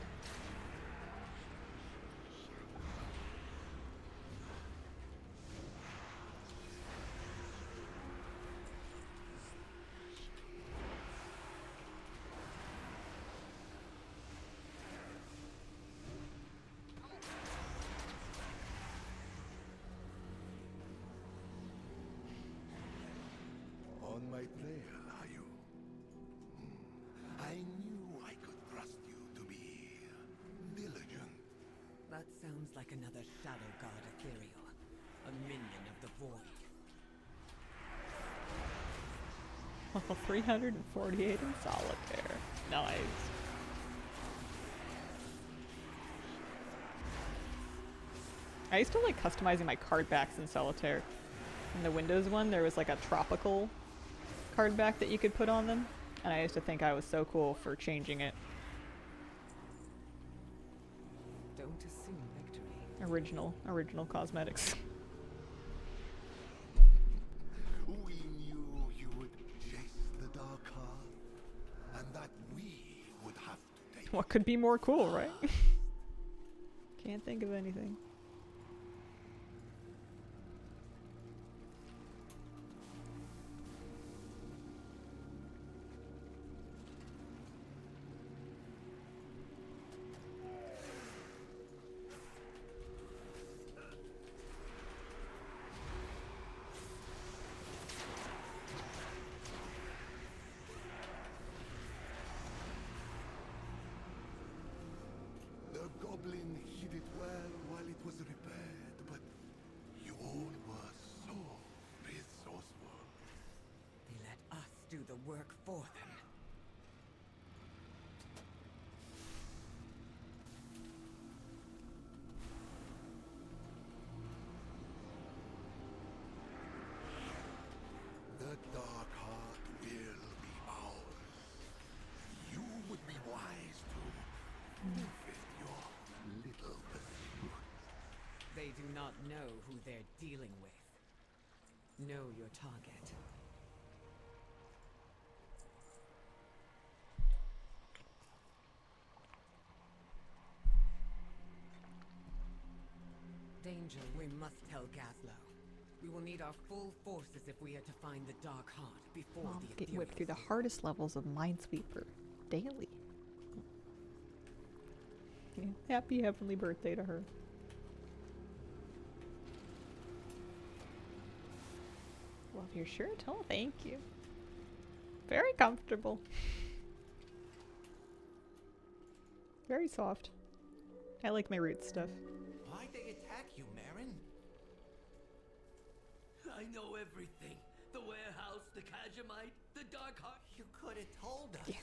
On my trail, are you? I knew I could trust you to be diligent. That sounds like another Shadow God Ethereal. A minion of the Void. Level 348 in solitaire. Nice. I used to like customizing my card backs in solitaire. In the Windows one, there was like a tropical card back that you could put on them, and I used to think I was so cool for changing it. Don't assume victory. Original cosmetics. We knew you would chase the dark heart, and that we would have to take. What could be more cool, right? Can't think of anything. The goblin hid it well while it was repaired, but you all were so resourceful. They let us do the work for them. The dark heart will be ours. You would be wise to defend your little pursuit. They do not know who they're dealing with. Know your target. Danger, we must tell Gazlo. We will need our full forces if we are to find the Dark Heart before Mom the get whipped Ethereals through the do. hardest levels of Minesweeper daily. Yeah, happy heavenly birthday to her. Love your shirt. Oh, thank you. Very comfortable. Very soft. I like my roots stuff. Why'd they attack you, Marin? I know everything. The warehouse, the Kajamite, the Dark Heart. You could have told us. Yeah.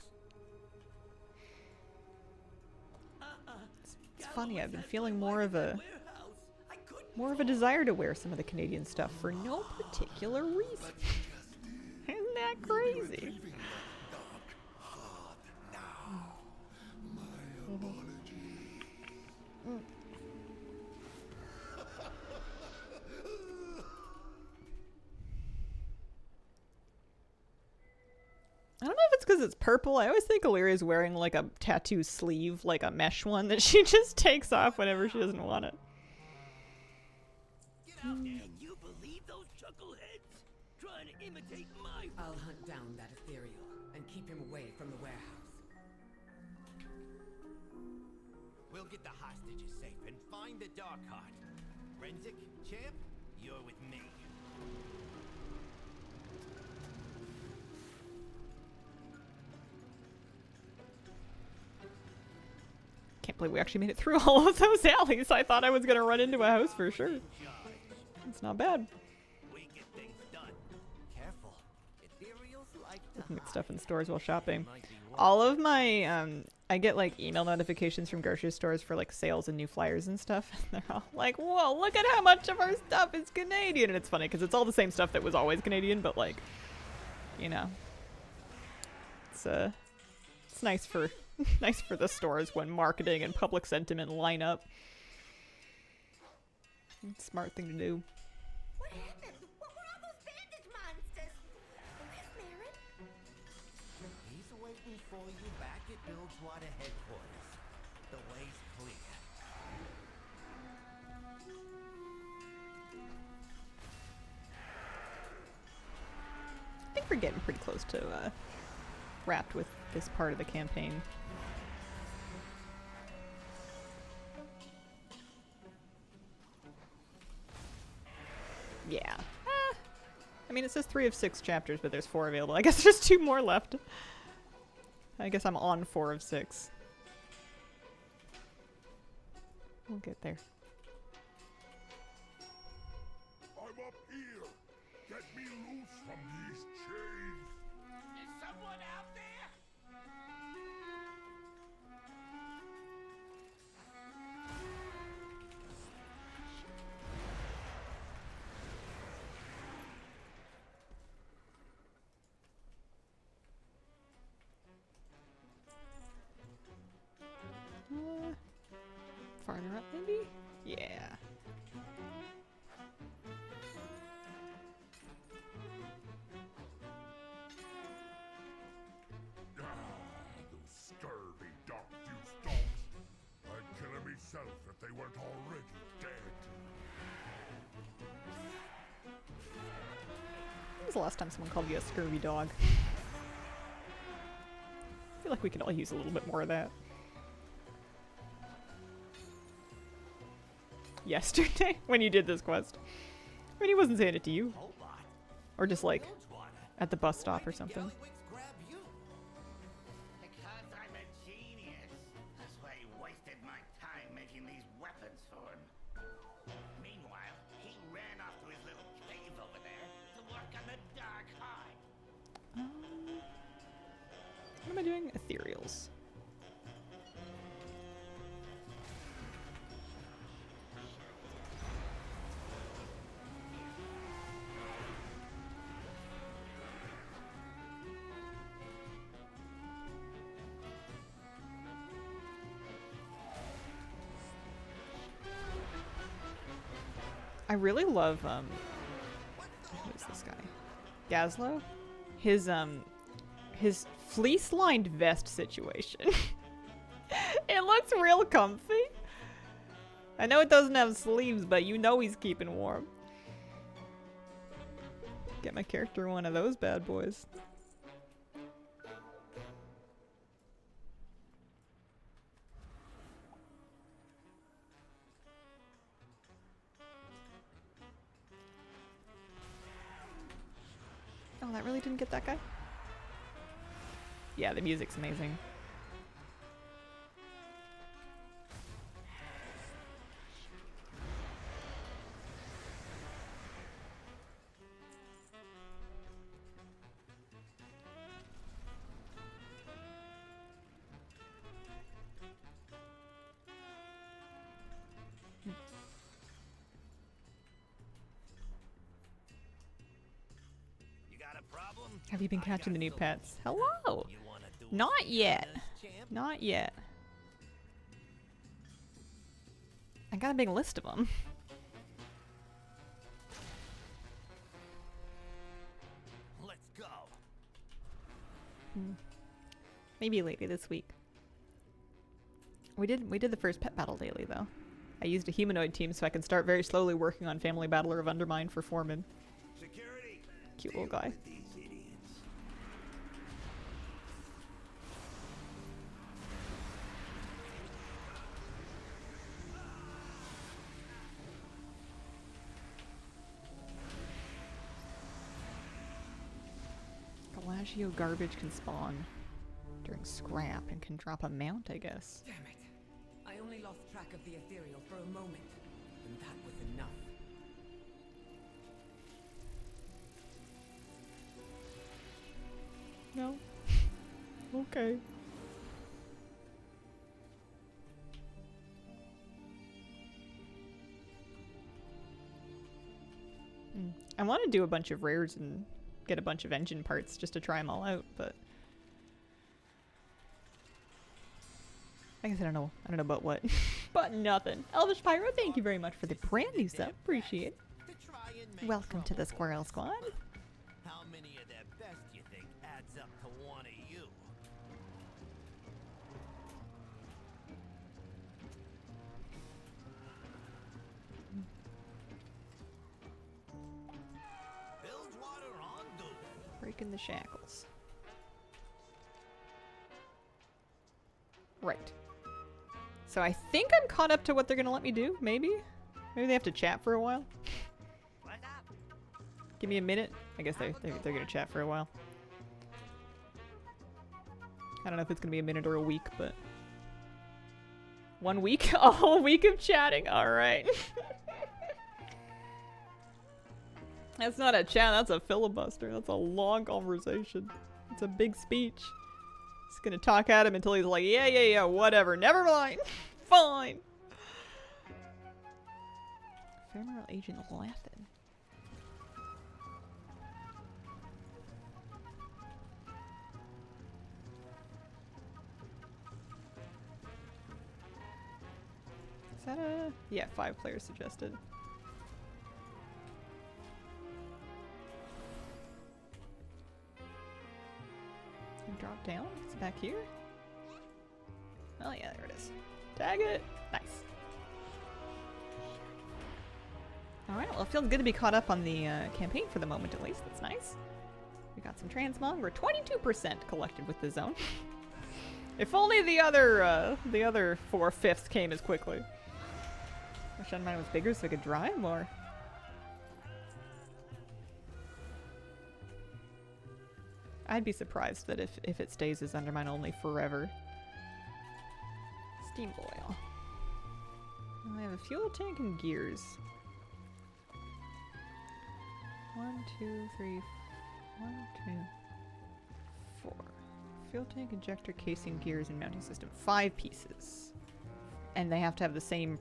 It's funny, I've been feeling more of a desire to wear some of the Canadian stuff for no particular reason. crazy. I don't know if it's because it's purple. I always think Illyria's wearing like a tattoo sleeve, like a mesh one that she just takes off whenever she doesn't want it. Can you believe those chuckleheads? Trying to imitate my... I'll hunt down that ethereal and keep him away from the warehouse. We'll get the hostages safe and find the Dark Heart. Renzik, champ, you're with me. Can't believe we actually made it through all of those alleys. I thought I was gonna run into a house for sure. It's not bad. We get things done. Careful. Ethereals like to Looking at stuff in stores while shopping. All of my, I get like email notifications from grocery stores for like sales and new flyers and stuff. And they're all like, whoa, look at how much of our stuff is Canadian. And it's funny because it's all the same stuff that was always Canadian, but like, you know, it's nice for nice for the stores when marketing and public sentiment line up. Smart thing to do. What happened? What were all those bandage monsters? Where's Marin? He's waiting for you back at Bilgewater headquarters. The way's clear. I think we're getting pretty close to wrapped with this part of the campaign. Yeah. I mean, it says 3 of 6 chapters, but there's 4 available. I guess there's 2 more left. I guess I'm on 4 of 6. We'll get there. I'm up here. Get me loose from these chains. Is someone out there? Farther up, maybe? Yeah. Those scurvy dark fuse dogs. I'd kill them myself if they weren't already dead. When was the last time someone called you a scurvy dog? I feel like we could all use a little bit more of that. Yesterday, when you did this quest. I mean, he wasn't saying it to you. Or just like, at the bus stop or something. Because I'm a genius. That's why he wasted my time making these weapons for him. Meanwhile, he ran off to his little cave over there to work on the Dark Heart. What am I doing? Ethereals. I really love, who's this guy? Gazlo? His fleece-lined vest situation. It looks real comfy. I know it doesn't have sleeves, but you know he's keeping warm. Get my character one of those bad boys. Oh, that really didn't get that guy? Yeah, the music's amazing. You got a problem? Have you been catching the new pets? Hello! Not yet. Not yet. I got a big list of them. Let's go. Maybe later this week. We did the first pet battle daily though. I used a humanoid team so I can start very slowly working on Family Battler of Undermine for Foreman. Security. Cute little guy. These idiots. Galagio garbage can spawn during scrap and can drop a mount, I guess. Damn it. I only lost track of the ethereal for a moment, and that was enough. No. Okay. I want to do a bunch of rares and get a bunch of engine parts just to try them all out, but I guess I don't know about what. But nothing. Elvish Pyro, thank you very much for the brand new sub. Appreciate it. Welcome to the Squirrel Squad. How many of their best you think adds up to one of you? Bilgewater on duty. Breaking the shackles. Right. So I think I'm caught up to what they're gonna let me do, maybe? Maybe they have to chat for a while. Give me a minute. I guess they're gonna chat for a while. I don't know if it's gonna be a minute or a week, but 1 week? A whole week of chatting? Alright. That's not a chat, that's a filibuster. That's a long conversation. It's a big speech. He's gonna talk at him until he's like, yeah, whatever, never mind. Fine. Ephemeral Agent Latin. Is that a... yeah, 5 players suggested. Drop down? It's back here? Oh yeah, there it is. Tag it! Nice. Alright, well it feels good to be caught up on the campaign for the moment at least. That's nice. We got some transmog. We're 22% collected with the zone. If only the other 4/5 came as quickly. Wish Undermine was bigger so I could drive more. I'd be surprised that if it stays as Undermine only forever. Steam boil. I have a fuel tank and gears. 1, 2, 3, 1, 2, 4. Fuel tank, injector, casing, gears, and mounting system. 5 pieces. And they have to have the same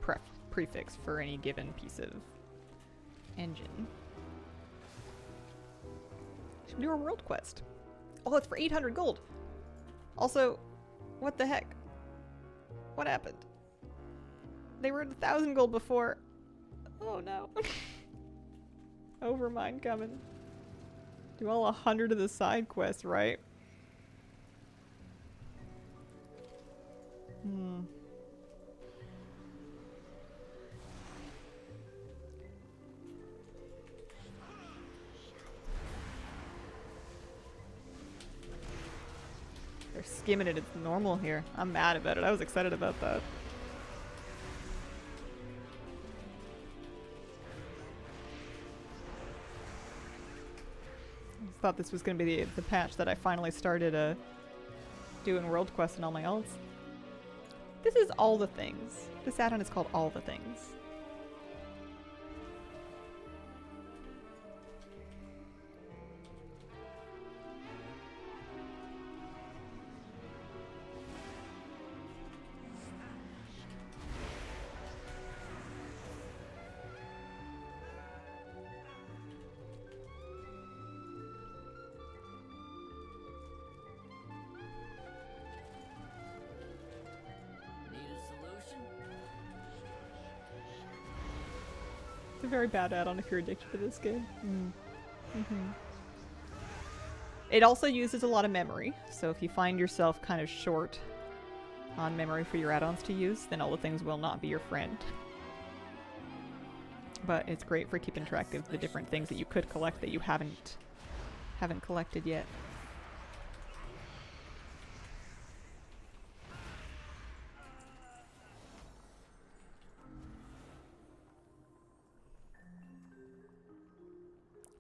prefix for any given piece of engine. Should do a world quest. Oh, it's for 800 gold. Also, what the heck? What happened? They were at 1,000 gold before. Oh no. Overmind coming. Do all 100 of the side quests, right? They're skimming it. It's normal here. I'm mad about it. I was excited about that. I thought this was going to be the patch that I finally started doing world quests and all my ults. This is all the things. This add-on is called All the Things. It's a very bad add-on if you're addicted to this game. It also uses a lot of memory, so if you find yourself kind of short on memory for your add-ons to use, then all the things will not be your friend. But it's great for keeping track of the different things that you could collect that you haven't collected yet.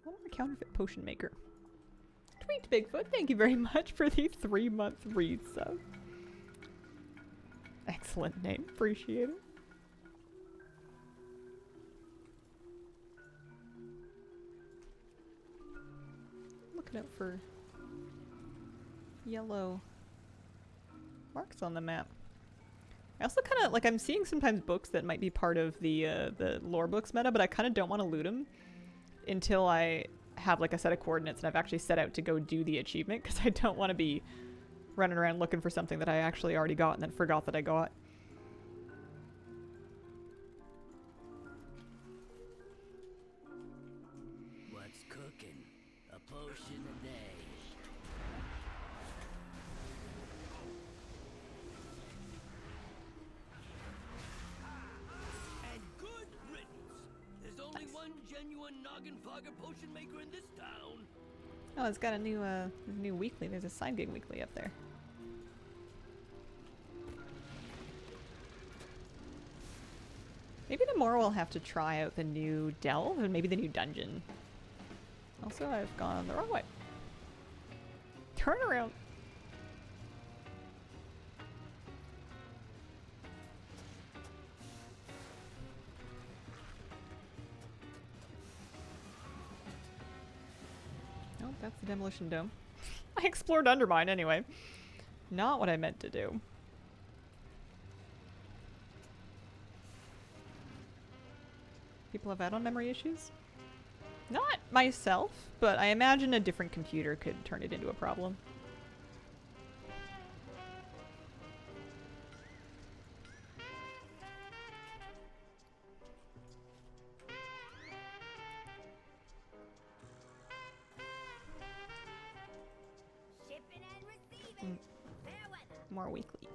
One more counterfeit potion maker. Tweet Bigfoot, thank you very much for the 3-month read sub. Excellent name, appreciate it. Looking out for yellow marks on the map. I also kind of, like, I'm seeing sometimes books that might be part of the lore books meta, but I kind of don't want to loot them until I have, like, a set of coordinates and I've actually set out to go do the achievement, because I don't want to be running around looking for something that I actually already got and then forgot that I got. What's cooking? A potion a day. And good riddance. There's only one genuine noggin fogger potion maker in this town. Oh, it's got a new weekly. There's a side gig weekly up there. Maybe tomorrow we'll have to try out the new delve and maybe the new dungeon. Also, I've gone the wrong way. Turn around. Oh, that's the demolition dome. I explored Undermine anyway. Not what I meant to do. People have add-on memory issues? Not myself, but I imagine a different computer could turn it into a problem. Shipping and receiving. Fair weather. More weeklies.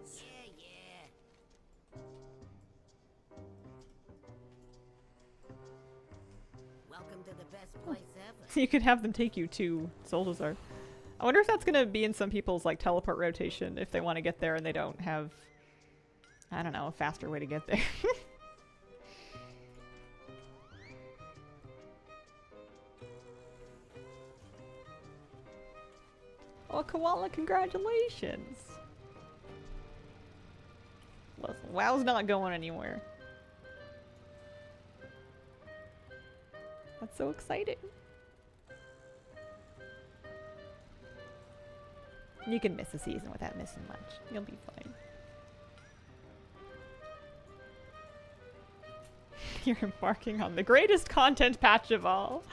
Welcome to the best place ever. So you could have them take you to Soldazar. I wonder if that's gonna be in some people's like teleport rotation if they want to get there and they don't have, I don't know, a faster way to get there. Oh, Koala, congratulations! Listen, WoW's not going anywhere. That's so exciting. You can miss a season without missing much. You'll be fine. You're embarking on the greatest content patch of all.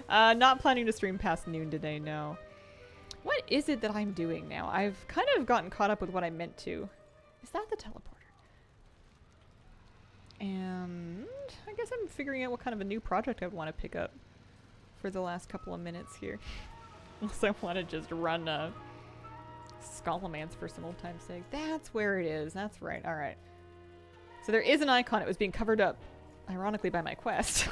Not planning to stream past noon today, no. What is it that I'm doing now? I've kind of gotten caught up with what I meant to. Is that the teleporter? And I guess I'm figuring out what kind of a new project I would want to pick up for the last couple of minutes here. Unless I want to just run Scholomance for some old time's sake. That's where it is. That's right. Alright. So there is an icon. It was being covered up, ironically, by my quest.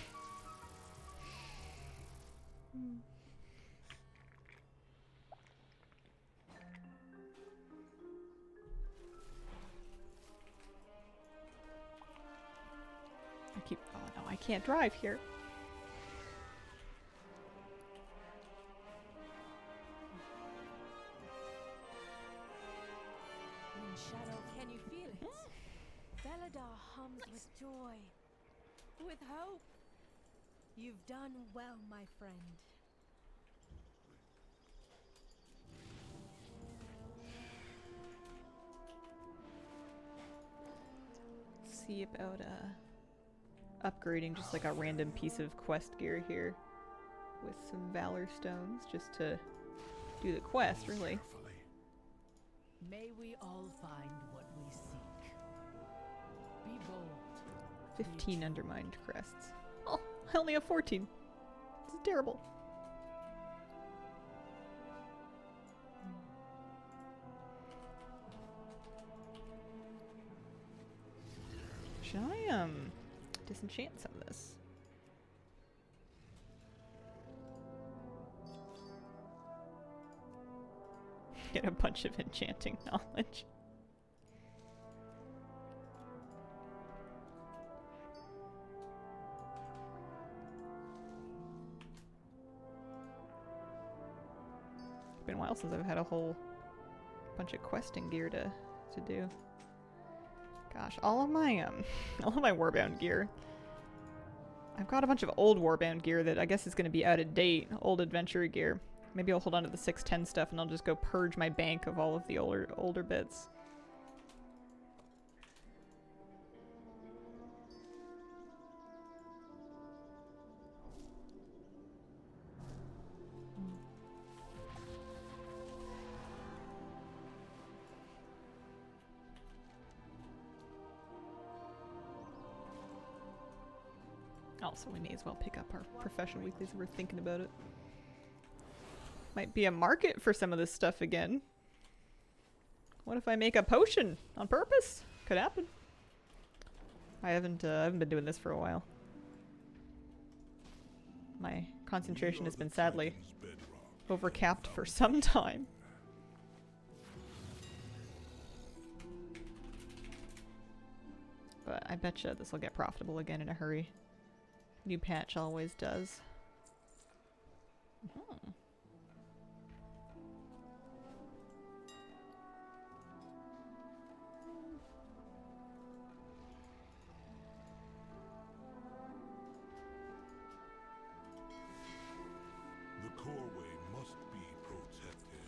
Oh no, I can't drive here. In shadow, can you feel it? Belladar hums with joy, with hope. You've done well, my friend. See about upgrading just like a random piece of quest gear here with some valor stones just to do the quest, really. May we all find what we seek. Be bold. 15 undermined crests. Oh, I only have 14. This is terrible. Should I, disenchant some of this? Get a bunch of enchanting knowledge. It's been a while since I've had a whole bunch of questing gear to do. Gosh, all of my warbound gear. I've got a bunch of old warbound gear that I guess is going to be out of date. Old adventure gear. Maybe I'll hold on to the 610 stuff and I'll just go purge my bank of all of the older bits. Also, we may as well pick up our professional weeklies if we're thinking about it. Might be a market for some of this stuff again. What if I make a potion on purpose? Could happen. I haven't been doing this for a while. My concentration has been sadly overcapped for some time. But I betcha this will get profitable again in a hurry. New patch always does. Hmm. The Coreway must be protected.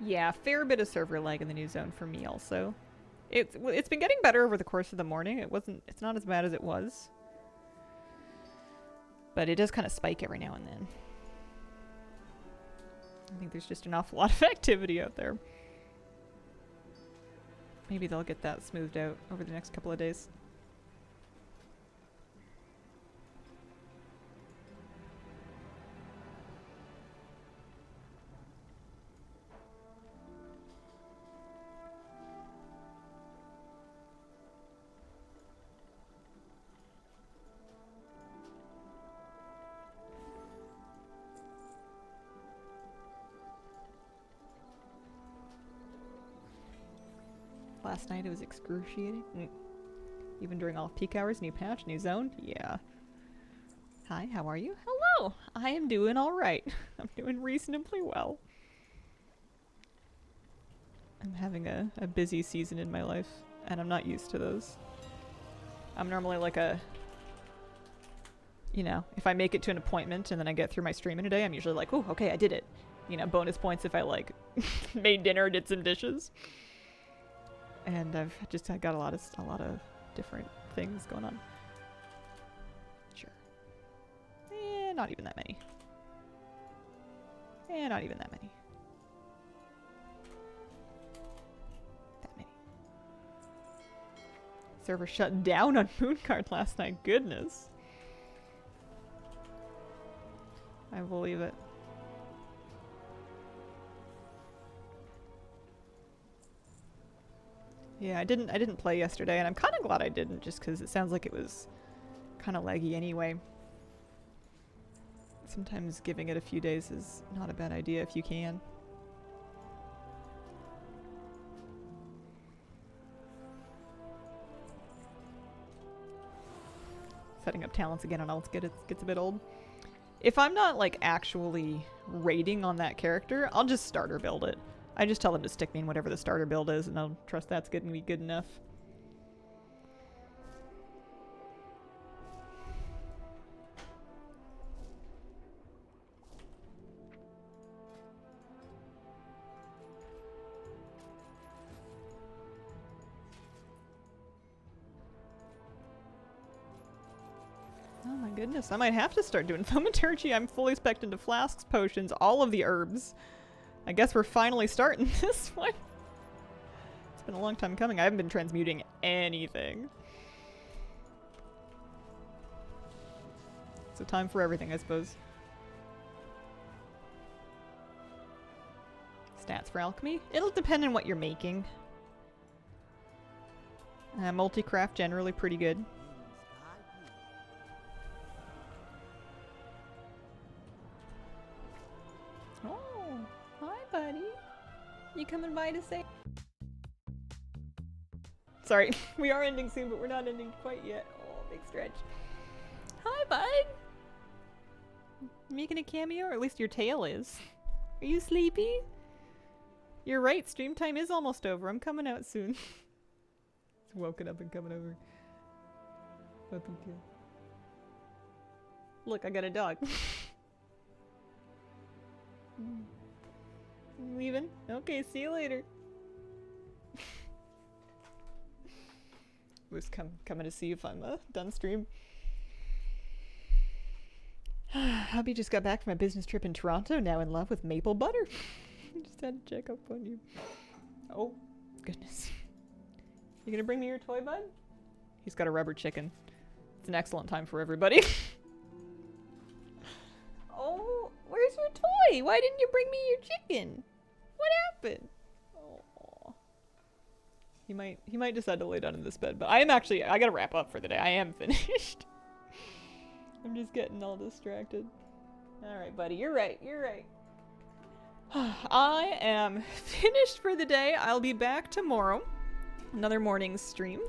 Yeah, fair bit of server lag in the new zone for me also. It's been getting better over the course of the morning. It's not as bad as it was. But it does kind of spike every now and then. I think there's just an awful lot of activity out there. Maybe they'll get that smoothed out over the next couple of days. Last night it was excruciating. Even during all peak hours, new patch, new zone. Yeah. Hi, how are you? Hello! I am doing alright. I'm doing reasonably well. I'm having a busy season in my life, and I'm not used to those. I'm normally like you know, if I make it to an appointment and then I get through my stream in a day, I'm usually like, oh, okay, I did it. You know, bonus points if I like made dinner, did some dishes. And I've just got a lot of different things going on. Sure. Not even that many. Not even that many. That many. Server shut down on Mooncard last night. Goodness. I believe it. Yeah, I didn't play yesterday, and I'm kind of glad I didn't, just because it sounds like it was kind of laggy anyway. Sometimes giving it a few days is not a bad idea if you can. Setting up talents again on else gets a bit old. If I'm not like actually raiding on that character, I'll just starter build it. I just tell them to stick me in whatever the starter build is, and I'll trust that's going to be good enough. Oh my goodness, I might have to start doing thaumaturgy. I'm fully spec'd into flasks, potions, all of the herbs. I guess we're finally starting this one. It's been a long time coming. I haven't been transmuting anything. So time for everything, I suppose. Stats for alchemy? It'll depend on what you're making. Multi-craft generally pretty good. Oh, hi buddy. You coming by to say? Sorry, we are ending soon, but we're not ending quite yet. Oh, big stretch. Hi bud. Making a cameo, or at least your tail is. Are you sleepy? You're right, stream time is almost over. I'm coming out soon. It's woken up and coming over. Puppy tail. Look, I got a dog. Leaving? Okay, see you later. Was coming to see if I'm done stream. Hubby just got back from a business trip in Toronto, now in love with maple butter. Just had to check up on you. Oh, goodness. You gonna bring me your toy, bud? He's got a rubber chicken. It's an excellent time for everybody. Oh, where's your toy? Why didn't you bring me your chicken? What happened? Oh. He might decide to lay down in this bed, but I gotta wrap up for the day. I am finished. I'm just getting all distracted. Alright, buddy, you're right. I am finished for the day. I'll be back tomorrow. Another morning stream.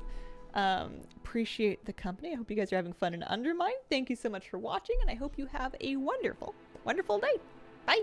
Appreciate the company. I hope you guys are having fun in Undermine. Thank you so much for watching, and I hope you have a wonderful, wonderful day. Bye!